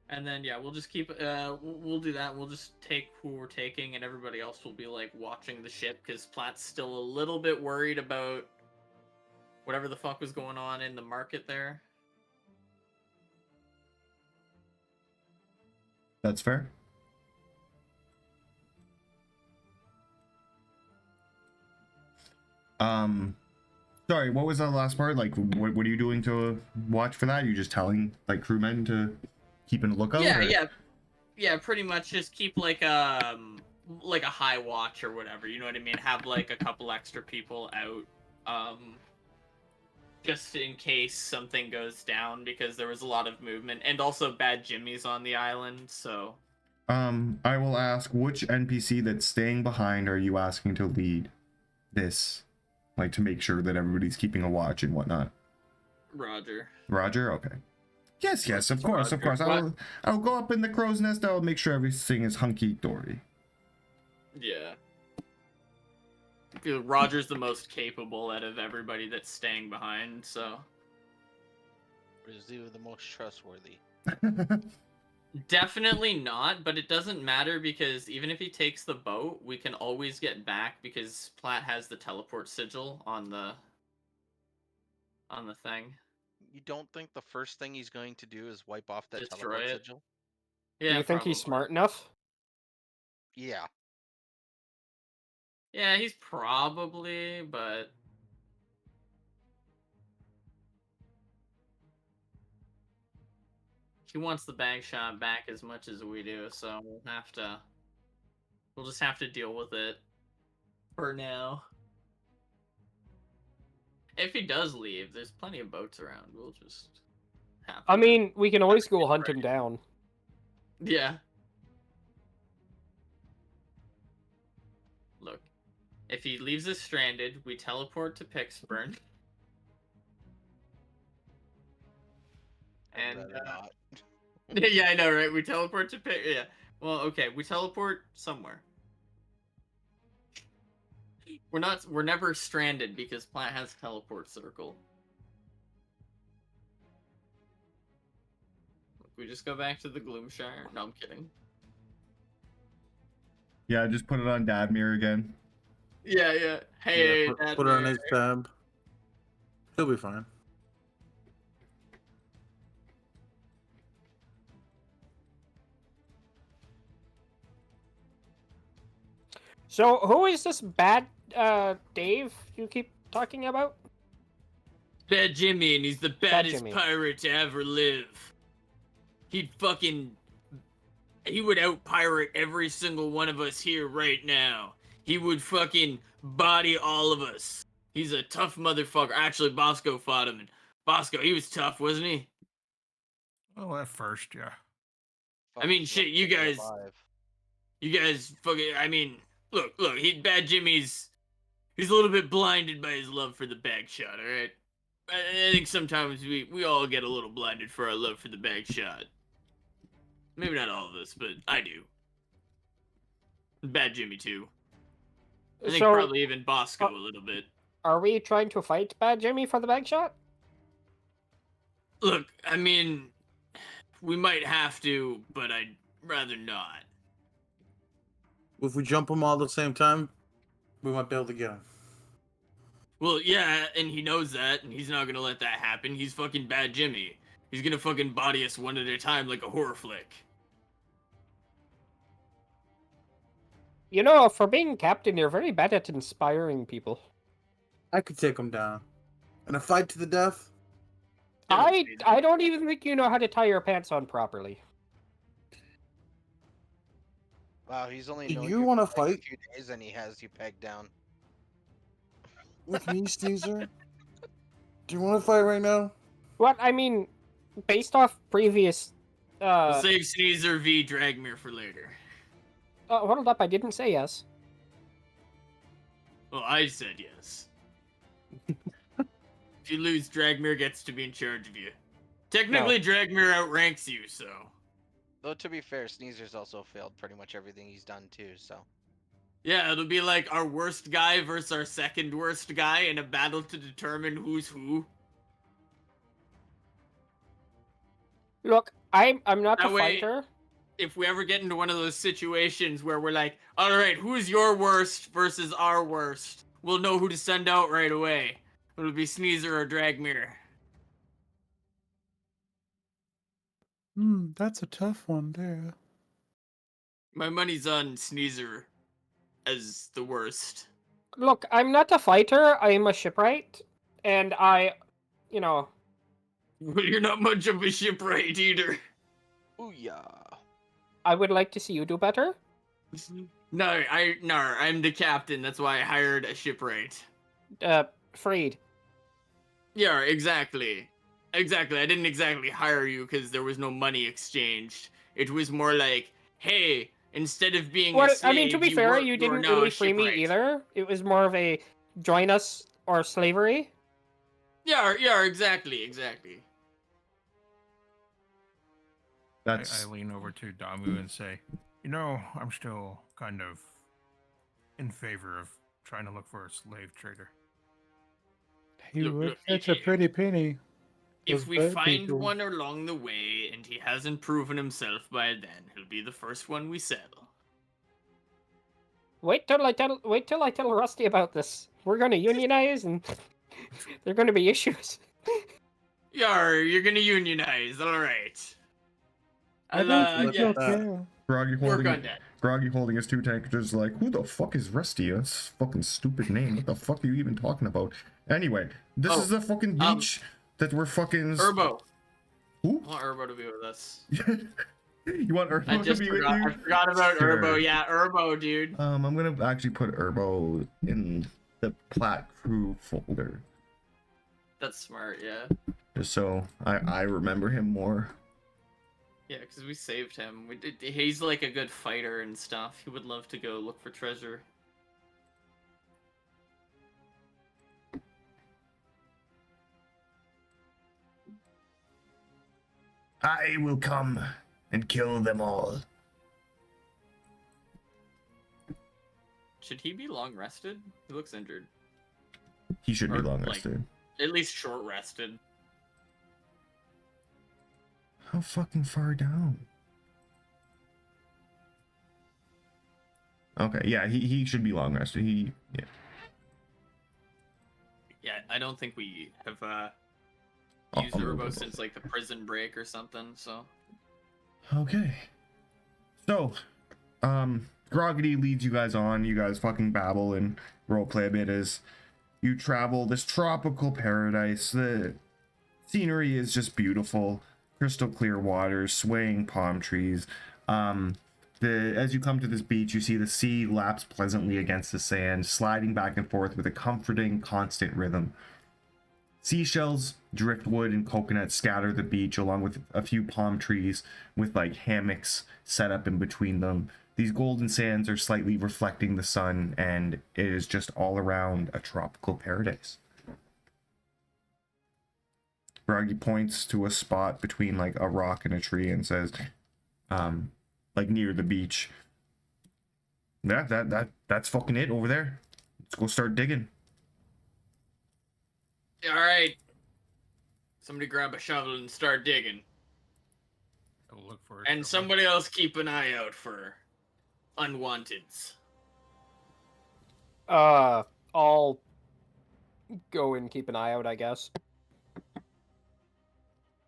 And then, yeah, we'll just keep, we'll do that. We'll just take who we're taking, and everybody else will be, like, watching the ship, because Platt's still a little bit worried about whatever the fuck was going on in the market there. That's fair. Sorry, what was that last part? Like, what are you doing to watch for that? You just telling, like, crewmen to keep a lookout? Yeah, or? yeah, pretty much just keep, like a high watch or whatever, you know what I mean? Have, like, a couple extra people out, just in case something goes down, because there was a lot of movement, and also Bad Jimmy's on the island, so... I will ask, which NPC that's staying behind are you asking to lead this? Like, to make sure that everybody's keeping a watch and whatnot. Roger. Roger? Okay. Yes, of course, of Roger. course. I'll go up in the crow's nest. I'll make sure everything is hunky-dory. Yeah. I feel Roger's the most capable out of everybody that's staying behind, so... Is he the most trustworthy? Definitely not, but it doesn't matter, because even if he takes the boat, we can always get back, because Platt has the teleport sigil on the thing. You don't think the first thing he's going to do is wipe off that Destroy teleport it? sigil? Yeah, Do you think he's probably. smart enough? Yeah. Yeah, he's probably, but... He wants the bag shot back as much as we do, so we'll just have to deal with it for now. If he does leave, there's plenty of boats around. We'll just have I to- mean, we can always go get hunt ready. him down. Yeah. Look, if he leaves us stranded, we teleport to Pixburn. I'd And rather not. yeah, I know, right? We teleport to yeah. Well, okay, we teleport somewhere. We're never stranded because Plant has teleport circle. We just go back to the Gloomshire. No, I'm kidding. Yeah, just put it on Dadmir again. Yeah. Hey, Yeah, put it on his tab. He'll be fine. So, who is this bad Dave you keep talking about? Bad Jimmy, and he's the baddest Jimmy. pirate to ever live. He would out-pirate every single one of us here right now. He would fucking body all of us. He's a tough motherfucker. Actually, Bosco fought him, and Bosco, he was tough, wasn't he? Oh, at first, yeah. I mean, Fuck, shit, he's you lucky to be guys- alive. You guys fucking, I mean, look, Bad Jimmy's, he's a little bit blinded by his love for the bag shot, alright? I think sometimes we all get a little blinded for our love for the bag shot. Maybe not all of us, but I do. Bad Jimmy too. I think So, probably even Bosco a little bit. are we trying to fight Bad Jimmy for the bag shot? Look, I mean, we might have to, but I'd rather not. If we jump them all at the same time, we might be able to get them. Well, yeah, and he knows that, and he's not gonna let that happen. He's fucking Bad Jimmy. He's gonna fucking body us one at a time like a horror flick. You know, for being captain, you're very bad at inspiring people. I could take them down. In a fight to the death? I don't even think you know how to tie your pants on properly. Wow, he's only Do known you you wanna for like fight? a few days and he has you pegged down. With me, Sneezer? Do you want to fight right now? What I mean, based off previous, We'll save Sneezer v Dragmere for later. hold up, I didn't say yes. Well, I said yes. If you lose, Dragmere gets to be in charge of you. Technically, Dragmere outranks you, so. Though to be fair, Sneezer's also failed pretty much everything he's done too, so. Yeah, it'll be like our worst guy versus our second worst guy in a battle to determine who's who. Look, I'm not That a way- fighter. If we ever get into one of those situations where we're like, all right, who's your worst versus our worst, we'll know who to send out right away. It'll be Sneezer or Dragmere. That's a tough one there. My money's on Sneezer as the worst. Look, I'm not a fighter. I am a shipwright, and you know, Well, you're not much of a shipwright either. Booyah. I would like to see you do better. No, I'm the captain. That's why I hired a shipwright. Freed. Yeah, exactly. Exactly. I didn't exactly hire you because there was no money exchanged. It was more like, hey, instead of being a Well, slave, I mean, to be fair, work, you are didn't now really a free me shipwright. either. It was more of a join us or slavery. Yeah, exactly. That's I lean over to Damu and say, you know, I'm still kind of in favor of trying to look for a slave trader. He Look, would look, fetch a pretty penny. If Those we bird find people. one along the way and he hasn't proven himself by then, he'll be the first one we settle. Wait till I tell Rusty about this. We're gonna unionize, and there are gonna be issues. You're gonna unionize, all right. I don't think yeah, you'll that. care. Groggy work holding on that. Groggy holding his two tankards like, who the fuck is Rusty? That's a fucking stupid name. What the fuck are you even talking about? Anyway, this Oh, is the fucking beach that we're fucking. Urbo. Who? I want Urbo to be with us. You want Urbo I to just be forgot. with you? I forgot about Sure. Urbo. Yeah, Urbo, dude. I'm gonna actually put Urbo in the Plat crew folder, That's smart. Yeah. just so I remember him more. Yeah, because we saved him. He's like a good fighter and stuff. He would love to go look for treasure. I will come and kill them all. Should he be long rested? He looks injured. He should be Or, long like- rested. At least short rested. How fucking far down? Okay, yeah, he should be long rested. Yeah. Yeah, I don't think we have I'll used move Urbo him since like the prison break or something. So Okay. So, Groggity leads you guys on. You guys fucking babble and roleplay a bit as you travel this tropical paradise. The scenery is just beautiful. Crystal clear waters, swaying palm trees. As you come to this beach, you see the sea laps pleasantly against the sand, sliding back and forth with a comforting, constant rhythm. Seashells, driftwood, and coconuts scatter the beach, along with a few palm trees with like hammocks set up in between them. These golden sands are slightly reflecting the sun, and it is just all around a tropical paradise. Bragi points to a spot between like a rock and a tree and says, like near the beach, that's fucking it over there. Let's go start digging. all right, somebody grab a shovel and start digging, I will look for. and somebody else keep an eye out for unwanteds? I'll go and keep an eye out, I guess.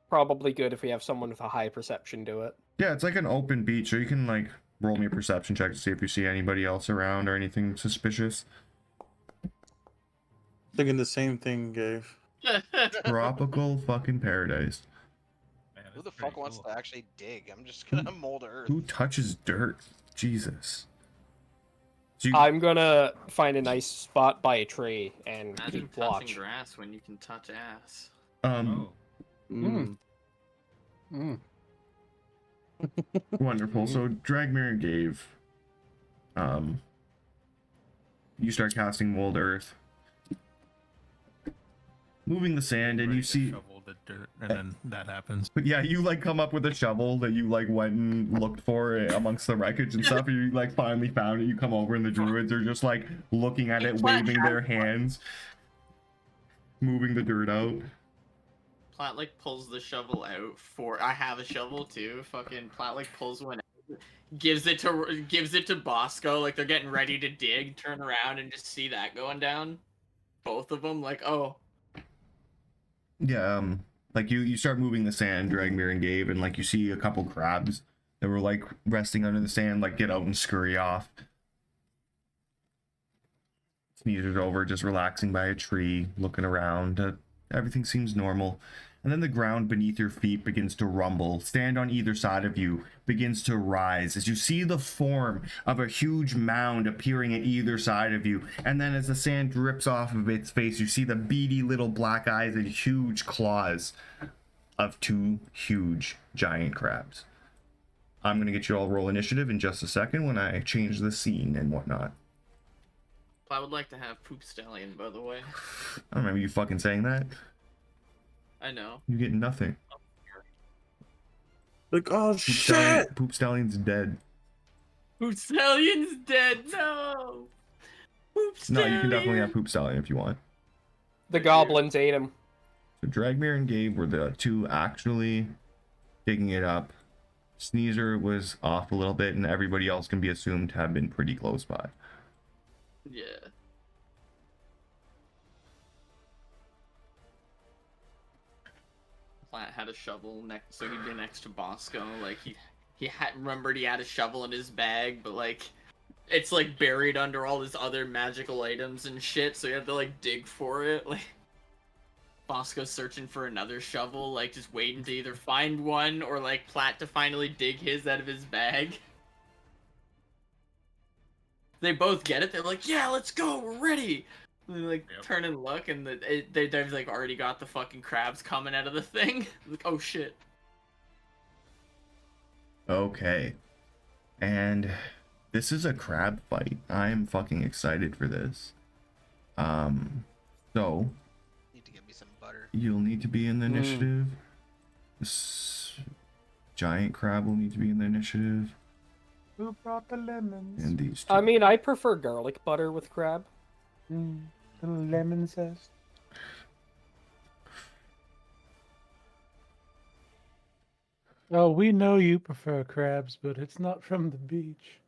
Probably good if we have someone with a high perception do it. Yeah, it's like an open beach, so you can like roll me a perception check to see if you see anybody else around or anything suspicious. Thinking the same thing, Dave. Tropical fucking paradise. Man, Who it's the pretty fuck wants cool. to actually dig? I'm just gonna mold earth. Who touches dirt? Jesus. So you, I'm gonna find a nice spot by a tree and Imagine keep touching watch. grass when you can touch ass. Oh, Mm. wonderful. So Dragmir gave. You start casting mold earth, moving the sand, and ready you to see. shovel the dirt, and then that happens. But yeah, you like come up with a shovel that you like went and looked for amongst the wreckage and stuff. And you like finally found it. You come over and the druids are just like looking at it, waving their hands, moving the dirt out. Plat like pulls the shovel out for. I have a shovel too. Fucking Plat like pulls one out, gives it to Bosco. Like they're getting ready to dig. Turn around and just see that going down. Both of them like, oh. Yeah, like you start moving the sand, Dragmir and Gabe, and like you see a couple crabs that were like resting under the sand, like get out and scurry off. Sneezer's over, just relaxing by a tree, looking around. Everything seems normal. And then the ground beneath your feet begins to rumble. Sand on either side of you begins to rise as you see the form of a huge mound appearing at either side of you. And then as the sand drips off of its face, you see the beady little black eyes and huge claws of two huge giant crabs. I'm going to get you all roll initiative in just a second when I change the scene and whatnot. I would like to have Poop Stallion, by the way. I don't remember you fucking saying that. I know. You get nothing. Like, oh Poop shit! Poop Stallion's dead. Poop Stallion's dead. No. Poop No, Stallion. you can definitely have Poop Stallion if you want. The goblins ate him. So Dragmir and Gabe were the two actually digging it up. Sneezer was off a little bit, and everybody else can be assumed to have been pretty close by. Yeah. Plant had a shovel next, so he'd be next to Bosco. Like he had remembered he had a shovel in his bag, but like it's like buried under all his other magical items and shit. So you have to like dig for it. Like Bosco's searching for another shovel, like just waiting to either find one or like Platt to finally dig his out of his bag. They both get it. They're like, "Yeah, let's go. We're ready." And they like turn and look, and they've like already got the fucking crabs coming out of the thing. Like, oh shit. Okay. And this is a crab fight. I'm fucking excited for this. So Need to get me some butter. you'll need to be in the initiative. This giant crab will need to be in the initiative. Who brought the lemons? And these two. I mean, I prefer garlic butter with crab. Little lemon zest. Oh, we know you prefer crabs, but it's not from the beach.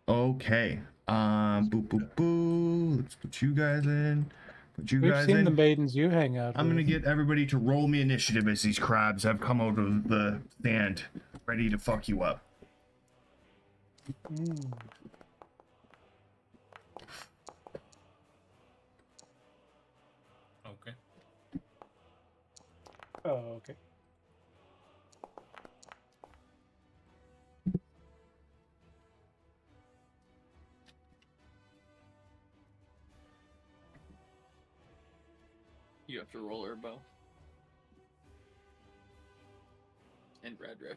Okay. Boo boo boo. Let's put you guys in. Put you We've guys seen in. the maidens you hang out I'm with. gonna get everybody to roll me initiative as these crabs have come out of the sand, ready to fuck you up. Okay. Oh, okay. You have to roll Urbo. And Radriff.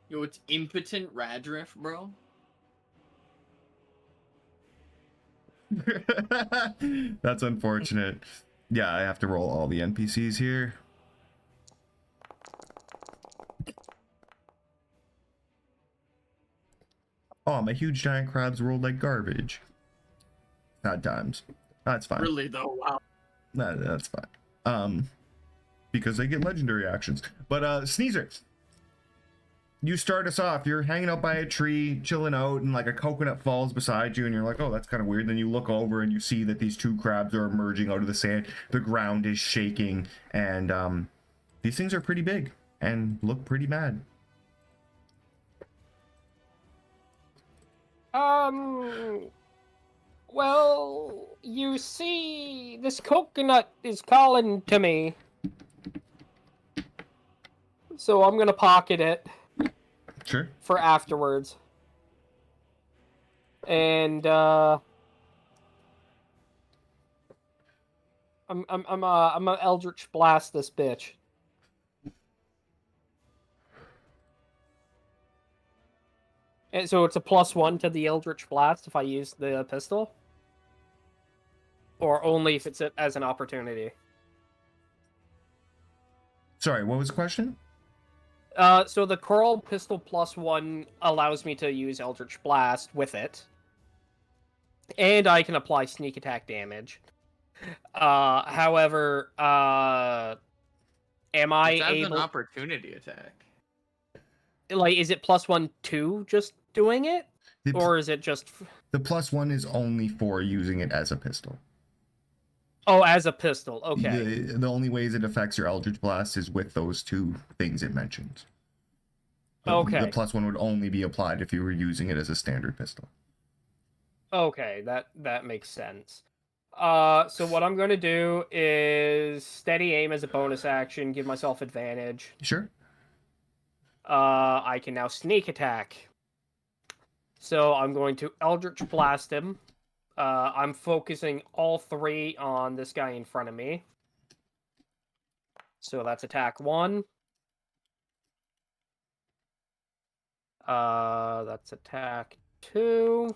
Yo, it's impotent Radriff, bro. That's unfortunate. Yeah, I have to roll all the NPCs here. Oh, my huge giant crabs rolled like garbage. Bad times. That's fine. Really though, wow. That's fine. Because they get legendary actions. But Sneezer, you start us off. You're hanging out by a tree, chilling out, and like a coconut falls beside you, and you're like, oh, that's kind of weird. Then you look over and you see that these two crabs are emerging out of the sand. The ground is shaking, and these things are pretty big and look pretty mad. Well, you see, this coconut is calling to me. So I'm gonna pocket it. Sure. For afterwards. And, I'm a Eldritch Blast this bitch. And so it's a +1 to the Eldritch Blast if I use the pistol? Or only if it's as an opportunity? Sorry, what was the question? So the Coral Pistol +1 allows me to use Eldritch Blast with it. And I can apply sneak attack damage. However, am I It's as able... an opportunity attack. Like, is it +1 to just doing it? The, Or is it just... the +1 is only for using it as a pistol. Oh, as a pistol. Okay. The only ways it affects your Eldritch Blast is with those two things it mentions. Okay. The +1 would only be applied if you were using it as a standard pistol. Okay, that makes sense. So what I'm going to do is steady aim as a bonus action, give myself advantage. Sure. I can now sneak attack. So I'm going to Eldritch Blast him. I'm focusing all 3 on this guy in front of me. So that's attack 1. That's attack 2.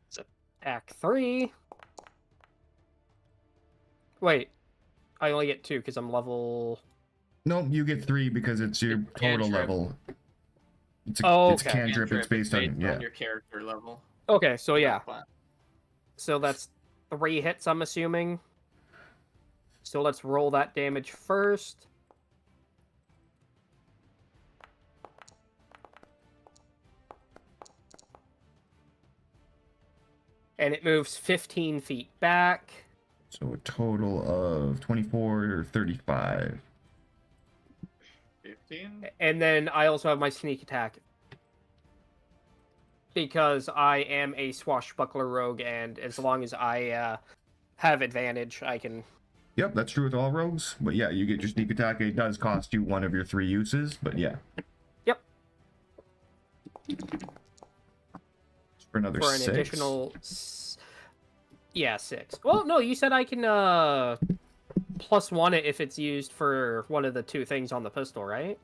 It's attack 3. Wait, I only get 2 because I'm level... No, you get 3 because it's your It's total cantrip. level. It's okay. cantrip. It's based on your character level. Okay, so yeah. Wow. So that's 3 hits, I'm assuming. So let's roll that damage first. And it moves 15 feet back. So a total of 24 or 35. 15? And then I also have my sneak attack. Because I am a swashbuckler rogue, and as long as I have advantage, I can... Yep, that's true with all rogues. But yeah, you get your sneak attack. It does cost you 1 of your 3 uses, but yeah. Yep. For another For an 6. additional... Yeah, 6. Well, no, you said I can +1 it if it's used for one of the 2 things on the pistol, right?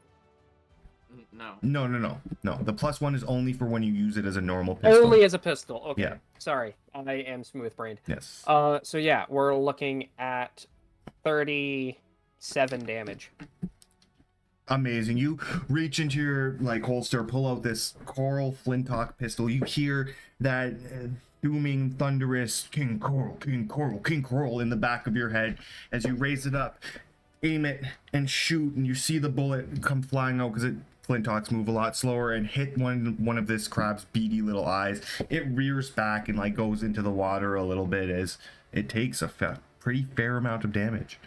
No. No. The +1 is only for when you use it as a normal pistol. Only as a pistol. Okay. Yeah. Sorry, I am smooth-brained. Yes. So yeah, we're looking at 37 damage. Amazing. You reach into your holster, pull out this coral flintlock pistol. You hear that booming, thunderous King Coral, King Coral, King Coral in the back of your head as you raise it up, aim it, and shoot, and you see the bullet come flying out because flintlocks move a lot slower and hit one of this crab's beady little eyes. It rears back and goes into the water a little bit as it takes a pretty fair amount of damage.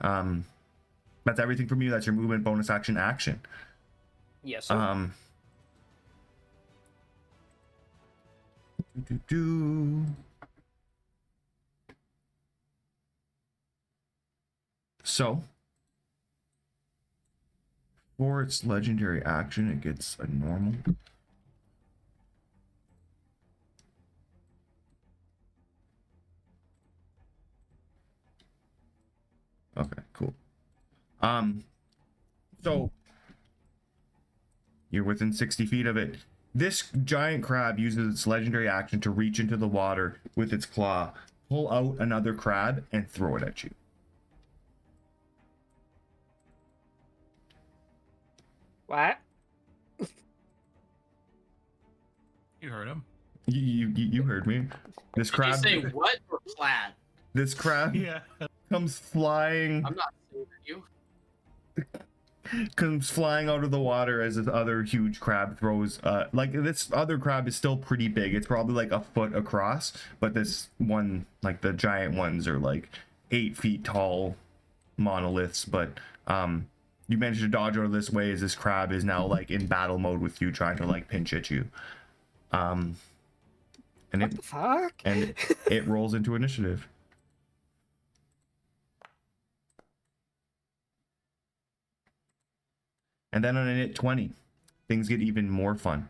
That's everything from you. That's your movement, bonus action. Yes, sir. So, for its legendary action, it gets a normal. Okay, cool. So you're within 60 feet of it. This giant crab uses its legendary action to reach into the water with its claw, pull out another crab, and throw it at you. What? You heard him. You heard me. This crab. Did you say what or plaid? This crab Yeah. comes flying. I'm not saying you. comes flying out of the water as this other huge crab throws like this other crab is still pretty big. It's probably like a foot across, but this one, like the giant ones, are like 8 feet tall monoliths. But you manage to dodge out of this way as this crab is now like in battle mode with you, trying to like pinch at you. And What the fuck? and it rolls into initiative. And then on a nit 20, things get even more fun.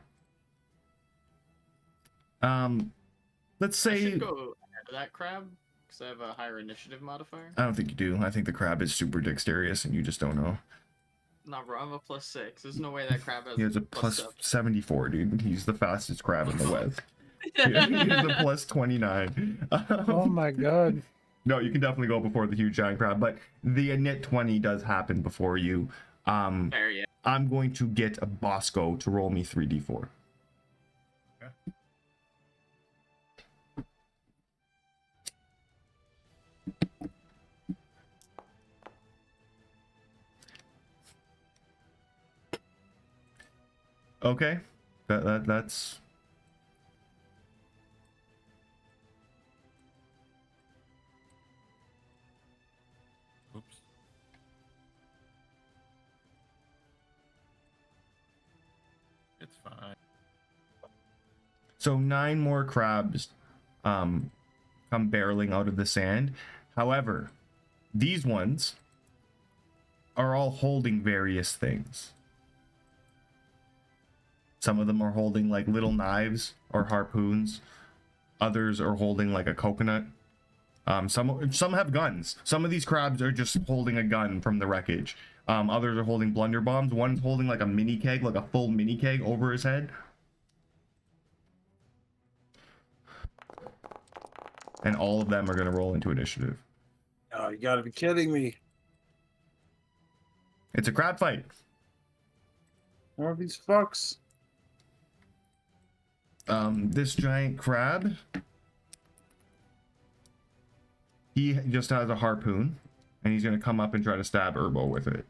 Let's I say should go ahead of that crab because I have a higher initiative modifier. I don't think you do. I think the crab is super dexterous and you just don't know. Not bro, I'm a +6. There's no way that crab has. He has a plus +7. 74, dude. He's the fastest crab in the West. He has a plus 29. Oh my god. No, you can definitely go before the huge giant crab, but the nit 20 does happen before you. There, yeah. I'm going to get a Bosco to roll me 3d4. Okay, that's Oops. It's fine. so 9 more crabs come barreling out of the sand. However, these ones are all holding various things. Some of them are holding like little knives or harpoons. Others are holding like a coconut. Some have guns. Some of these crabs are just holding a gun from the wreckage. Others are holding blunder bombs. One's holding like a mini keg, like a full mini keg over his head. And all of them are going to roll into initiative. Oh, you gotta be kidding me. It's a crab fight. More of these fucks. This giant crab, he just has a harpoon, and he's going to come up and try to stab Urbo with it.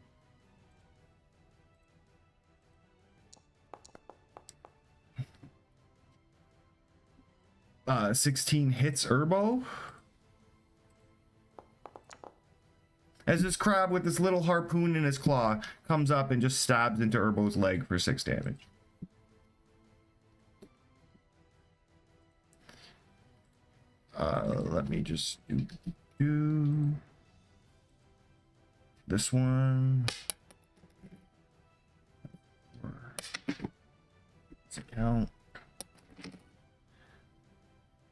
16 hits Urbo. As this crab with this little harpoon in his claw comes up and just stabs into Urbo's leg for 6 damage. Let me just do this one. Let's count.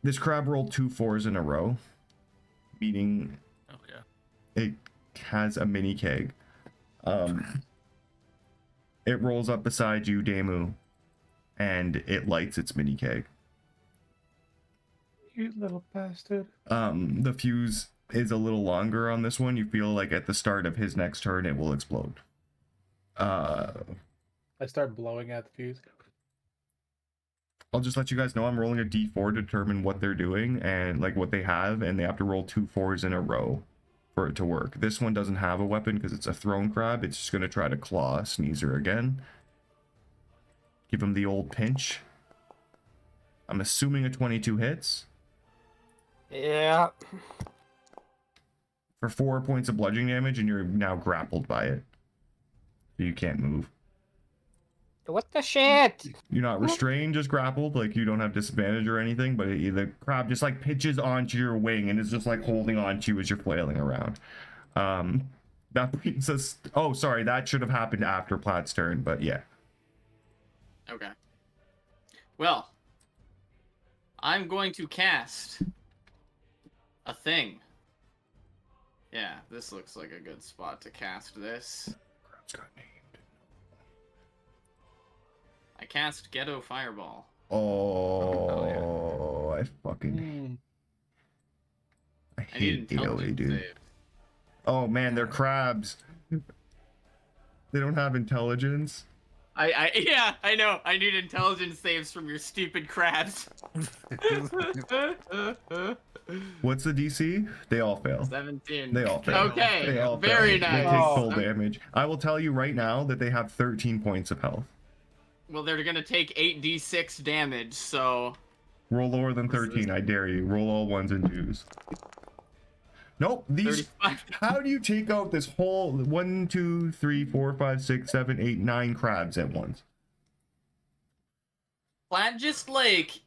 This crab rolled 2 4s in a row, meaning Oh yeah. it has a mini keg. It rolls up beside you, Damu, and it lights its mini keg. You little bastard. The fuse is a little longer on this one. You feel like at the start of his next turn it will explode. I start blowing at the fuse. I'll just let you guys know I'm rolling a d4 to determine what they're doing and like what they have, and they have to roll 2 4s in a row for it to work. This one doesn't have a weapon because it's a throne crab. It's just going to try to claw Sneezer again. Give him the old pinch. I'm assuming a 22 hits. Yeah. For 4 points of bludgeoning damage, and you're now grappled by it. So you can't move. What the shit? You're not restrained, just grappled. Like, you don't have disadvantage or anything, but the crab just, like, pitches onto your wing and is just, like, holding on to you as you're flailing around. That brings us... Oh, sorry, that should have happened after Platt's turn, but yeah. Okay. Well, I'm going to cast a thing. Yeah, this looks like a good spot to cast this. Crab's got named. I cast Ghetto Fireball. Oh, I fucking... I I need hate AoE, intelligence dude. save. Oh, man, they're crabs. They don't have intelligence. Yeah, I know. I need intelligence saves from your stupid crabs. What's the DC? They all fail. 17. They all fail. Okay, They all very fail. nice. They take Oh. full damage. I will tell you right now that they have 13 points of health. Well, they're gonna take 8d6 damage, so... Roll lower than 13, I dare you. Roll all ones and twos. Nope, these... 35. How do you take out this whole 1, 2, 3, 4, 5, 6, 7, 8, 9 crabs at once? Platt just, like...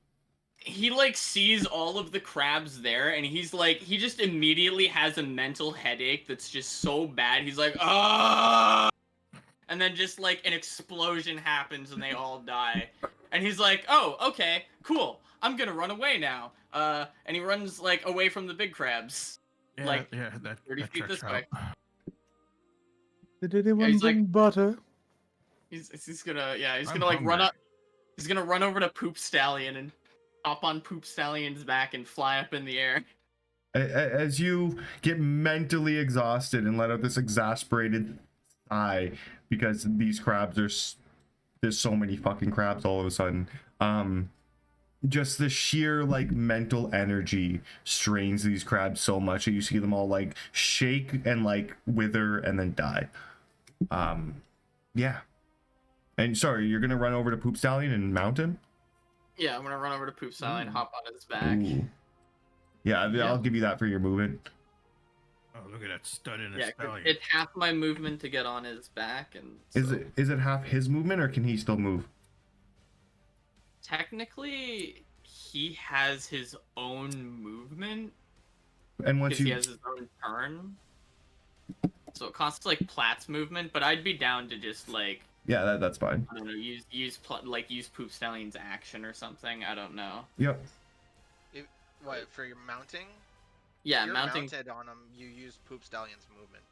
He, like, sees all of the crabs there, and he's, like... He just immediately has a mental headache that's just so bad. He's like, ah! And then just, like, an explosion happens and they all die. And he's like, oh, okay, cool. I'm gonna run away now. And he runs, like, away from the big crabs. Yeah, Like, yeah, that 30 feet checks this way. out. Did anyone he's like- bring butter? He's gonna, yeah, he's I'm gonna, like, run hungry. up. He's gonna run over to Poop Stallion and hop on Poop Stallion's back and fly up in the air. As you get mentally exhausted and let out this exasperated sigh because these crabs are there's so many fucking crabs all of a sudden, just the sheer like mental energy strains these crabs so much that you see them all like shake and like wither and then die. Yeah. And sorry, you're gonna run over to Poop Stallion and mount him? Yeah, I'm gonna run over to Poop Stallion and hop on his back. Ooh. Yeah, I'll give you that for your movement. Oh, look at that stud in a Yeah, 'cause stallion. it's half my movement to get on his back, and so Is it half his movement or can he still move? technically he has his own movement And once because he you has his own turn. So it costs like Platt's movement, but I'd be down to just like yeah, that's fine. I don't know, use Poop Stallion's action or something. I don't know. Yep. What, for your mounting? Yeah, If you're mounting. mounted on him, you use Poop Stallion's movement.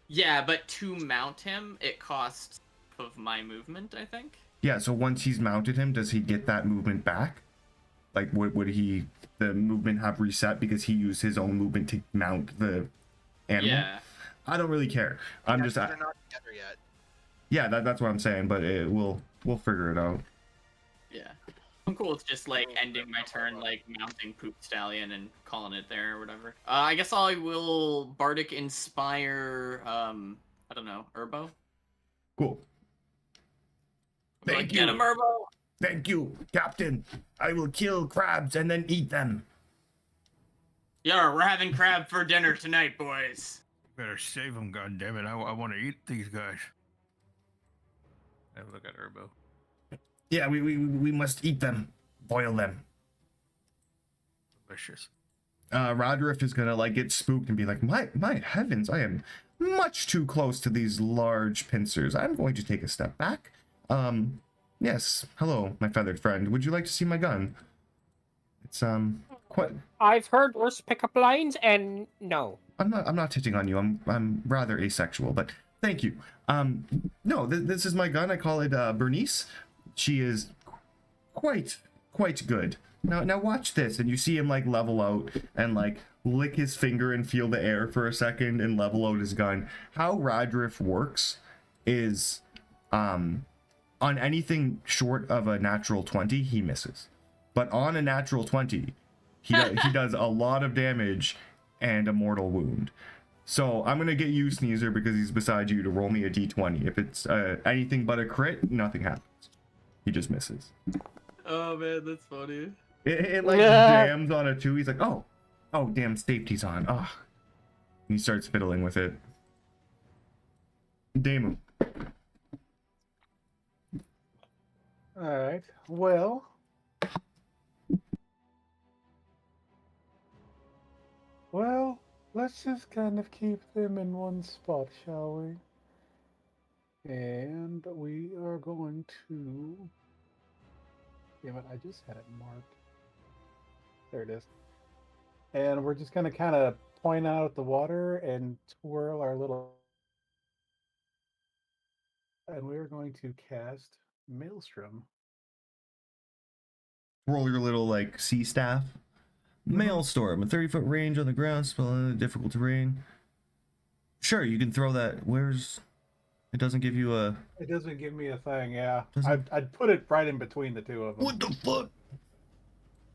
Yeah, but to mount him, it costs of my movement, I think. Yeah, so once he's mounted him, does he get that movement back? Like, would the movement have reset because he used his own movement to mount the animal? Yeah. I don't really care. I'm just... They're not together yet. Yeah, that's what I'm saying, but we'll figure it out. Yeah. I'm cool with just like ending my turn, like mounting Poop Stallion and calling it there or whatever. I guess I will Bardic Inspire, I don't know, Urbo? Cool. Thank you. Get him, Urbo! Thank you, Captain. I will kill crabs and then eat them. Yeah, we're having crab for dinner tonight, boys. Better save him, goddammit. I want to eat these guys. I look at Urbo. Yeah, we must eat them. Boil them. Delicious. Roderiff is gonna like get spooked and be like, my heavens, I am much too close to these large pincers. I'm going to take a step back. Yes, hello, my feathered friend. Would you like to see my gun? It's quite. I've heard worse pickup lines, and no. I'm not hitting on you. I'm rather asexual, but thank you. No, this is my gun. I call it Bernice. She is quite good. Now watch this, and you see him like level out and like lick his finger and feel the air for a second and level out his gun. How Rodriff works is on anything short of a natural 20, he misses. But on a natural 20, he does a lot of damage and a mortal wound. So I'm gonna get you, Sneezer, because he's beside you, to roll me a d20. If it's anything but a crit, nothing happens. He just misses. Oh man, that's funny. It like jams on a 2. He's like, oh damn, safety's on. Oh, and he starts fiddling with it. Damu. All right. Well. Well, let's just kind of keep them in one spot, shall we? And we are going to... Damn it, I just had it marked. There it is. And we're just going to kind of point out at the water and twirl our little... And we are going to cast Maelstrom. Roll your little like sea staff. Maelstrom, a 30-foot range on the ground, spell in a difficult terrain. Sure, you can throw that. Where's It doesn't give you a... It doesn't give me a thing. Yeah, Doesn't- I'd put it right in between the two of them. What the fuck?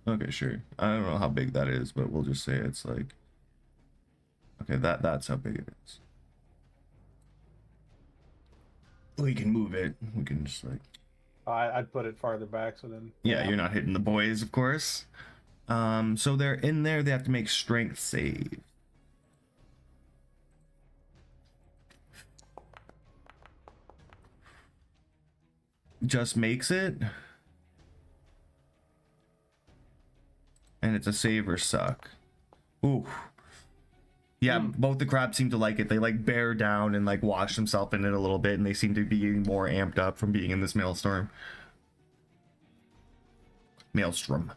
Okay, sure. I don't know how big that is, but we'll just say it's like... Okay, that's how big it is. We can move it. We can just like... I'd put it farther back so then. Yeah, you're not hitting the boys, of course. So they're in there. They have to make strength save. Just makes it. And it's a save or suck. Ooh. Yeah, both the crabs seem to like it. They like bear down and like wash themselves in it a little bit, and they seem to be getting more amped up from being in this maelstrom. Maelstrom.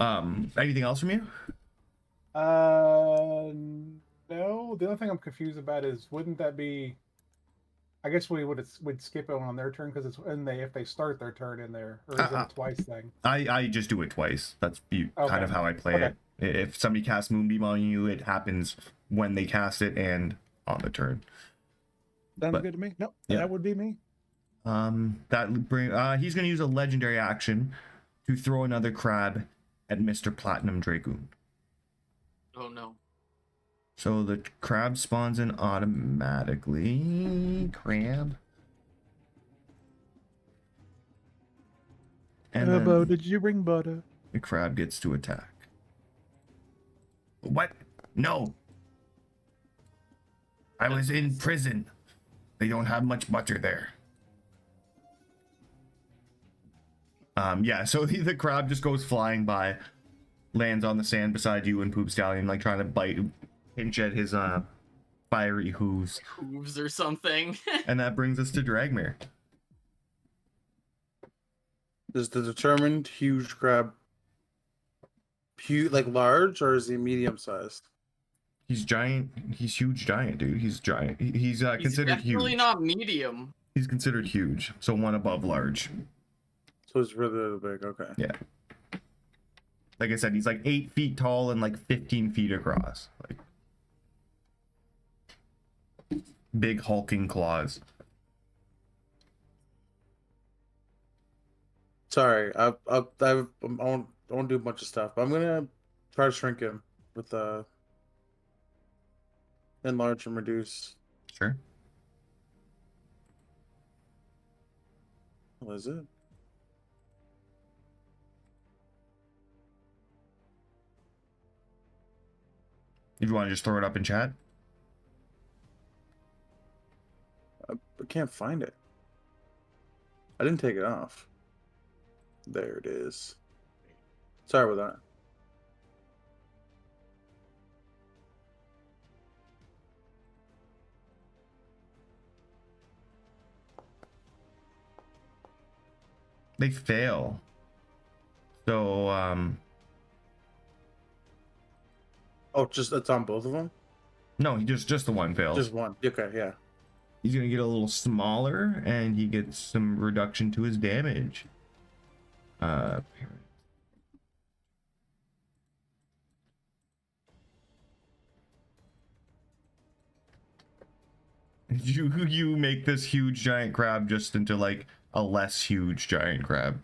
Anything else from you? No. The only thing I'm confused about is wouldn't that be? I guess we'd skip it on their turn because it's if they start their turn in there, or is it a twice thing? I just do it twice. That's kind of how I play Okay. it. If somebody casts Moonbeam on you, it happens when they cast it and on the turn. Sounds good to me. Nope, yeah. that would be me. He's gonna use a legendary action to throw another crab at Mr. Platinum Dragoon. Oh no. So the crab spawns in automatically. Crab. And then did you bring butter? the crab gets to attack. What? No. I was in prison. They don't have much butter there. Yeah, so the crab just goes flying by, lands on the sand beside you and Poop Stallion, like trying to pinch at his fiery hooves. Hooves or something. And that brings us to Dragmere. Is the determined huge crab like large, or is he medium sized? He's giant. He's huge giant, dude. He's giant. He's considered huge. Definitely not medium. He's considered huge, so one above large. So it's really, really big. Okay. Yeah. Like I said, he's like 8 feet tall and like 15 feet across. Like big hulking claws. Sorry, I won't do a bunch of stuff, but I'm gonna try to shrink him with enlarge and reduce. Sure. What is it? If you want to just throw it up in chat. I can't find it. I didn't take it off. There it is. Sorry about that. They fail. So, Oh, just it's on both of them? no, he just the one fails. Just one. Okay, yeah. He's gonna get a little smaller, and he gets some reduction to his damage. You make this huge giant crab just into like a less huge giant crab.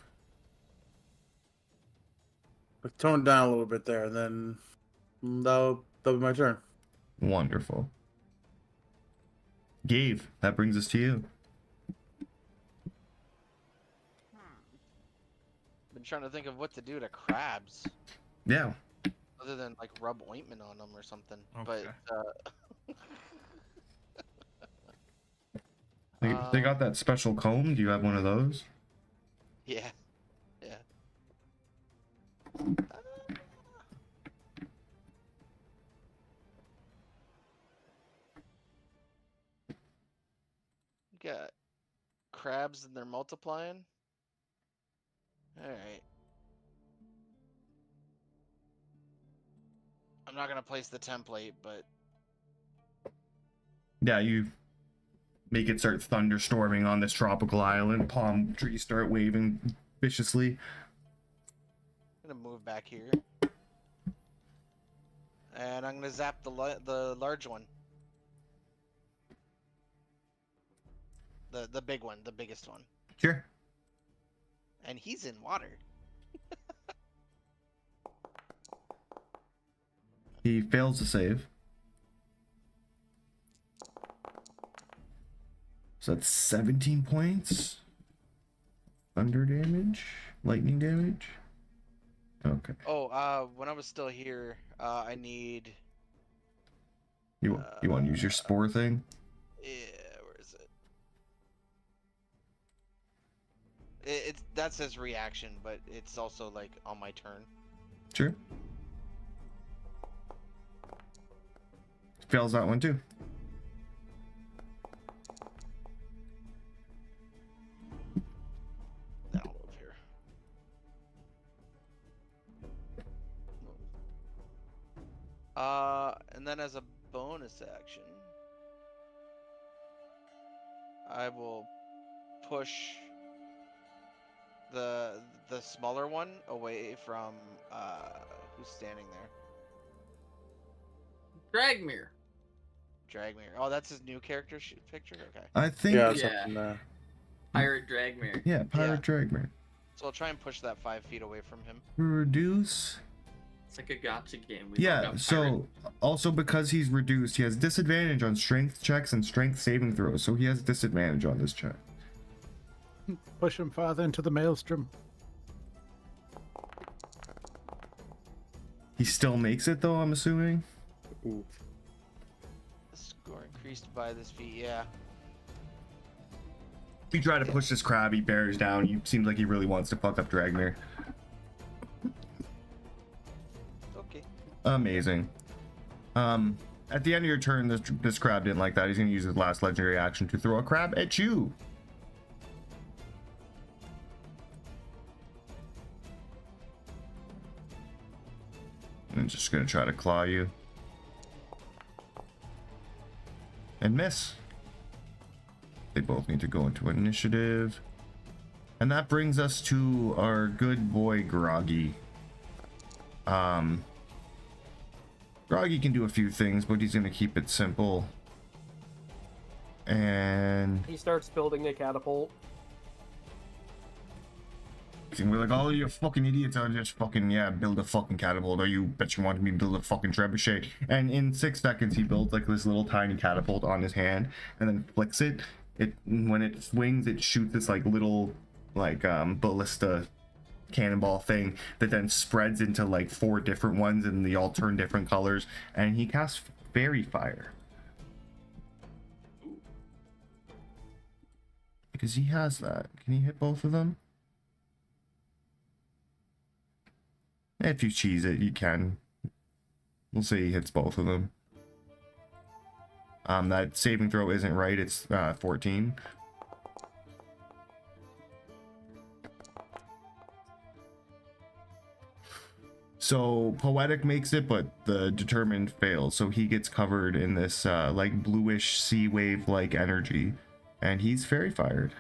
Tone it down a little bit there, and then that'll be my turn. Wonderful. Gabe, that brings us to you. Been trying to think of what to do to crabs, Yeah. other than like rub ointment on them or something. Okay. But They got that special comb. Do you have one of those? yeah, yeah. Got crabs and they're multiplying. All right. I'm not gonna place the template, but Yeah, you make it start thunderstorming on this tropical island. Palm trees start waving viciously. I'm gonna move back here, and I'm gonna zap the large one. The big one, the biggest one. Sure. And he's in water. He fails to save. So that's 17 points. Thunder damage, lightning damage. Okay. Oh, when I was still here, I need. You want to use your spore thing? Yeah, where is it? It's that says reaction, but it's also like on my turn. Sure. Fails that one too. That'll move here. And then as a bonus action, I will push the smaller one away from who's standing there. Dragmere. Dragmere. Oh, that's his new character picture. Okay. I think. Yeah, Yeah. something there. Pirate Dragmere. Yeah, Pirate Dragmare. So I'll try and push that 5 feet away from him. Reduce. It's like a gotcha game. We Yeah, love pirate. so also because he's reduced, he has disadvantage on strength checks and strength saving throws, so he has disadvantage on this check. Push him farther into the maelstrom. He still makes it though, I'm assuming. Ooh. The score increased by this feat. Yeah. If you try to push this crab, he bears down. He seems like he really wants to fuck up Dragmere. Okay. Amazing. At the end of your turn, this crab didn't like that. He's gonna use his last legendary action to throw a crab at you. And it's just gonna try to claw you. And miss. They both need to go into initiative. And that brings us to our good boy Groggy. Groggy can do a few things, but he's gonna keep it simple. And He starts building a catapult. we're like, all you fucking idiots are just fucking, yeah, build a fucking catapult, or you bet you wanted me to build a fucking trebuchet. And in 6 seconds, he builds like this little tiny catapult on his hand, and then flicks it. When it swings, it shoots this like little, like ballista cannonball thing that then spreads into like 4 different ones, and they all turn different colors. And he casts fairy fire because he has that. Can he hit both of them? If you cheese it, you can. We'll say he hits both of them. That saving throw isn't right. It's 14. So Poetic makes it, but the Determined fails. So he gets covered in this like bluish sea wave like energy, and he's fairy fired.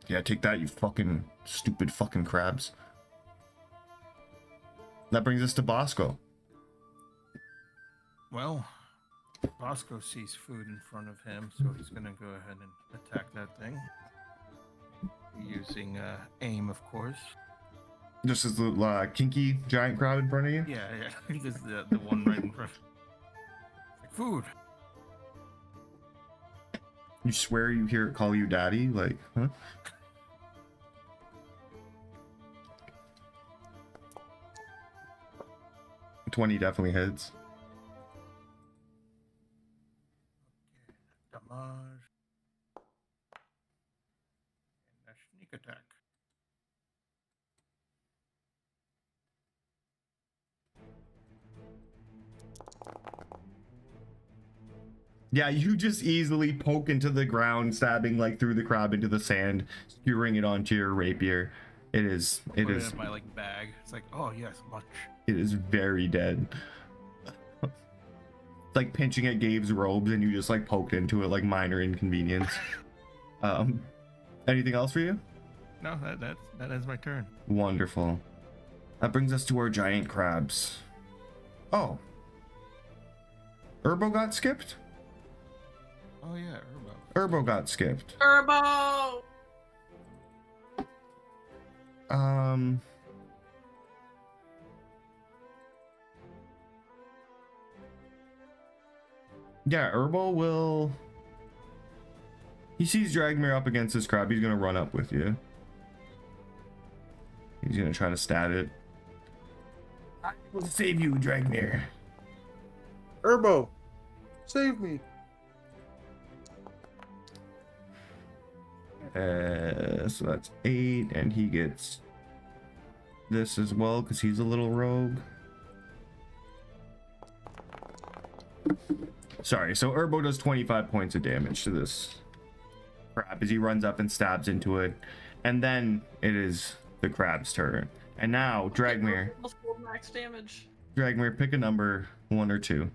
Yeah, take that, you fucking stupid fucking crabs. That brings us to Bosco. Well, Bosco sees food in front of him, so he's gonna go ahead and attack that thing. Using aim, of course. Just as the kinky giant crab in front of you? Yeah, yeah. Just the one right in front. Like, food. You swear you hear it call you daddy? Like, huh? $20 definitely hits. Damage. And a sneak attack. Yeah, you just easily poke into the ground, stabbing like through the crab into the sand, skewering it onto your rapier. It is Put it in my like bag. It's like, oh yes, much. it is very dead. It's like pinching at Gabe's robes and you just like poked into it, like minor inconvenience. Anything else for you? No, that ends my turn. Wonderful. That brings us to our giant crabs. Oh. Urbo got skipped? Oh yeah, Urbo got skipped. Turbo. Yeah, Urbo will. He sees Dragmir up against this crab. He's gonna run up with you. He's gonna try to stab it. I will save you, Dragmir. Urbo, save me. So that's 8, and he gets this as well because he's a little rogue. Sorry, so Urbo does 25 points of damage to this crab as he runs up and stabs into it, and then it is the crab's turn. And now Dragmir. Max damage. Dragmir, pick a number, 1 or 2.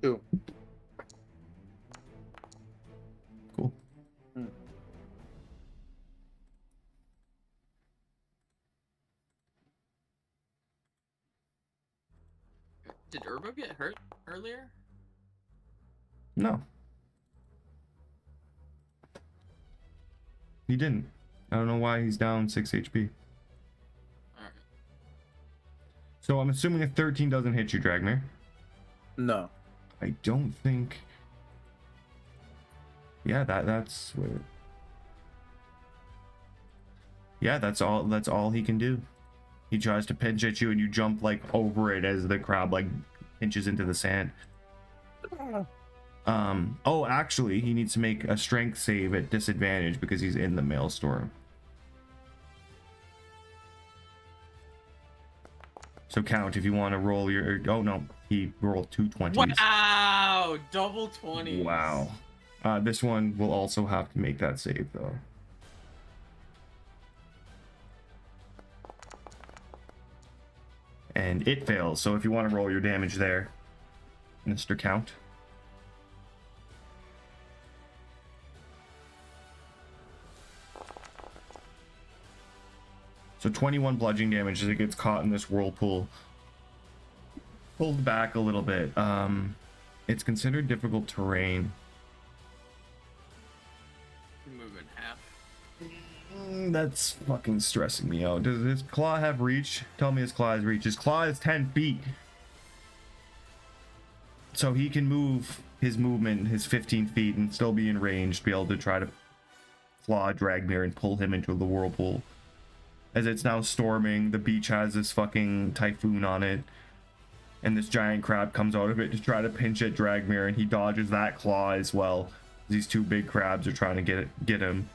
2. Cool. Did Urbo get hurt earlier? No. He didn't. I don't know why he's down 6 HP. Alright. So I'm assuming a 13 doesn't hit you, Dragmir. No. I don't think. Yeah, that's what. Yeah, that's all he can do. He tries to pinch at you, and you jump like over it as the crab like pinches into the sand. Oh, actually, he needs to make a strength save at disadvantage because he's in the maelstrom. So count if you want to roll your. Oh no, he rolled 2 20s. Wow! Double 20s. Wow. This one will also have to make that save though. And it fails. So if you want to roll your damage there, Mr. Count. So 21 bludgeoning damage as it gets caught in this whirlpool. Pulled back a little bit. It's considered difficult terrain. Move in half. That's fucking stressing me out. Does his claw have reach? Tell me his claw has reach. His claw is 10 feet. So he can move his movement, his 15 feet, and still be in range to be able to try to claw Dragmir and pull him into the whirlpool. As it's now storming, the beach has this fucking typhoon on it. And this giant crab comes out of it to try to pinch at Dragmir, and he dodges that claw as well. These 2 big crabs are trying to get him.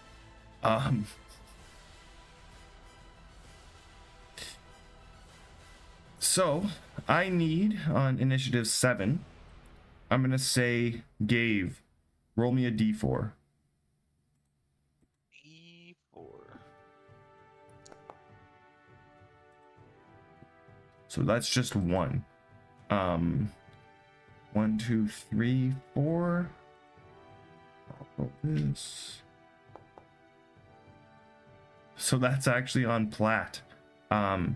So I need on initiative 7. I'm gonna say Gave, roll me a d4. E4. So that's just 1. 1, 2, 3, 4. I'll roll this. So that's actually on plat. Oh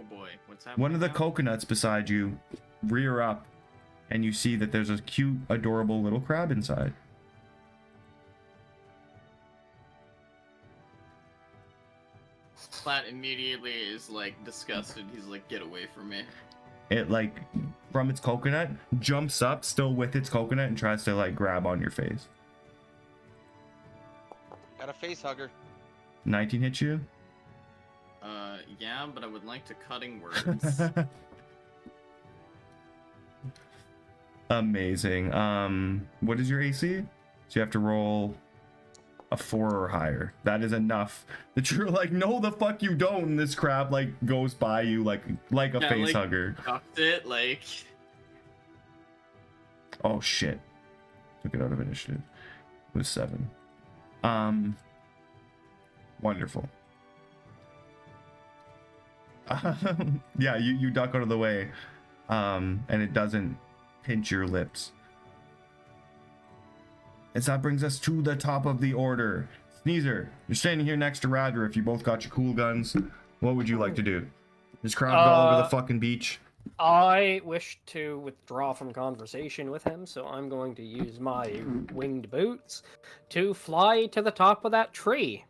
boy, what's happening? One of the now? coconuts beside you rear up, and you see that there's a cute, adorable little crab inside. Plat immediately is like disgusted. He's like, get away from me. It like from its coconut jumps up still with its coconut and tries to like grab on your face. Got a face hugger. 19 hits you. Yeah, but I would like to cutting words. Amazing. What is your AC? So you have to roll a 4 or higher. That is enough that you're like, no the fuck you don't, and this crab like goes by you like a Yeah, face like, hugger. Ducked it, like. Oh shit. Took it out of initiative. It was 7. Wonderful. Yeah, you duck out of the way. And it doesn't pinch your lips. As that brings us to the top of the order. Sneezer, you're standing here next to Radar. If you both got your cool guns, what would you like to do? Just crowd all over the fucking beach? I wish to withdraw from conversation with him, so I'm going to use my winged boots to fly to the top of that tree.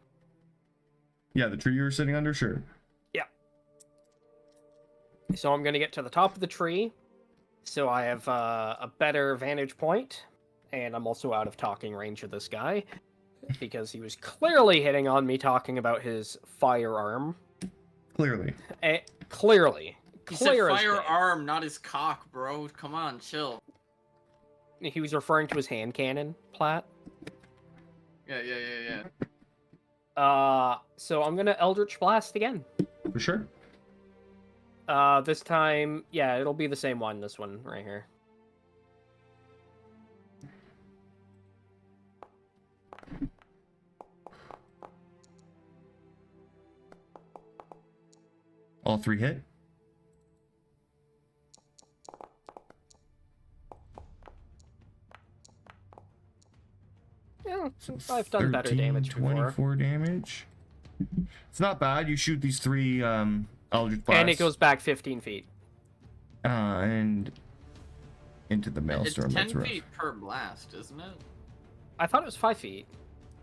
Yeah, the tree you were sitting under, sure. Yeah. So I'm going to get to the top of the tree, so I have a better vantage point, and I'm also out of talking range of this guy, because he was clearly hitting on me talking about his firearm. Clearly. Clearly. He Clear said as day. firearm, not his cock, bro. Come on, chill. He was referring to his hand cannon, Platt. Yeah. So I'm gonna Eldritch Blast again. For sure. This time, yeah, it'll be the same one, this one right here. All 3 hit. Yeah, So I've done better 13, damage before. 24 damage. It's not bad. You shoot these 3 Eldritch Blasts. And it goes back 15 feet. And into the It's maelstrom. 10 That's rough. feet per blast, isn't it? I thought it was 5 feet.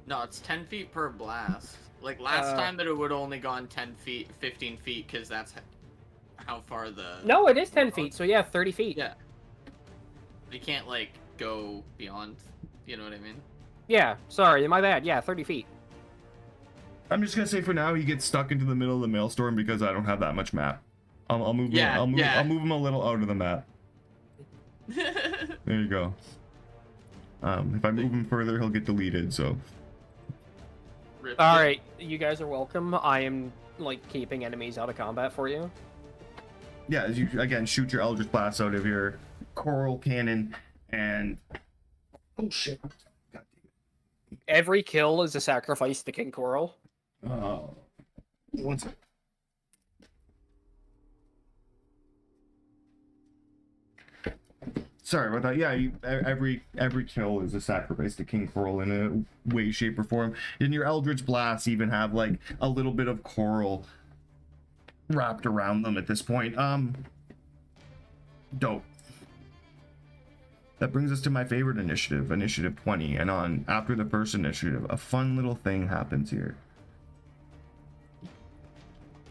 No, it's 10 feet per blast. Like last time that it would only gone 10 feet, 15 feet, because that's how far the... No, it is 10 feet, so yeah, 30 feet. Yeah. You can't, like, go beyond, you know what I mean? Yeah, sorry, my bad. Yeah, 30 feet. I'm just gonna say for now he gets stuck into the middle of the maelstrom because I don't have that much map. I'll move him. Yeah, I'll yeah. move him a little out of the map. There you go. If I move him further, he'll get deleted. So. Rip All it. right, you guys are welcome. I am like keeping enemies out of combat for you. Yeah, as you again shoot your Eldritch Blast out of your coral cannon, and oh shit! God damn Every kill is a sacrifice to King Coral. it. One second. Sorry about that. Yeah, every kill is a sacrifice to King Coral in a way, shape, or form. And your Eldritch Blasts even have like a little bit of coral wrapped around them at this point. Dope. That brings us to my favorite initiative, Initiative 20. And on after the first initiative, a fun little thing happens here.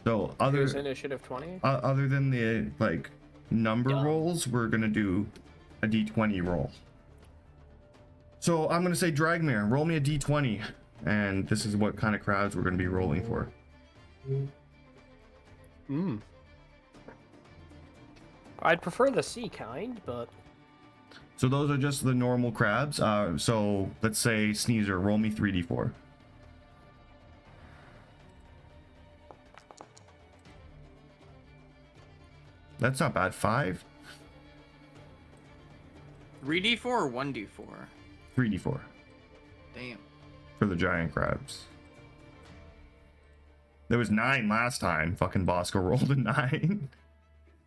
So Here's initiative 20. other than the like number Yeah. rolls, we're gonna do a d20 roll. So I'm gonna say Dragmere, roll me a d20, and this is what kind of crowds we're gonna be rolling for. I'd prefer the sea kind, but So those are just the normal crabs. So let's say Sneezer, roll me 3d4. That's not bad. 5, 3d4 or 1d4? 3d4 Damn. for the giant crabs. There was 9 last time. Fucking Bosco rolled a 9.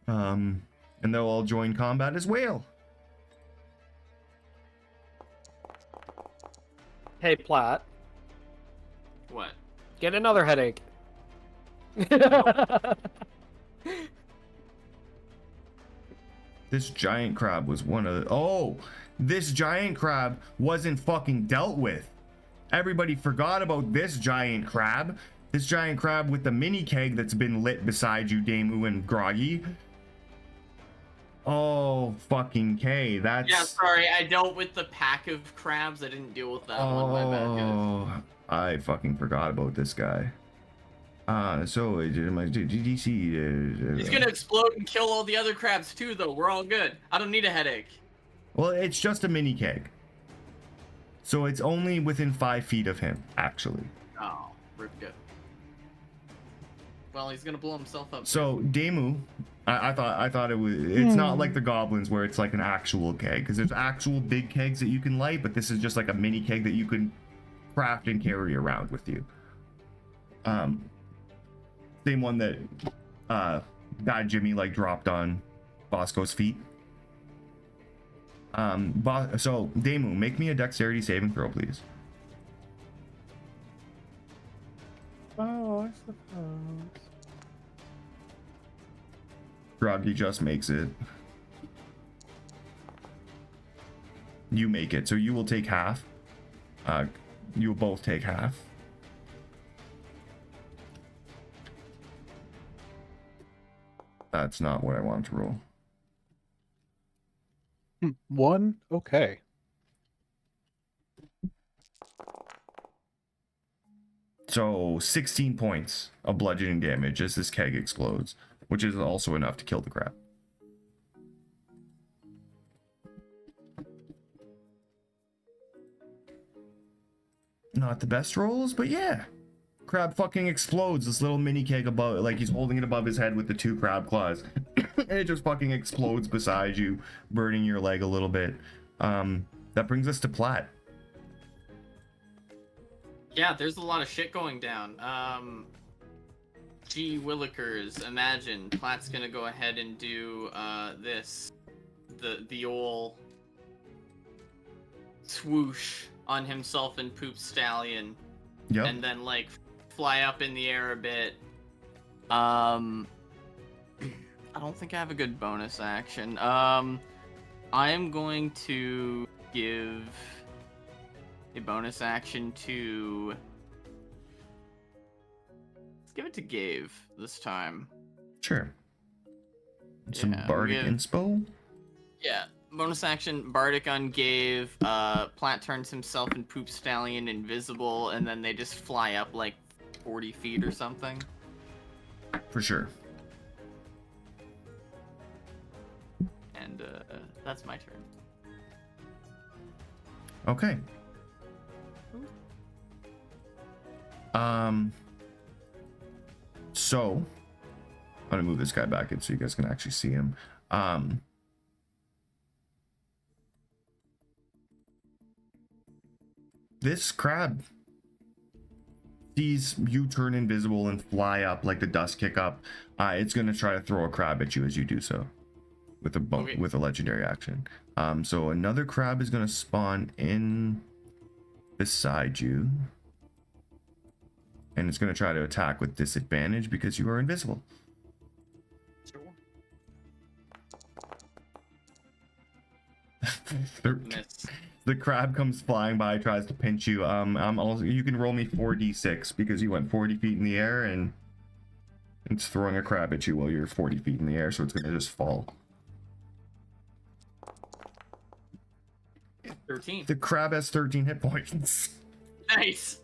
And they'll all join combat as whale. hey, Platt, What? get another headache. This giant crab was one of the... Oh! This giant crab wasn't fucking dealt with. Everybody forgot about this giant crab. This giant crab with the mini keg that's been lit beside you, Damu and Groggy. Oh, fucking K. That's... Yeah, sorry, I dealt with the pack of crabs. I didn't deal with that one. My bad, guys. Oh, I fucking forgot about this guy. So my GDC. He's gonna explode and kill all the other crabs too, though. We're all good. I don't need a headache. Well, it's just a mini keg. So it's only within 5 feet of him, actually. Oh, rip good. Well, he's gonna blow himself up. So Damu, I thought it was. It's not like the goblins where it's like an actual keg, because there's actual big kegs that you can light, but this is just like a mini keg that you can craft and carry around with you. Same one that Bad Jimmy like dropped on Bosco's feet. So Damu, make me a dexterity saving throw, please. Oh, I suppose. Groggy just makes it. You make it, so you will take half. You will both take half. That's not what I want to roll. 1? Okay. So 16 points of bludgeoning damage as this keg explodes, which is also enough to kill the crab. Not the best rolls, but yeah. Crab fucking explodes. This little mini keg above, like he's holding it above his head with the 2 crab claws. And it just fucking explodes beside you, burning your leg a little bit. That brings us to Platt. Yeah, there's a lot of shit going down. Gee willikers, imagine Platt's gonna go ahead and do this. The old swoosh on himself and Poop Stallion. Yep. And then like fly up in the air a bit. I don't think I have a good bonus action. I am going to give a bonus action to... Let's give it to Gave this time. Sure. Some Yeah, bardic inspo? Yeah, bonus action, Bardic on Gave, Platt turns himself and Poop Stallion invisible, and then they just fly up like 40 feet or something. For sure. And that's my turn. Okay. So I'm gonna move this guy back in so you guys can actually see him. This crab sees you turn invisible and fly up like the dust kick up. It's gonna try to throw a crab at you as you do so with a with a legendary action. So another crab is gonna spawn in beside you, and it's gonna try to attack with disadvantage because you are invisible. The crab comes flying by, tries to pinch you. Also, you can roll me 4d6 because you went 40 feet in the air and it's throwing a crab at you while you're 40 feet in the air, so it's gonna just fall. 13. The crab has 13 hit points. Nice.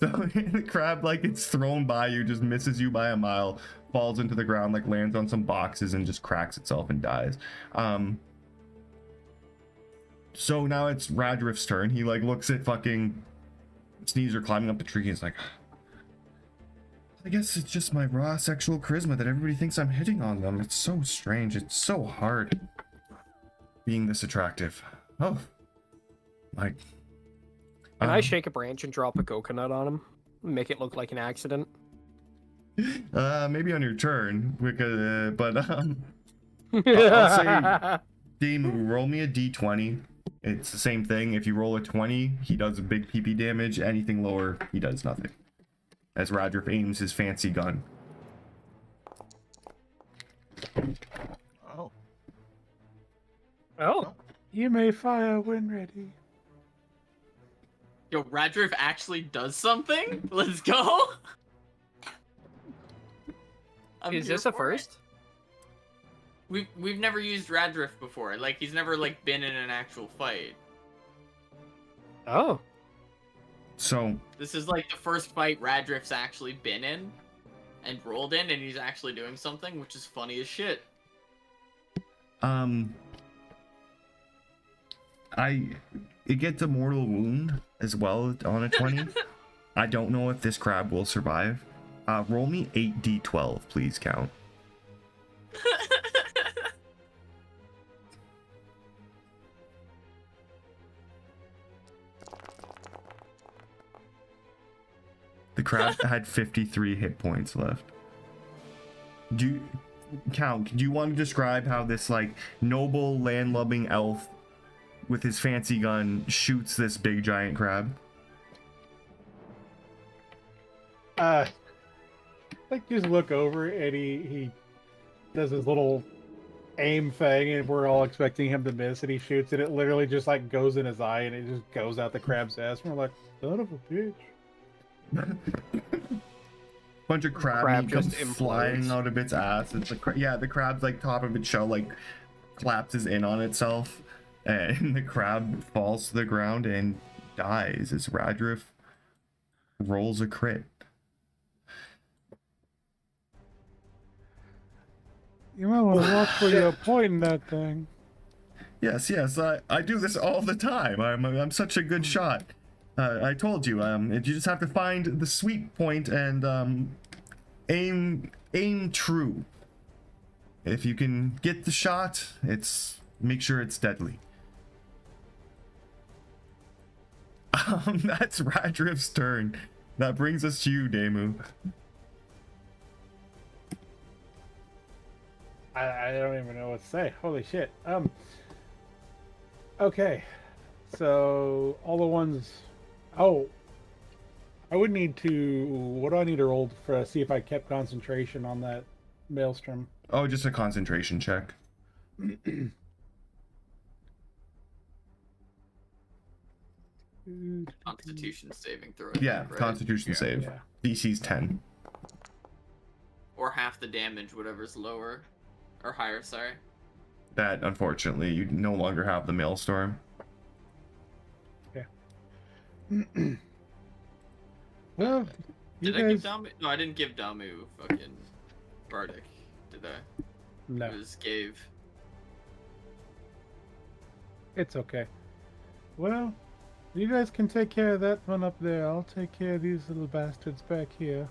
So the crab, like, it's thrown by you, just misses you by a mile, falls into the ground, like lands on some boxes and just cracks itself and dies. So now it's Radriff's turn. He like looks at fucking Sneezer climbing up the tree. He's like, I guess it's just my raw sexual charisma that everybody thinks I'm hitting on them. It's so strange. It's so hard being this attractive. Oh, like. Can I shake a branch and drop a coconut on him? Make it look like an accident? Maybe on your turn, because, I'll say, Demu, roll me a d20. It's the same thing. If you roll a 20, he does a big PP damage. Anything lower, he does nothing. As Radriff aims his fancy gun. Oh. Oh. You may fire when ready. Yo, Radriff actually does something? Let's go! Is this a first? We've never used Radriff before. Like, he's never, like, been in an actual fight. Oh. So. This is, like, the first fight Radriff's actually been in and rolled in, and he's actually doing something, which is funny as shit. It gets a mortal wound as well on a 20. I don't know if this crab will survive. Roll me 8d12, please, Count. The crab had 53 hit points left. Count, do you want to describe how this, like, noble, land-loving elf with his fancy gun shoots this big giant crab? Like, just look over and he does his little aim thing, and we're all expecting him to miss, and he shoots, and it literally just like goes in his eye, and it just goes out the crab's ass. And we're like, son of a bitch. Bunch of crab crab meat comes just flying implodes. out of its ass. It's like, yeah, the crab's like top of its shell like collapses in on itself, and the crab falls to the ground and dies as Radriff rolls a crit. You might want to watch where you're pointing that thing. Yes, I do this all the time. I'm such a good shot. I told you, you just have to find the sweet point and aim true. If you can get the shot, make sure it's deadly. That's Radriff's turn. That brings us to you, Demu. I don't even know what to say. Holy shit. Okay. So all the ones. Oh, I would need to. What do I need to roll for see if I kept concentration on that maelstrom? Oh, just a concentration check. Constitution saving throw. Yeah, right? Constitution save. Yeah. DC's 10. Or half the damage, whatever's lower or higher. Sorry. That, unfortunately, you no longer have the Maelstrom. Well, you Did I give guys. Damu? No, I didn't give Damu fucking Bardic. Did I? No, It was gave. it's okay. Well, you guys can take care of that one up there. I'll take care of these little bastards back here.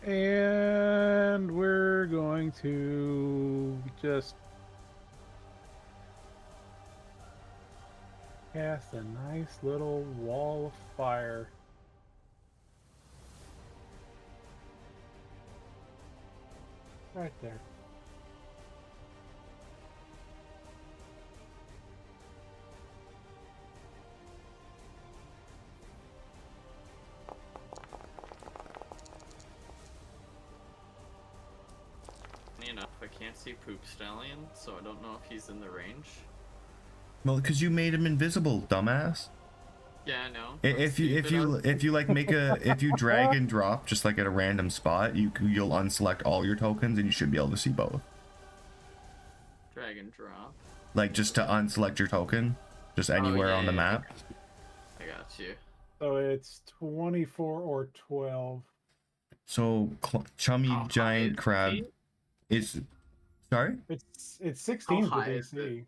And we're going to just cast a nice little wall of fire. Right there. Funny enough, I can't see Poop Stallion, so I don't know if he's in the range. Well, because you made him invisible, dumbass. Yeah, I know. If you like make if you drag and drop just like at a random spot, you'll unselect all your tokens and you should be able to see both. Drag and drop. Like just to unselect your token, just anywhere on the map. I got you. So it's 24 or 12. So chummy How high giant is crab he? is sorry. It's 16 How for high is DC.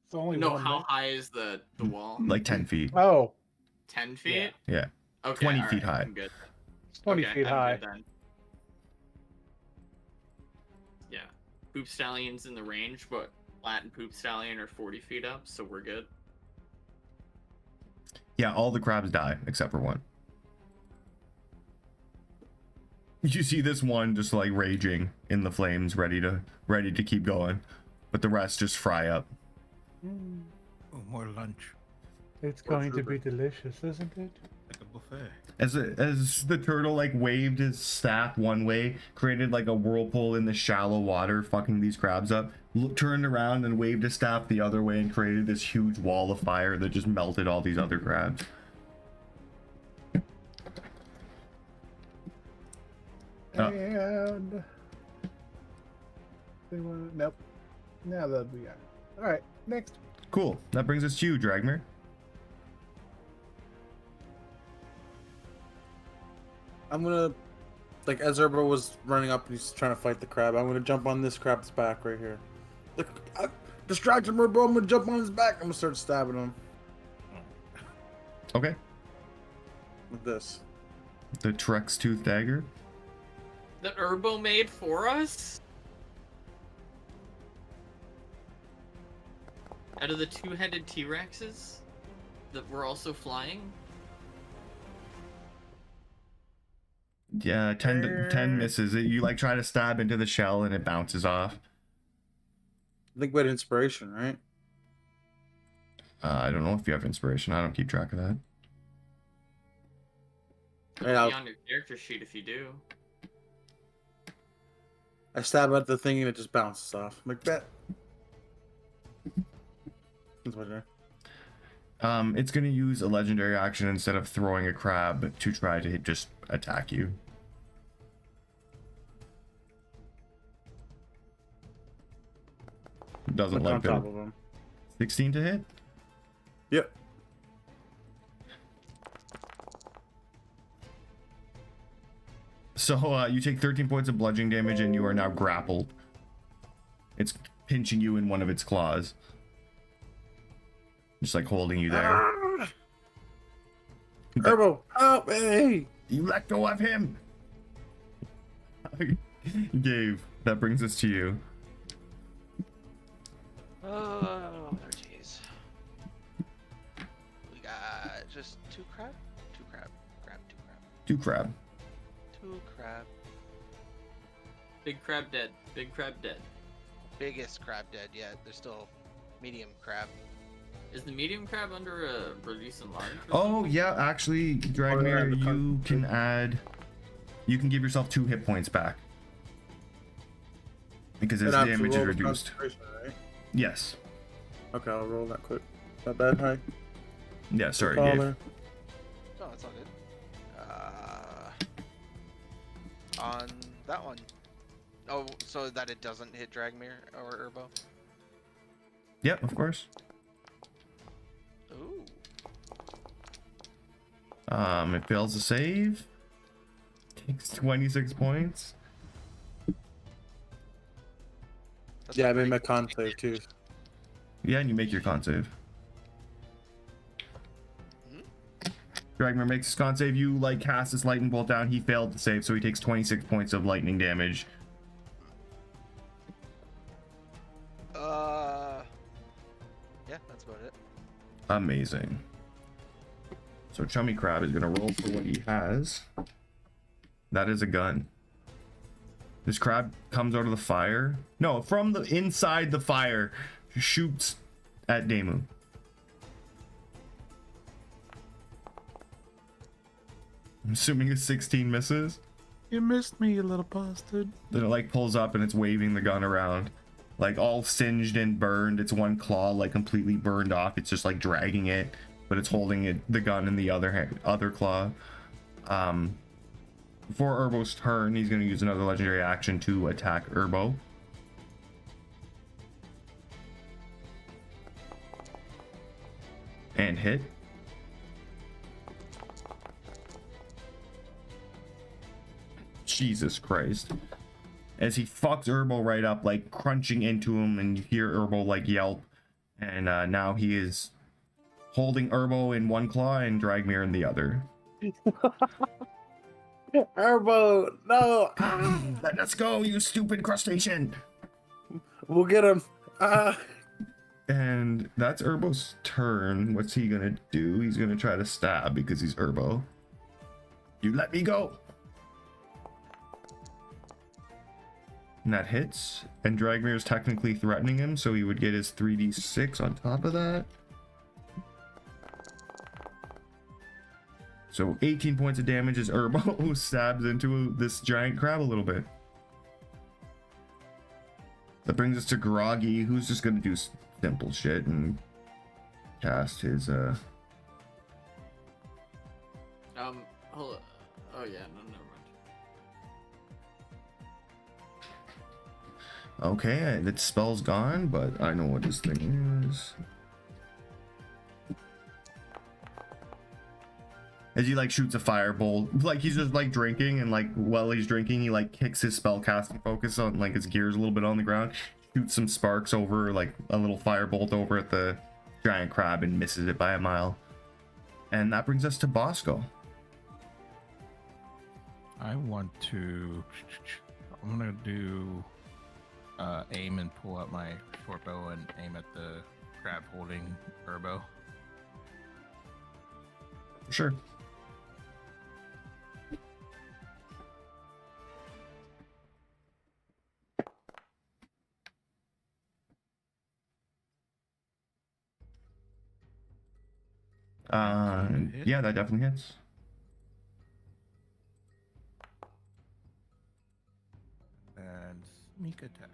It's only No, one. how high is the wall? Like 10 feet. Oh, 10 feet? Yeah. Okay, 20 all feet high. I'm good. 20 Okay, feet I'm high. good then. Yeah. Poop Stallion's in the range, but Flat and Poop Stallion are 40 feet up, so we're good. Yeah, all the crabs die except for one. You see this one just like raging in the flames, ready to keep going, but the rest just fry up. Oh, more lunch. It's going to be delicious, isn't it? Like a buffet. As the turtle like waved his staff one way, created like a whirlpool in the shallow water, fucking these crabs up, turned around and waved his staff the other way and created this huge wall of fire that just melted all these other crabs. And they want nope. Now that we got it. All right, next. Cool. That brings us to you, Dragmer. I'm gonna, like, as Herbo was running up and he's trying to fight the crab, I'm gonna jump on this crab's back right here. Look, distract him, Herbo. I'm gonna jump on his back. I'm gonna start stabbing him Okay. with this. The Trex Tooth Dagger. That Herbo made for us? Out of the two-headed T-Rexes that were also flying? Yeah, 10 misses. You like try to stab into the shell and it bounces off. I think we had inspiration, right? I don't know if you have inspiration. I don't keep track of that. It'll Yeah. be on your character sheet if you do. I stab at the thing and it just bounces off. I'm like, bet. That's what I do. It's gonna use a legendary action instead of throwing a crab to try to just attack you. Doesn't Look on like top that. of him. 16 to hit. Yep. So you take 13 points of bludgeoning damage and you are now grappled. It's pinching you in one of its claws. Just like holding you there. Herbo, help me! You let go of him! Gabe, that brings us to you. Oh, jeez. We got just 2 crab? 2 crab. Crab, 2 crab. 2 crab. 2 crab. Big crab dead. Big crab dead. Biggest crab dead yet. There's still medium crab. Is the medium crab under a release and large? Oh, yeah, actually, Dragmir, you can add... You can give yourself 2 hit points back. Because his And I have to damage is roll the reduced. concentration, right? Yes. Okay, I'll roll that quick. Not bad, hi. Yeah, sorry, Gabe. No, it's all good. On that one. Oh, so that it doesn't hit Dragmir or Urbo? Yep, of course. Ooh. It fails to save. Takes 26 points. That's Yeah, a I made pretty my good con damage. save too. Yeah, and you make your con save. Dragmir makes his con save. You like cast this lightning bolt down. He failed to save, so he takes 26 points of lightning damage. Yeah, that's about it. Amazing. So Chummy Crab is gonna roll for what he has. That is a gun. This crab comes out of the fire. No, from the inside the fire, shoots at Damu. I'm assuming a 16 misses. You missed me, you little bastard. Then it like pulls up and it's waving the gun around. Like all singed and burned. It's one claw like completely burned off. It's just like dragging it, but it's holding it, the gun in the other claw. Before Urbo's turn, he's going to use another legendary action to attack Urbo. And hit. Jesus Christ. As he fucks Urbo right up, like crunching into him, and you hear Urbo like yelp. And now he is holding Urbo in one claw and Dragmir in the other. Herbo, no! Let us go, you stupid crustacean! We'll get him. And that's Urbo's turn. What's he gonna do? He's gonna try to stab because he's Urbo. You let me go! And that hits. And Dragmir is technically threatening him, so he would get his 3d6 on top of that. So 18 points of damage as Urbo stabs into this giant crab a little bit. That brings us to Groggy, who's just gonna do simple shit and cast his Hold on. Oh yeah, no, never mind. Okay, that spell's gone, but I know what this thing is. As he like shoots a firebolt, like he's just like drinking, and like while he's drinking, he like kicks his spell casting focus on like his gears a little bit on the ground, shoots some sparks over like a little firebolt over at the giant crab and misses it by a mile. And that brings us to Bosco. I want to. I'm gonna do aim and pull out my short bow and aim at the crab holding Urbo. Sure. Yeah, that definitely hits. And Sneak attack.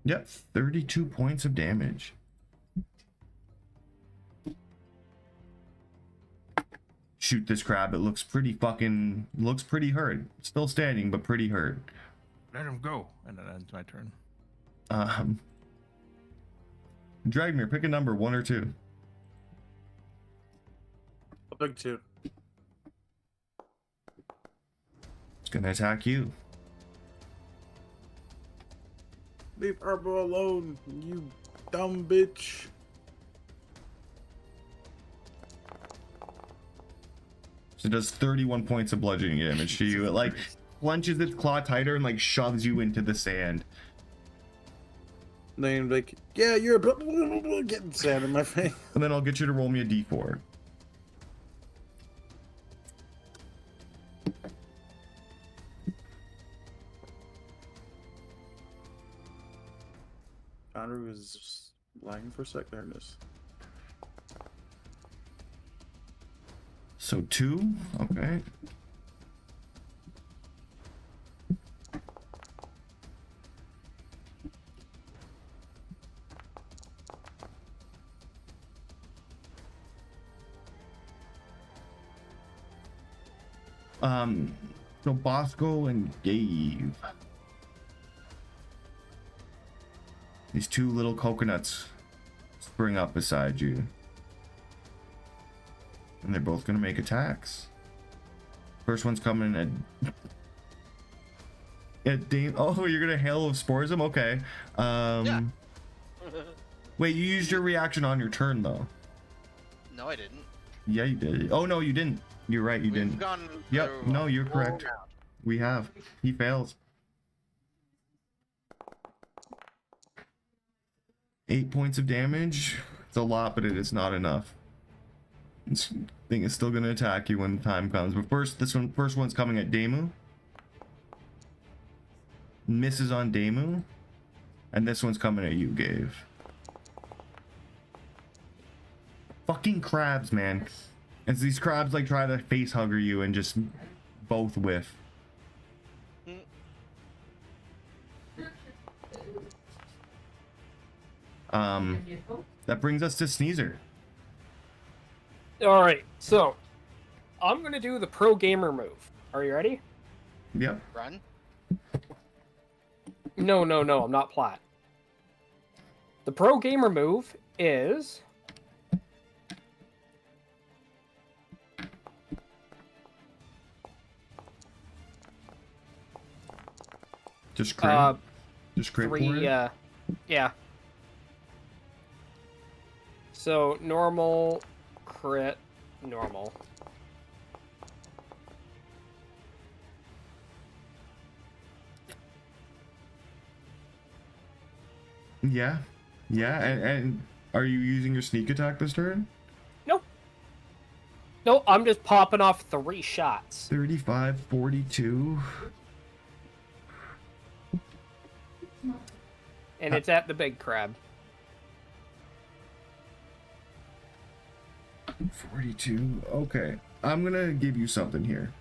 Yep, 32 points of damage. Shoot this crab. It looks pretty hurt. Still standing, but pretty hurt. Let him go, and that ends my turn. Dragmir, pick a number, 1 or 2. A big 2. It's gonna attack you. Leave Herbo alone, you dumb bitch. So it does 31 points of bludgeoning damage to you. It like clenches its claw tighter and like shoves you into the sand. And then like, yeah, you're getting sand in my face. And then I'll get you to roll me a d4. Andrew is just lagging for a sec. There it is. So 2, okay. So Bosco and Gabe. These 2 little coconuts spring up beside you. And they're both gonna make attacks. First one's coming at Dame. Oh, you're gonna Hail of Spores him? Okay. Yeah. Wait, you used your reaction on your turn though. No, I didn't. Yeah, you did. Oh no, you didn't. You're right, you We've didn't. gone Yep, through no, you're a correct. round. We have. He fails. 8 points of damage. It's a lot, but it is not enough. This thing is still gonna attack you when the time comes. But first one's coming at Demu. Misses on Demu. And this one's coming at you, Gabe. Fucking crabs, man. As these crabs like try to face hugger you and just both whiff. That brings us to Sneezer. All right, so I'm gonna do the pro gamer move. Are you ready? Yep. Run. No, I'm not plat. The pro gamer move is Just crit. Just crit 3. for it? Yeah. So normal, crit, normal. Yeah. And are you using your sneak attack this turn? No, I'm just popping off 3 shots. 35, 42. And it's at the big crab. 42. Okay. I'm gonna give you something here.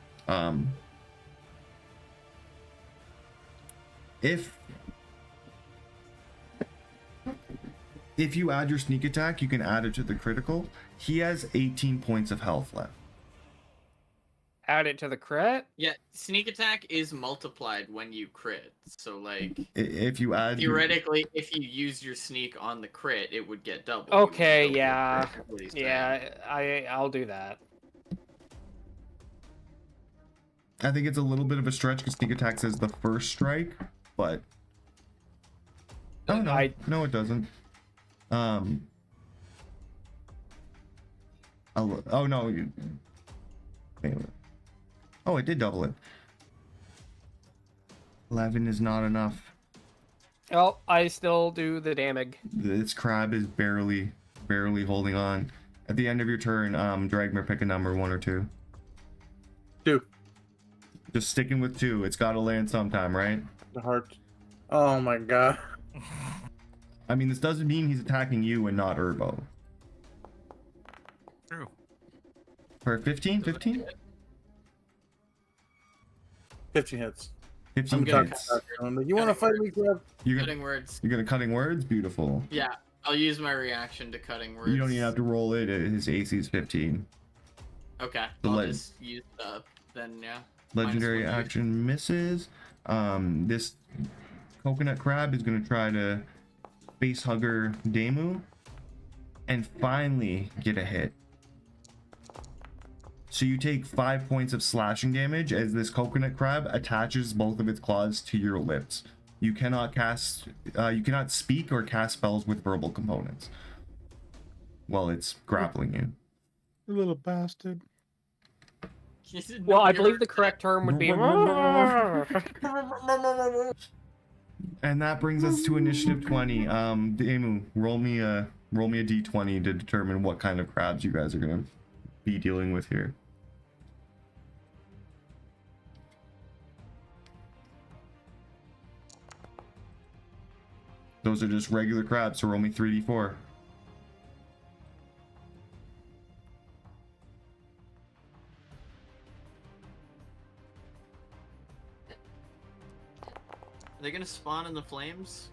If you add your sneak attack, you can add it to the critical. He has 18 points of health left. Add it to the crit? Yeah, sneak attack is multiplied when you crit. So like If you add theoretically, if you use your sneak on the crit, it would get doubled. Okay, You would double your yeah. crit, is what he's saying. Yeah, I'll do that. I think it's a little bit of a stretch because sneak attack says the first strike, but no, it doesn't. Oh no. Oh, it did double it. 11 is not enough. Oh, I still do the damage. This crab is barely holding on. At the end of your turn, Dragmir, pick a number, 1 or 2. 2. Just sticking with 2. It's got to land sometime, right? The heart. Oh my god. I mean, this doesn't mean he's attacking you and not Urbo. True. For 15? 15? 15 hits. 15 I'm talking hits. about it. I'm like, you want to fight me, Grub? You're Cutting words. gonna cutting words? Beautiful. Yeah, I'll use my reaction to cutting words. You don't even have to roll it. His AC is 15. Okay, The I'll leg- just use then yeah. Legendary -1 action misses. This coconut crab is gonna try to face hugger Demu and finally get a hit. So you take 5 points of slashing damage as this coconut crab attaches both of its claws to your lips. You cannot speak or cast spells with verbal components while it's grappling you. You little bastard. Well, I believe the correct term would be. And that brings us to initiative 20. Demu, roll me a d20 to determine what kind of crabs you guys are gonna be dealing with here. Those are just regular crabs, so roll me 3d4. Are they gonna spawn in the flames?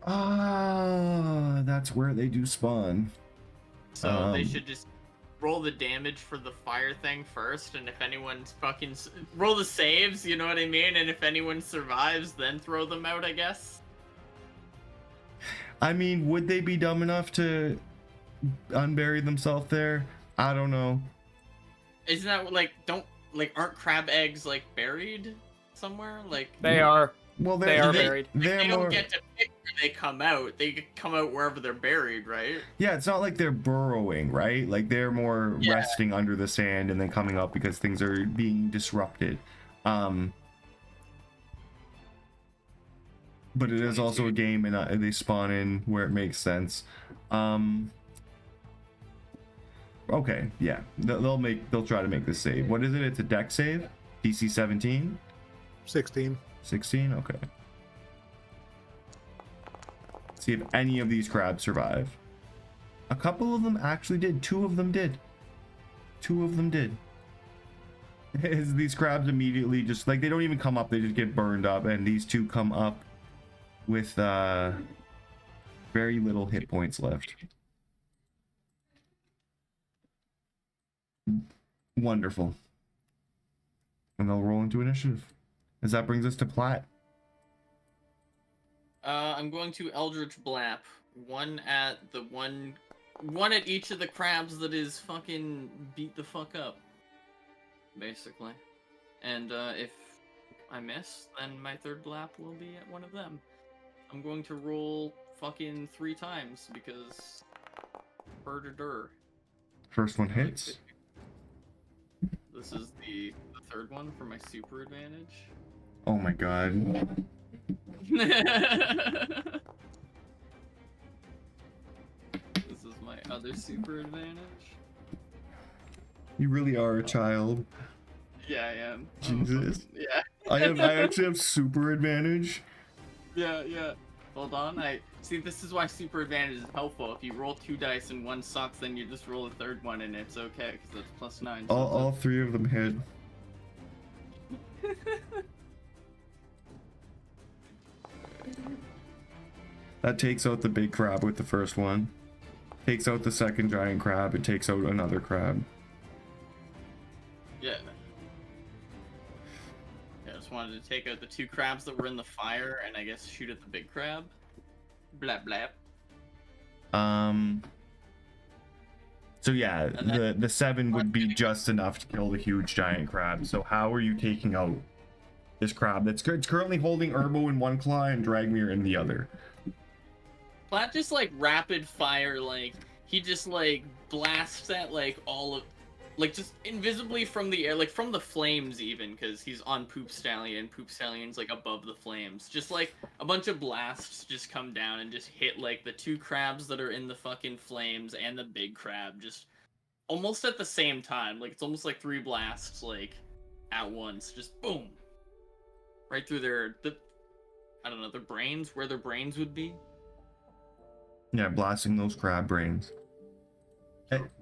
Ah, that's where they do spawn. So they should just roll the damage for the fire thing first, and if anyone's fucking roll the saves, you know what I mean? And if anyone survives, then throw them out, I guess. I mean, would they be dumb enough to unbury themselves there? I don't know. Isn't that aren't crab eggs like buried somewhere? Like They are. Well, They are buried. They're they more. don't get to pick where they come out. They come out wherever they're buried, right? Yeah, it's not like they're burrowing, right? Like they're more resting under the sand and then coming up because things are being disrupted. But it is also a game, and they spawn in where it makes sense. Okay, yeah, they'll try to make this save. What is it? It's a dex save. DC 17. 16. 16. Okay. See if any of these crabs survive. A couple of them actually did. Two of them did. As these crabs immediately just like they don't even come up, they just get burned up, and these two come up with very little hit points left. Wonderful. And they'll roll into initiative. As that brings us to Platt. I'm going to Eldritch Blap. One at each of the crabs that is fucking beat the fuck up. Basically. And if I miss, then my third blap will be at one of them. I'm going to roll fucking 3 times because burder. First one hits. This is the third one for my super advantage. Oh my god. This is my other super advantage. You really are a child. Yeah, I am. Jesus. Yeah. I actually have super advantage. Yeah. Hold on. See, this is why super advantage is helpful. If you roll 2 dice and one sucks, then you just roll a third one and it's okay because that's +9. So All 3 of them hit. That takes out the big crab with the first one. Takes out the second giant crab. It takes out another crab. Yeah. I just wanted to take out the 2 crabs that were in the fire and I guess shoot at the big crab. Blap blap. So yeah, the 7 would be just enough to kill the huge giant crab. So how are you taking out this crab that's currently holding Urbo in one claw and Dragmir in the other? Platt just like rapid fire, like he just like blasts at like all of, like just invisibly from the air, like from the flames even, because he's on Poop Stallion. Poop Stallion's like above the flames. Just like a bunch of blasts just come down and just hit like the 2 crabs that are in the fucking flames and the big crab just almost at the same time. Like it's almost like 3 blasts like at once, just boom, right through their brains, where their brains would be. Yeah, blasting those crab brains.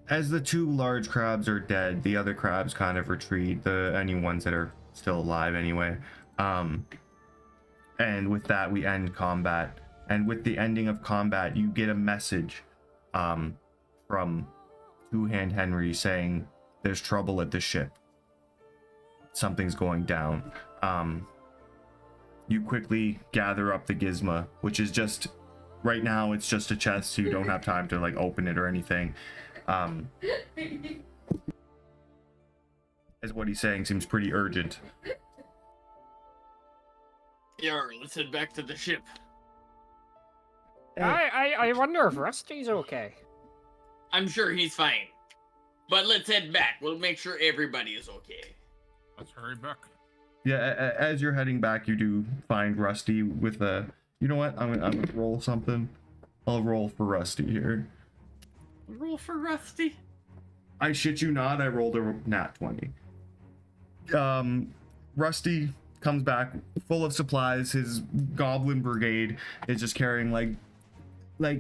As the 2 large crabs are dead, the other crabs kind of retreat. Any ones that are still alive anyway. And with that, we end combat. And with the ending of combat, you get a message from Two-Hand Henry saying there's trouble at the ship. Something's going down. You quickly gather up the gizmo, which is just, right now, it's just a chest, so you don't have time to like open it or anything. As what he's saying seems pretty urgent. Yar, let's head back to the ship. I wonder if Rusty's okay. I'm sure he's fine. But let's head back. We'll make sure everybody is okay. Let's hurry back. Yeah, as you're heading back, you do find Rusty with a... You know what? I'm gonna roll something. I'll roll for Rusty here. Roll for Rusty. I shit you not, I rolled a nat 20. Rusty comes back full of supplies. His goblin brigade is just carrying like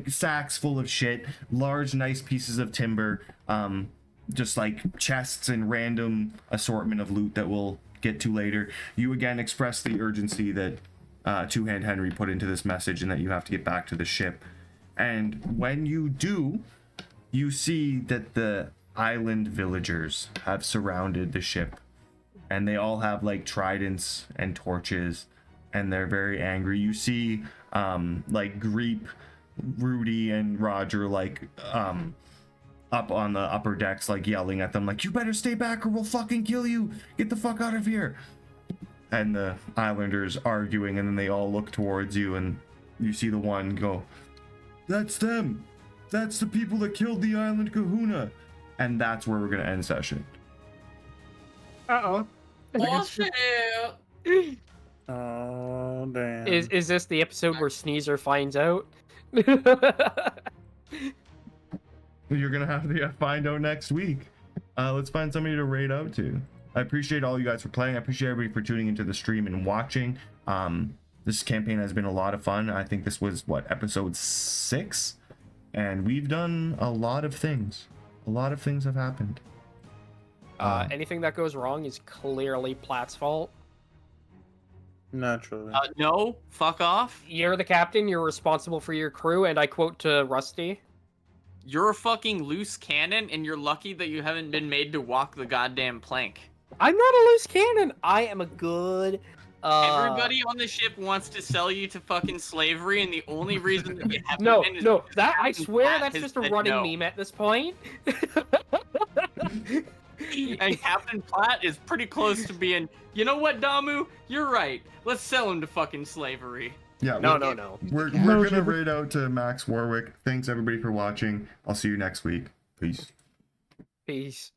sacks full of shit, large nice pieces of timber, just like chests and random assortment of loot that we'll get to later. You again express the urgency that Two-Hand Henry put into this message and that you have to get back to the ship. And when you do, you see that the island villagers have surrounded the ship, and they all have like tridents and torches, and they're very angry. You see like Greep, Rudy, and Roger like up on the upper decks, like yelling at them like, you better stay back or we'll fucking kill you, get the fuck out of here. And the islanders arguing, and then they all look towards you, and you see the one go, that's them, that's the people that killed the island kahuna. And that's where we're gonna end session. Uh-oh. Oh shit! Oh damn. Is this the episode where Sneezer finds out? You're gonna have to find out next week. Let's find somebody to raid out to. I appreciate all you guys for playing. I appreciate everybody for tuning into the stream and watching. This campaign has been a lot of fun. I think this was what, episode 6, and we've done a lot of things. A lot of things have happened. Anything that goes wrong is clearly Platt's fault. Naturally. No, fuck off. You're the captain, you're responsible for your crew, and I quote to Rusty, You're a fucking loose cannon, and you're lucky that you haven't been made to walk the goddamn plank. I'm not a loose cannon. I am a good. Everybody on the ship wants to sell you to fucking slavery, and the only reason that you haven't No, been is no, because that I Captain swear Platt that's has just a said running no. meme at this point. And Captain Platt is pretty close to being, you know what, Damu? You're right. Let's sell him to fucking slavery. Yeah. No. We're gonna raid out to Max Warwick. Thanks everybody for watching. I'll see you next week. Peace. Peace.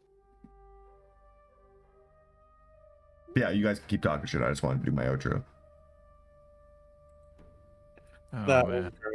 Yeah, you guys can keep talking shit. I just wanted to do my outro. Oh, That man. was great.